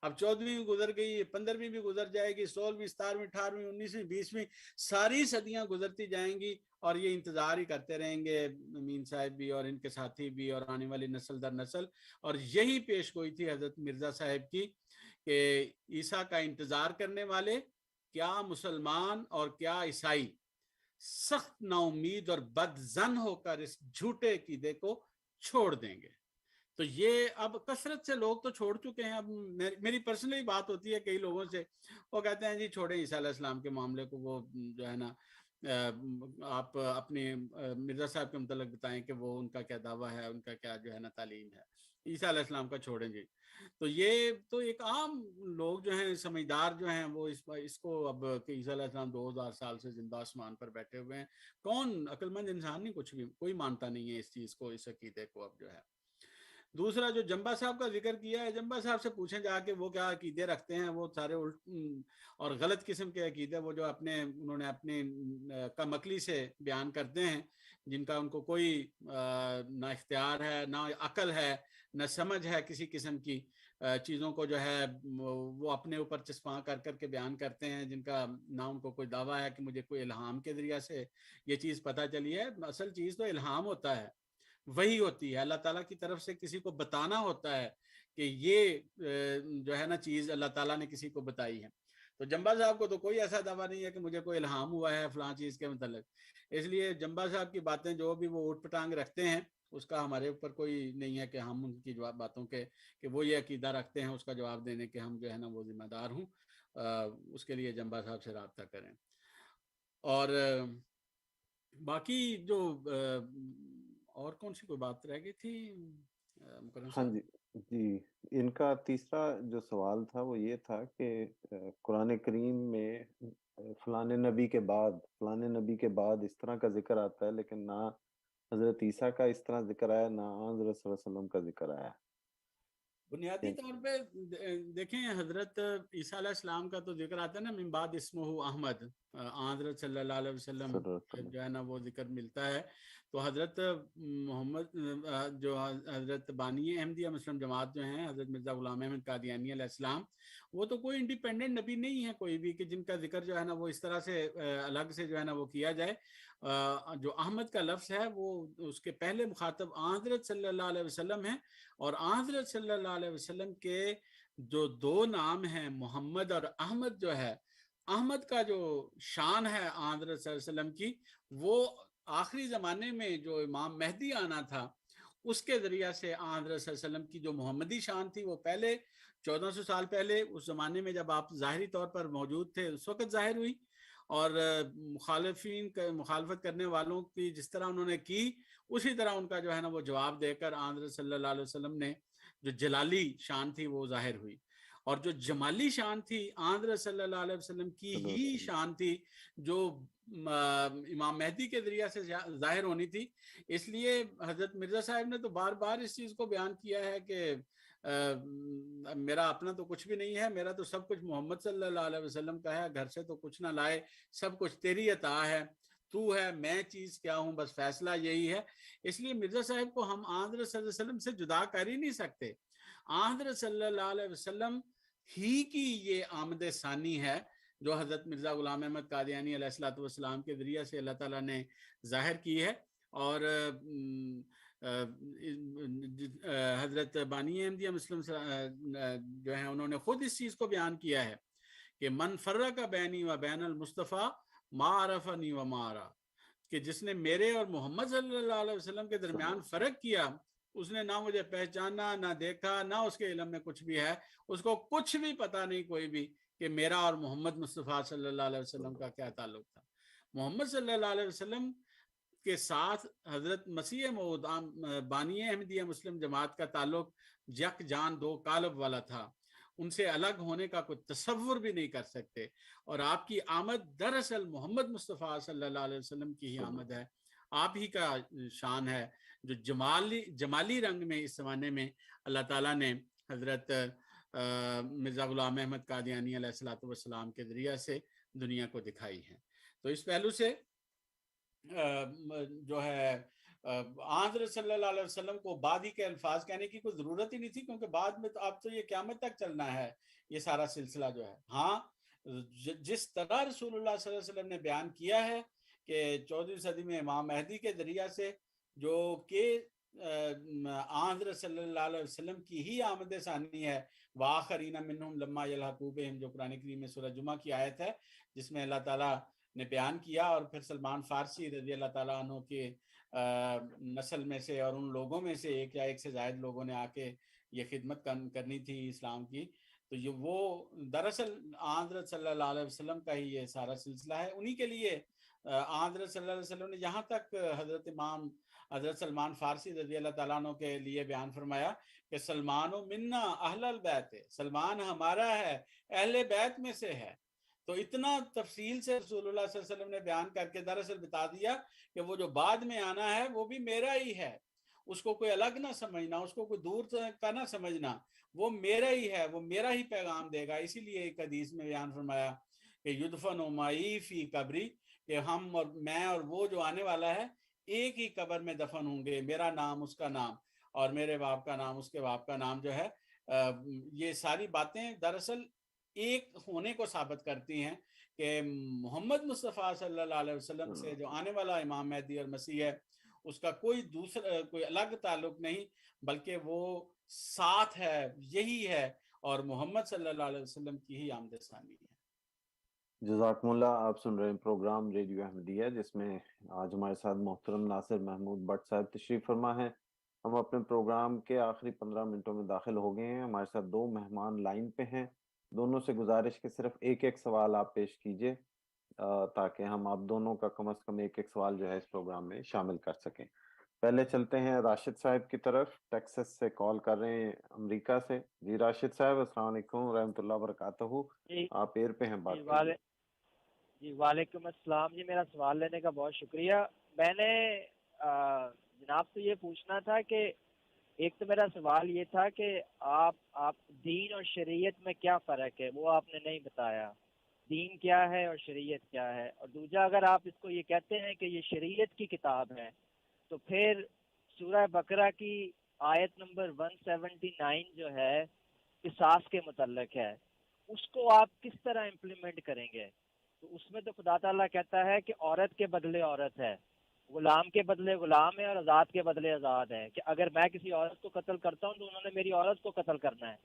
اب 14ویں بھی گزر گئی, 15ویں بھی گزر جائے گی, 16ویں 17ویں 18ویں 19ویں 20ویں ساری صدیاں گزرتی جائیں گی, اور یہ انتظار ہی کرتے رہیں گے امین صاحب بھی اور ان کے ساتھی بھی اور آنے والی نسل در نسل. اور یہی پیش گوئی تھی حضرت مرزا صاحب کی کہ عیسیٰ کا انتظار کرنے والے کیا مسلمان اور کیا عیسائی سخت نا امید اور بدظن ہو کر اس جھوٹے عقیدے کو چھوڑ دیں گے. تو یہ اب کثرت سے لوگ تو چھوڑ چکے ہیں. اب میری پرسنلی بات ہوتی ہے کئی لوگوں سے, وہ کہتے ہیں جی چھوڑیں عیسیٰ علیہ السلام کے معاملے کو, وہ جو ہے نا آپ اپنے مرزا صاحب کے متعلق بتائیں کہ وہ ان کا کیا دعویٰ ہے, ان کا کیا جو ہے نا تعلیم ہے, عیسیٰ علیہ السلام کا چھوڑیں جی. تو یہ تو ایک عام لوگ جو ہیں سمجھدار جو ہیں وہ اس کو اب کہ عیسیٰ علیہ السلام 2000 سال سے زندہ آسمان پر بیٹھے ہوئے ہیں, کون عقل مند انسان نہیں, کچھ بھی کوئی مانتا نہیں ہے اس چیز کو, اس عقیدے کو. اب جو ہے دوسرا جو جمبا صاحب کا ذکر کیا ہے, جمبا صاحب سے پوچھیں جا کے وہ کیا عقیدے رکھتے ہیں. وہ سارے اور غلط قسم کے عقیدے وہ جو انہوں نے اپنے کمکلی سے بیان کرتے ہیں, جن کا ان کو کوئی نہ اختیار ہے, نہ عقل ہے, نہ سمجھ ہے کسی قسم کی چیزوں کو جو ہے وہ اپنے اوپر چسپاں کر کر کے بیان کرتے ہیں, جن کا نہ ان کو کوئی دعویٰ ہے کہ مجھے کوئی الہام کے ذریعہ سے یہ چیز پتہ چلی ہے. اصل چیز تو الہام ہوتا ہے, وہی ہوتی ہے, اللہ تعالیٰ کی طرف سے کسی کو بتانا ہوتا ہے کہ یہ جو ہے نا چیز اللہ تعالیٰ نے کسی کو بتائی ہے. تو جمبا صاحب کو تو کوئی ایسا دعویٰ نہیں ہے کہ مجھے کوئی الہام ہوا ہے فلاں چیز کے متعلق. اس لیے جمبا صاحب کی باتیں جو بھی وہ اوٹ پٹانگ رکھتے ہیں اس کا ہمارے اوپر کوئی نہیں ہے کہ ہم ان کی باتوں کے کہ وہ یہ عقیدہ رکھتے ہیں اس کا جواب دینے کے ہم جو ہے نا وہ ذمہ دار ہوں. اس کے لیے جمبا صاحب سے رابطہ کریں. اور باقی جو اور کون سی کوئی بات رہ گئی تھی ہاں جی ان کا تیسرا جو سوال تھا وہ یہ تھا کہ قرآن کریم میں فلانے نبی کے بعد اس طرح کا ذکر آتا ہے, لیکن نہ حضرت عیسیٰ کا اس طرح ذکر آیا, نہ حضرت صلی اللہ علیہ وسلم کا ذکر آیا. بنیادی طور پہ دیکھیں حضرت عیسیٰ علیہ السلام کا تو ذکر آتا ہے نا من بعد اسمہ احمد, حضرت صلی اللہ علیہ وسلم جو ہے نا وہ ذکر ملتا ہے. تو حضرت محمد جو حضرت بانی احمدیہ مسلم جماعت جو ہیں حضرت مرزا غلام احمد قادیانی علیہ السلام, وہ تو کوئی انڈیپینڈنٹ نبی نہیں ہے کوئی بھی کہ جن کا ذکر جو ہے نا وہ اس طرح سے الگ سے جو ہے نا وہ کیا جائے. جو احمد کا لفظ ہے وہ اس کے پہلے مخاطب حضرت صلی اللہ علیہ وسلم ہیں, اور حضرت صلی اللہ علیہ وسلم کے جو دو نام ہیں محمد اور احمد جو ہے, احمد کا جو شان ہے حضرت صلی اللہ علیہ وسلم کی وہ آخری زمانے میں جو امام مہدی آنا تھا اس کے ذریعہ سے حضرت صلی اللہ علیہ وسلم کی جو محمدی شان تھی وہ پہلے 1400 سال پہلے اس زمانے میں جب آپ ظاہری طور پر موجود تھے اس وقت ظاہر ہوئی, اور مخالفین مخالفت کرنے والوں کی جس طرح انہوں نے کی اسی طرح ان کا جو ہے نا وہ جواب دے کر حضرت صلی اللہ علیہ وسلم نے جو جلالی شان تھی وہ ظاہر ہوئی. اور جو جمالی شان تھی حضرت صلی اللہ علیہ وسلم کی ہی شان تھی جو امام مہدی کے ذریعہ سے ظاہر ہونی تھی. اس لیے حضرت مرزا صاحب نے تو بار بار اس چیز کو بیان کیا ہے کہ میرا اپنا تو کچھ بھی نہیں ہے, میرا تو سب کچھ محمد صلی اللہ علیہ وسلم کا ہے, گھر سے تو کچھ نہ لائے, سب کچھ تیری عطا ہے, تو ہے, میں چیز کیا ہوں, بس فیصلہ یہی ہے. اس لیے مرزا صاحب کو ہم حضرت صلی اللہ علیہ وسلم سے جدا کر ہی نہیں سکتے. حضرت صلی اللہ علیہ وسلم ہی کی یہ آمد ثانی ہے جو حضرت مرزا غلام احمد قادیانی علیہ الصلوۃ والسلام کے ذریعہ سے اللہ تعالیٰ نے ظاہر کی ہے. اور حضرت بانی احمدیہ مسلم جو ہیں انہوں نے خود اس چیز کو بیان کیا ہے کہ من فرق بینی و بین المصطفیٰ ما عرفنی و ما عرف، کہ جس نے میرے اور محمد صلی اللہ علیہ وسلم کے درمیان فرق کیا اس نے نہ مجھے پہچانا، نہ دیکھا، نہ اس کے علم میں کچھ بھی ہے، اس کو کچھ بھی پتہ نہیں کوئی بھی کہ میرا اور محمد مصطفیٰ صلی اللہ علیہ وسلم کا کیا تعلق تھا. محمد صلی اللہ علیہ وسلم کے ساتھ حضرت مسیح موعود بانی احمدیہ مسلم جماعت کا تعلق یک جان دو قالب والا تھا. ان سے الگ ہونے کا کوئی تصور بھی نہیں کر سکتے. اور آپ کی آمد دراصل محمد مصطفیٰ صلی اللہ علیہ وسلم کی ہی آمد ہے، آپ ہی کا شان ہے جو جمالی رنگ میں اس زمانے میں اللہ تعالیٰ نے حضرت مرزا غلام احمد قادیانی علیہ الصلوۃ والسلام کے ذریعہ سے دنیا کو دکھائی ہے. تو اس پہلو سے جو ہے حضرت صلی اللہ علیہ وسلم کو بعد ہی کے الفاظ کہنے کی کوئی ضرورت ہی نہیں تھی، کیونکہ بعد میں تو اب تو یہ قیامت تک چلنا ہے یہ سارا سلسلہ جو ہے. ہاں جس طرح رسول اللہ صلی اللہ علیہ وسلم نے بیان کیا ہے کہ 14ویں صدی میں امام مہدی کے ذریعہ سے جو کہ حضرت صلی اللہ علیہ وسلم کی ہی آمد ثانی ہے، وآخرین منہم لما یلحقوا بہم، جو قرآن کریم میں سورہ جمعہ کی آیت ہے جس میں اللہ تعالیٰ نے بیان کیا. اور پھر سلمان فارسی رضی اللہ تعالیٰ عنہ کے نسل میں سے اور ان لوگوں میں سے ایک یا ایک سے زائد لوگوں نے آ کے یہ خدمت کرنی تھی اسلام کی. تو یہ وہ دراصل حضرت صلی اللہ علیہ وسلم کا ہی یہ سارا سلسلہ ہے. انہی کے لیے حضرت صلی اللہ علیہ وسلم نے یہاں تک حضرت سلمان فارسی رضی اللہ تعالیٰ عنہ کے لیے بیان فرمایا کہ سلمان منا اہل البیت، سلمان ہمارا ہے، اہل بیت میں سے ہے. تو اتنا تفصیل سے رسول اللہ صلی اللہ علیہ وسلم نے بیان کر کے دراصل بتا دیا کہ وہ جو بعد میں آنا ہے وہ بھی میرا ہی ہے، اس کو کوئی الگ نہ سمجھنا، اس کو کوئی دور کا نہ سمجھنا، وہ میرا ہی ہے، وہ میرا ہی پیغام دے گا. اسی لیے ایک حدیث میں بیان فرمایا کہ یدفن معی فی قبری، کہ ہم اور میں اور وہ جو آنے والا ہے ایک ہی قبر میں دفن ہوں گے، میرا نام اس کا نام اور میرے باپ کا نام اس کے باپ کا نام جو ہے. یہ ساری باتیں دراصل ایک ہونے کو ثابت کرتی ہیں کہ محمد مصطفیٰ صلی اللہ علیہ وسلم سے جو آنے والا امام مہدی اور مسیح ہے اس کا کوئی دوسرا کوئی الگ تعلق نہیں، بلکہ وہ ساتھ ہے، یہی ہے، اور محمد صلی اللہ علیہ وسلم کی ہی آمد ثانی ہے. جزاکم اللہ. آپ سن رہے ہیں پروگرام ریڈیو احمدیہ جس میں آج ہمارے ساتھ محترم ناصر محمود بٹ صاحب تشریف فرما ہے. ہم اپنے پروگرام کے آخری 15 منٹوں میں داخل ہو گئے ہیں. ہمارے ساتھ 2 مہمان لائن پہ ہیں. دونوں سے گزارش کہ صرف ایک سوال آپ پیش کیجئے تاکہ ہم آپ دونوں کا کم از کم ایک سوال جو ہے اس پروگرام میں شامل کر سکیں. پہلے چلتے ہیں راشد صاحب کی طرف، ٹیکسس سے کال کر رہے ہیں امریکہ سے. جی راشد صاحب السلام علیکم ورحمۃ اللہ وبرکاتہ. آپ ایر پہ ہیں، بات کیجیے. جی وعلیکم السلام. جی میرا سوال لینے کا بہت شکریہ. میں نے جناب سے یہ پوچھنا تھا کہ ایک تو میرا سوال یہ تھا کہ آپ دین اور شریعت میں کیا فرق ہے وہ آپ نے نہیں بتایا. دین کیا ہے اور شریعت کیا ہے؟ اور دوسرا اگر آپ اس کو یہ کہتے ہیں کہ یہ شریعت کی کتاب ہے تو پھر سورہ بقرہ کی آیت نمبر 179 جو ہے قصاص کے متعلق ہے، اس کو آپ کس طرح امپلیمنٹ کریں گے؟ تو اس میں تو خدا تعالیٰ کہتا ہے کہ عورت کے بدلے عورت ہے، غلام کے بدلے غلام ہے اور آزاد کے بدلے آزاد ہے. کہ اگر میں کسی عورت کو قتل کرتا ہوں تو انہوں نے میری عورت کو قتل کرنا ہے،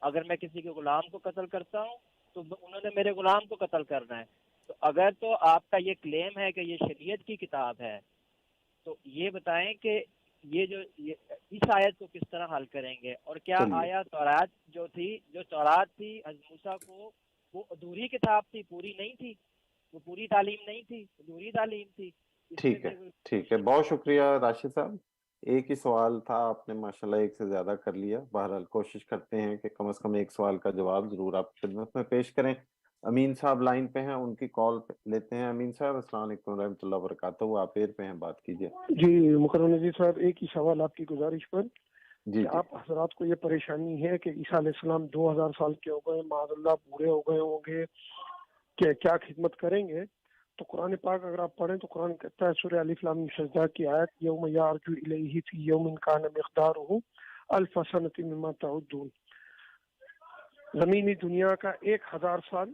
اگر میں کسی کے غلام کو قتل کرتا ہوں تو انہوں نے میرے غلام کو قتل کرنا ہے. تو اگر تو آپ کا یہ کلیم ہے کہ یہ شریعت کی کتاب ہے تو یہ بتائیں کہ یہ جو اس آیت کو کس طرح حل کریں گے؟ اور کیا آیا تورات جو تورات تھی حضرت موسیٰ کو وہ ادھوری کتاب تھی، پوری نہیں تھی، وہ پوری تعلیم نہیں تھی، ادھوری تعلیم تھی؟ ٹھیک ہے بہت شکریہ راشد صاحب. ایک ہی سوال تھا، آپ نے ماشاءاللہ ایک سے زیادہ کر لیا. بہرحال کوشش کرتے ہیں کہ کم از کم ایک سوال کا جواب ضرور آپ کی خدمت میں پیش کریں. امین صاحب لائن پہ ہیں، ان کی کال لیتے ہیں. امین صاحب السلام علیکم ورحمۃ اللہ وبرکاتہ. آپ ایر پہ ہیں، بات کیجیے. جی مکرم نذیر صاحب، ایک ہی سوال آپ کی گزارش پر. جی آپ حضرات کو یہ پریشانی ہے کہ عیسیٰ علیہ السلام 2000 سال کے ہو گئے، معاذ اللہ بوڑھے ہو گئے ہوں گے، کہ کیا خدمت کریں گے؟ تو قرآن پاک اگر آپ پڑھیں تو قرآن کہتا ہے سورہ الف لام سجدہ کی آیت یوم یرجع الیہ فی یوم کان مقدارہ الف سنۃ مما تعدون، زمینی دنیا کا 1000 سال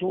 2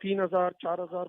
3000, 4000,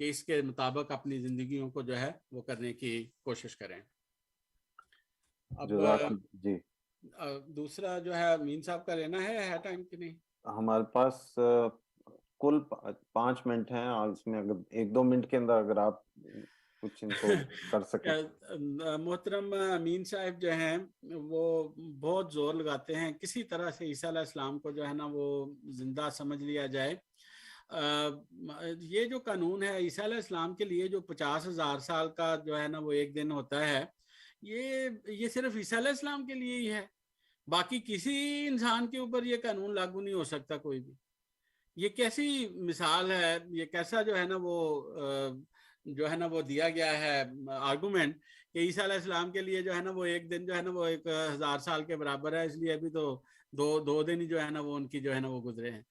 کہ اس کے مطابق اپنی زندگیوں کو جو ہے وہ کرنے کی کوشش کریں. اب جی دوسرا جو ہے امین صاحب کا لینا ہے ٹائم کہ نہیں؟ ہمارے پاس کل 5 منٹ ہیں، اور اس میں اگر 1-2 منٹ کے اندر اگر آپ کچھ ان کو کر سکیں. محترم امین صاحب جو ہیں وہ بہت زور لگاتے ہیں کسی طرح سے عیسیٰ علیہ السلام کو جو ہے نا وہ زندہ سمجھ لیا جائے. یہ جو قانون ہے عیسیٰ علیہ السلام کے لیے جو 50,000 سال کا جو ہے نا وہ ایک دن ہوتا ہے، یہ صرف عیسیٰ علیہ السلام کے لیے ہی ہے. باقی کسی انسان کے اوپر یہ قانون لاگو نہیں ہو سکتا کوئی بھی. یہ کیسی مثال ہے، یہ کیسا جو ہے نا وہ دیا گیا ہے آرگومنٹ کہ عیسیٰ علیہ السلام کے لیے جو ہے نا وہ ایک دن جو ہے نا وہ 1,000 سال کے برابر ہے، اس لیے ابھی تو دو دن ہی جو ہے نا وہ ان کی جو ہے نا وہ گزرے ہیں.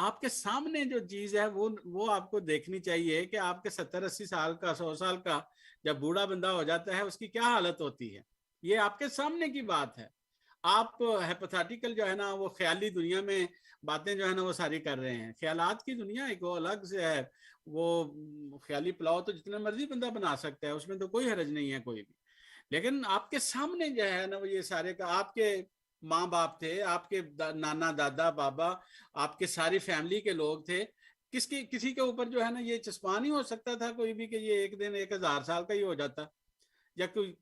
آپ کے سامنے جو چیز ہے وہ آپ کو دیکھنی چاہیے کہ آپ کے 70-80 سال کا 100 سال کا جب بوڑھا بندہ ہو جاتا ہے اس کی کیا حالت ہوتی ہے. یہ آپ کے سامنے کی بات ہے. آپ ہیپوتھیٹیکل جو ہے نا وہ خیالی دنیا میں باتیں جو ہے نا وہ ساری کر رہے ہیں. خیالات کی دنیا ایک وہ الگ سے ہے. وہ خیالی پلاؤ تو جتنا مرضی بندہ بنا سکتا ہے، اس میں تو کوئی حرج نہیں ہے کوئی بھی. لیکن آپ کے سامنے جو ہے نا وہ یہ سارے کا آپ کے ماں باپ تھے، آپ کے نانا دادا بابا، آپ کے ساری فیملی کے لوگ تھے. کسی کے اوپر جو ہے نا یہ چسپاں نہیں ہو سکتا تھا کوئی بھی کہ یہ ایک دن 1,000 سال کا ہی ہو جاتا، یا کوئی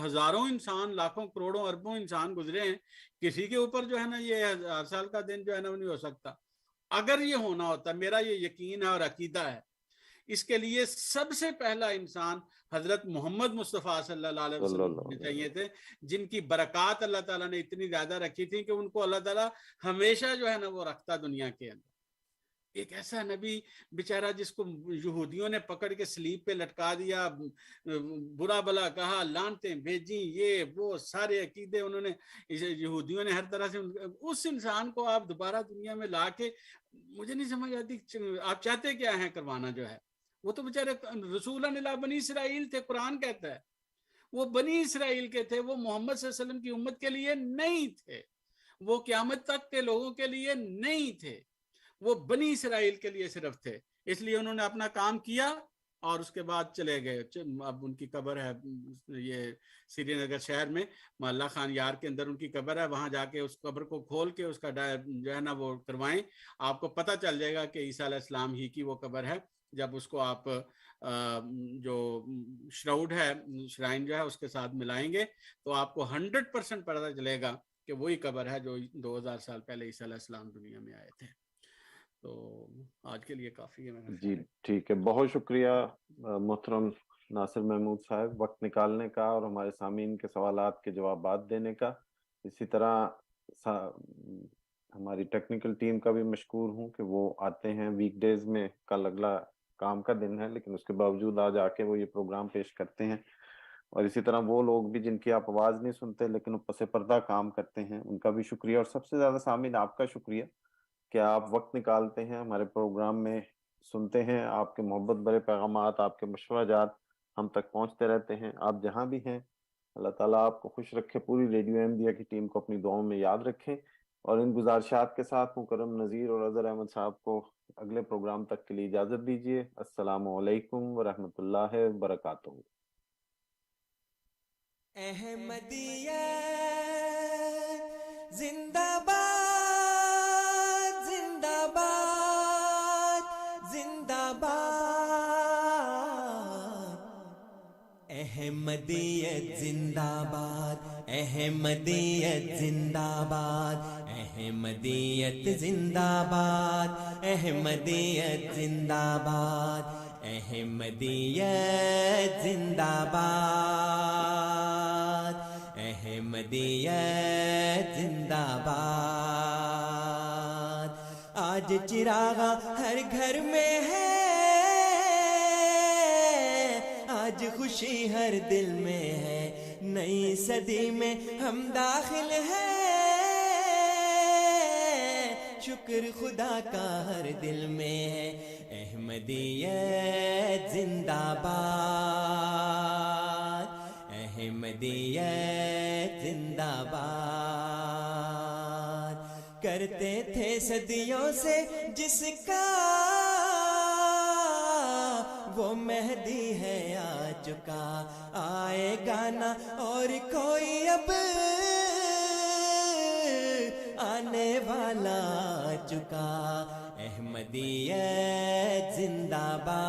ہزاروں انسان، لاکھوں کروڑوں اربوں انسان گزرے ہیں، کسی کے اوپر جو ہے نا یہ 1,000 سال کا دن جو ہے نا وہ نہیں ہو سکتا. اگر یہ ہونا ہوتا، میرا یہ یقین ہے اور عقیدہ ہے، اس کے لیے سب سے پہلا انسان حضرت محمد مصطفیٰ صلی اللہ علیہ وسلم چاہیے تھے، جن کی برکات اللہ تعالیٰ نے اتنی زیادہ رکھی تھی کہ ان کو اللہ تعالیٰ ہمیشہ جو ہے نا وہ رکھتا دنیا کے اندر. ایک ایسا نبی بیچارہ جس کو یہودیوں نے پکڑ کے سلیب پہ لٹکا دیا، برا بلا کہا، لعنتیں بھیجیں، یہ وہ سارے عقیدے انہوں نے، یہودیوں نے ہر طرح سے، اس انسان کو آپ دوبارہ دنیا میں لا کے، مجھے نہیں سمجھ آتی آپ چاہتے کیا ہیں کروانا جو ہے. وہ تو بیچارے رسول اللہ بنی اسرائیل تھے، قرآن کہتا ہے وہ بنی اسرائیل کے تھے، وہ محمد صلی اللہ علیہ وسلم کی امت کے لیے نہیں تھے، وہ قیامت تک کے لوگوں کے لیے نہیں تھے، وہ بنی اسرائیل کے لیے صرف تھے. اس لیے انہوں نے اپنا کام کیا اور اس کے بعد چلے گئے. اب ان کی قبر ہے یہ سری نگر شہر میں محلہ خان یار کے اندر ان کی قبر ہے. وہاں جا کے اس قبر کو کھول کے اس کا جو ہے نا وہ کروائیں، آپ کو پتہ چل جائے گا کہ عیسیٰ علیہ السلام ہی کی وہ قبر ہے. جب اس کو آپ جو شراؤڈ ہے، شرائن جو ہے اس کے ساتھ ملائیں گے تو آپ کو 100% پتہ چلے گا کہ وہی قبر ہے جو 2000 سال پہلے عیسیٰ علیہ السلام دنیا میں آئے تھے. تو آج کے لیے کافی ہے. جی ٹھیک ہے، بہت شکریہ محترم ناصر محمود صاحب وقت نکالنے کا اور ہمارے سامعین کے سوالات کے جوابات دینے کا. اسی طرح ہماری ٹیکنیکل ٹیم کا بھی مشکور ہوں کہ وہ آتے ہیں ویک ڈیز میں. کل اگلا کام کا دن ہے لیکن اس کے باوجود آج آ کے وہ یہ پروگرام پیش کرتے ہیں. اور اسی طرح وہ لوگ بھی جن کی آپ آواز نہیں سنتے لیکن وہ پس پردہ کام کرتے ہیں، ان کا بھی شکریہ. اور سب سے زیادہ سامعین آپ کا شکریہ کہ آپ وقت نکالتے ہیں ہمارے پروگرام میں، سنتے ہیں. آپ کے محبت بھرے پیغامات، آپ کے مشورہ جات ہم تک پہنچتے رہتے ہیں. آپ جہاں بھی ہیں اللہ تعالیٰ آپ کو خوش رکھے. پوری ریڈیو احمدیہ کی ٹیم کو اپنی دعاؤں میں یاد رکھیں. اور ان گزارشات کے ساتھ مکرم نذیر اور اظہر احمد صاحب کو اگلے پروگرام تک کے لیے اجازت دیجیے. السلام علیکم ورحمۃ اللہ وبرکاتہ. احمدیہ زندہ باد، زندہ باد، زندہ باد. احمدیت زندہ باد، احمدیت زندہ باد، احمدیت زندہ باد، احمدیت زندہ باد، احمدیت زندہ باد، احمدیت زندہ باد. آج چراغاں ہر گھر میں ہے، آج خوشی ہر دل میں ہے، نئی صدی میں ہم داخل ہیں، شکر خدا کا ہر دل میں ہے. احمدیت زندہ باد، احمدیت زندہ باد. کرتے تھے صدیوں سے جس کا وہ مہدی ہے آ چکا، آئے گا نہ اور کوئی اب آنے والا آ چکا، احمدیت زندہ باد،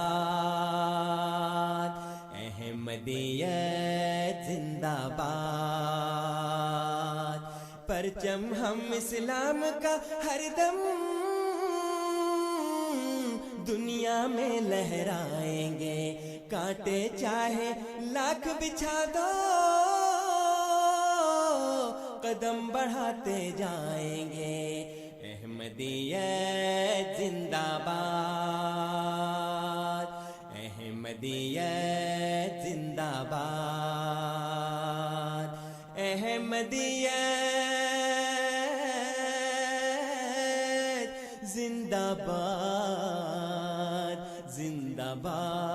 احمدیت زندہ باد، پرچم ہم اسلام کا ہر دم دنیا میں لہرائیں گے، کانٹے چاہے لاکھ بچھا دو قدم بڑھاتے جائیں گے، احمدیت زندہ باد، احمدیت زندہ باد، احمدیت زندہ باد، زندہ باد۔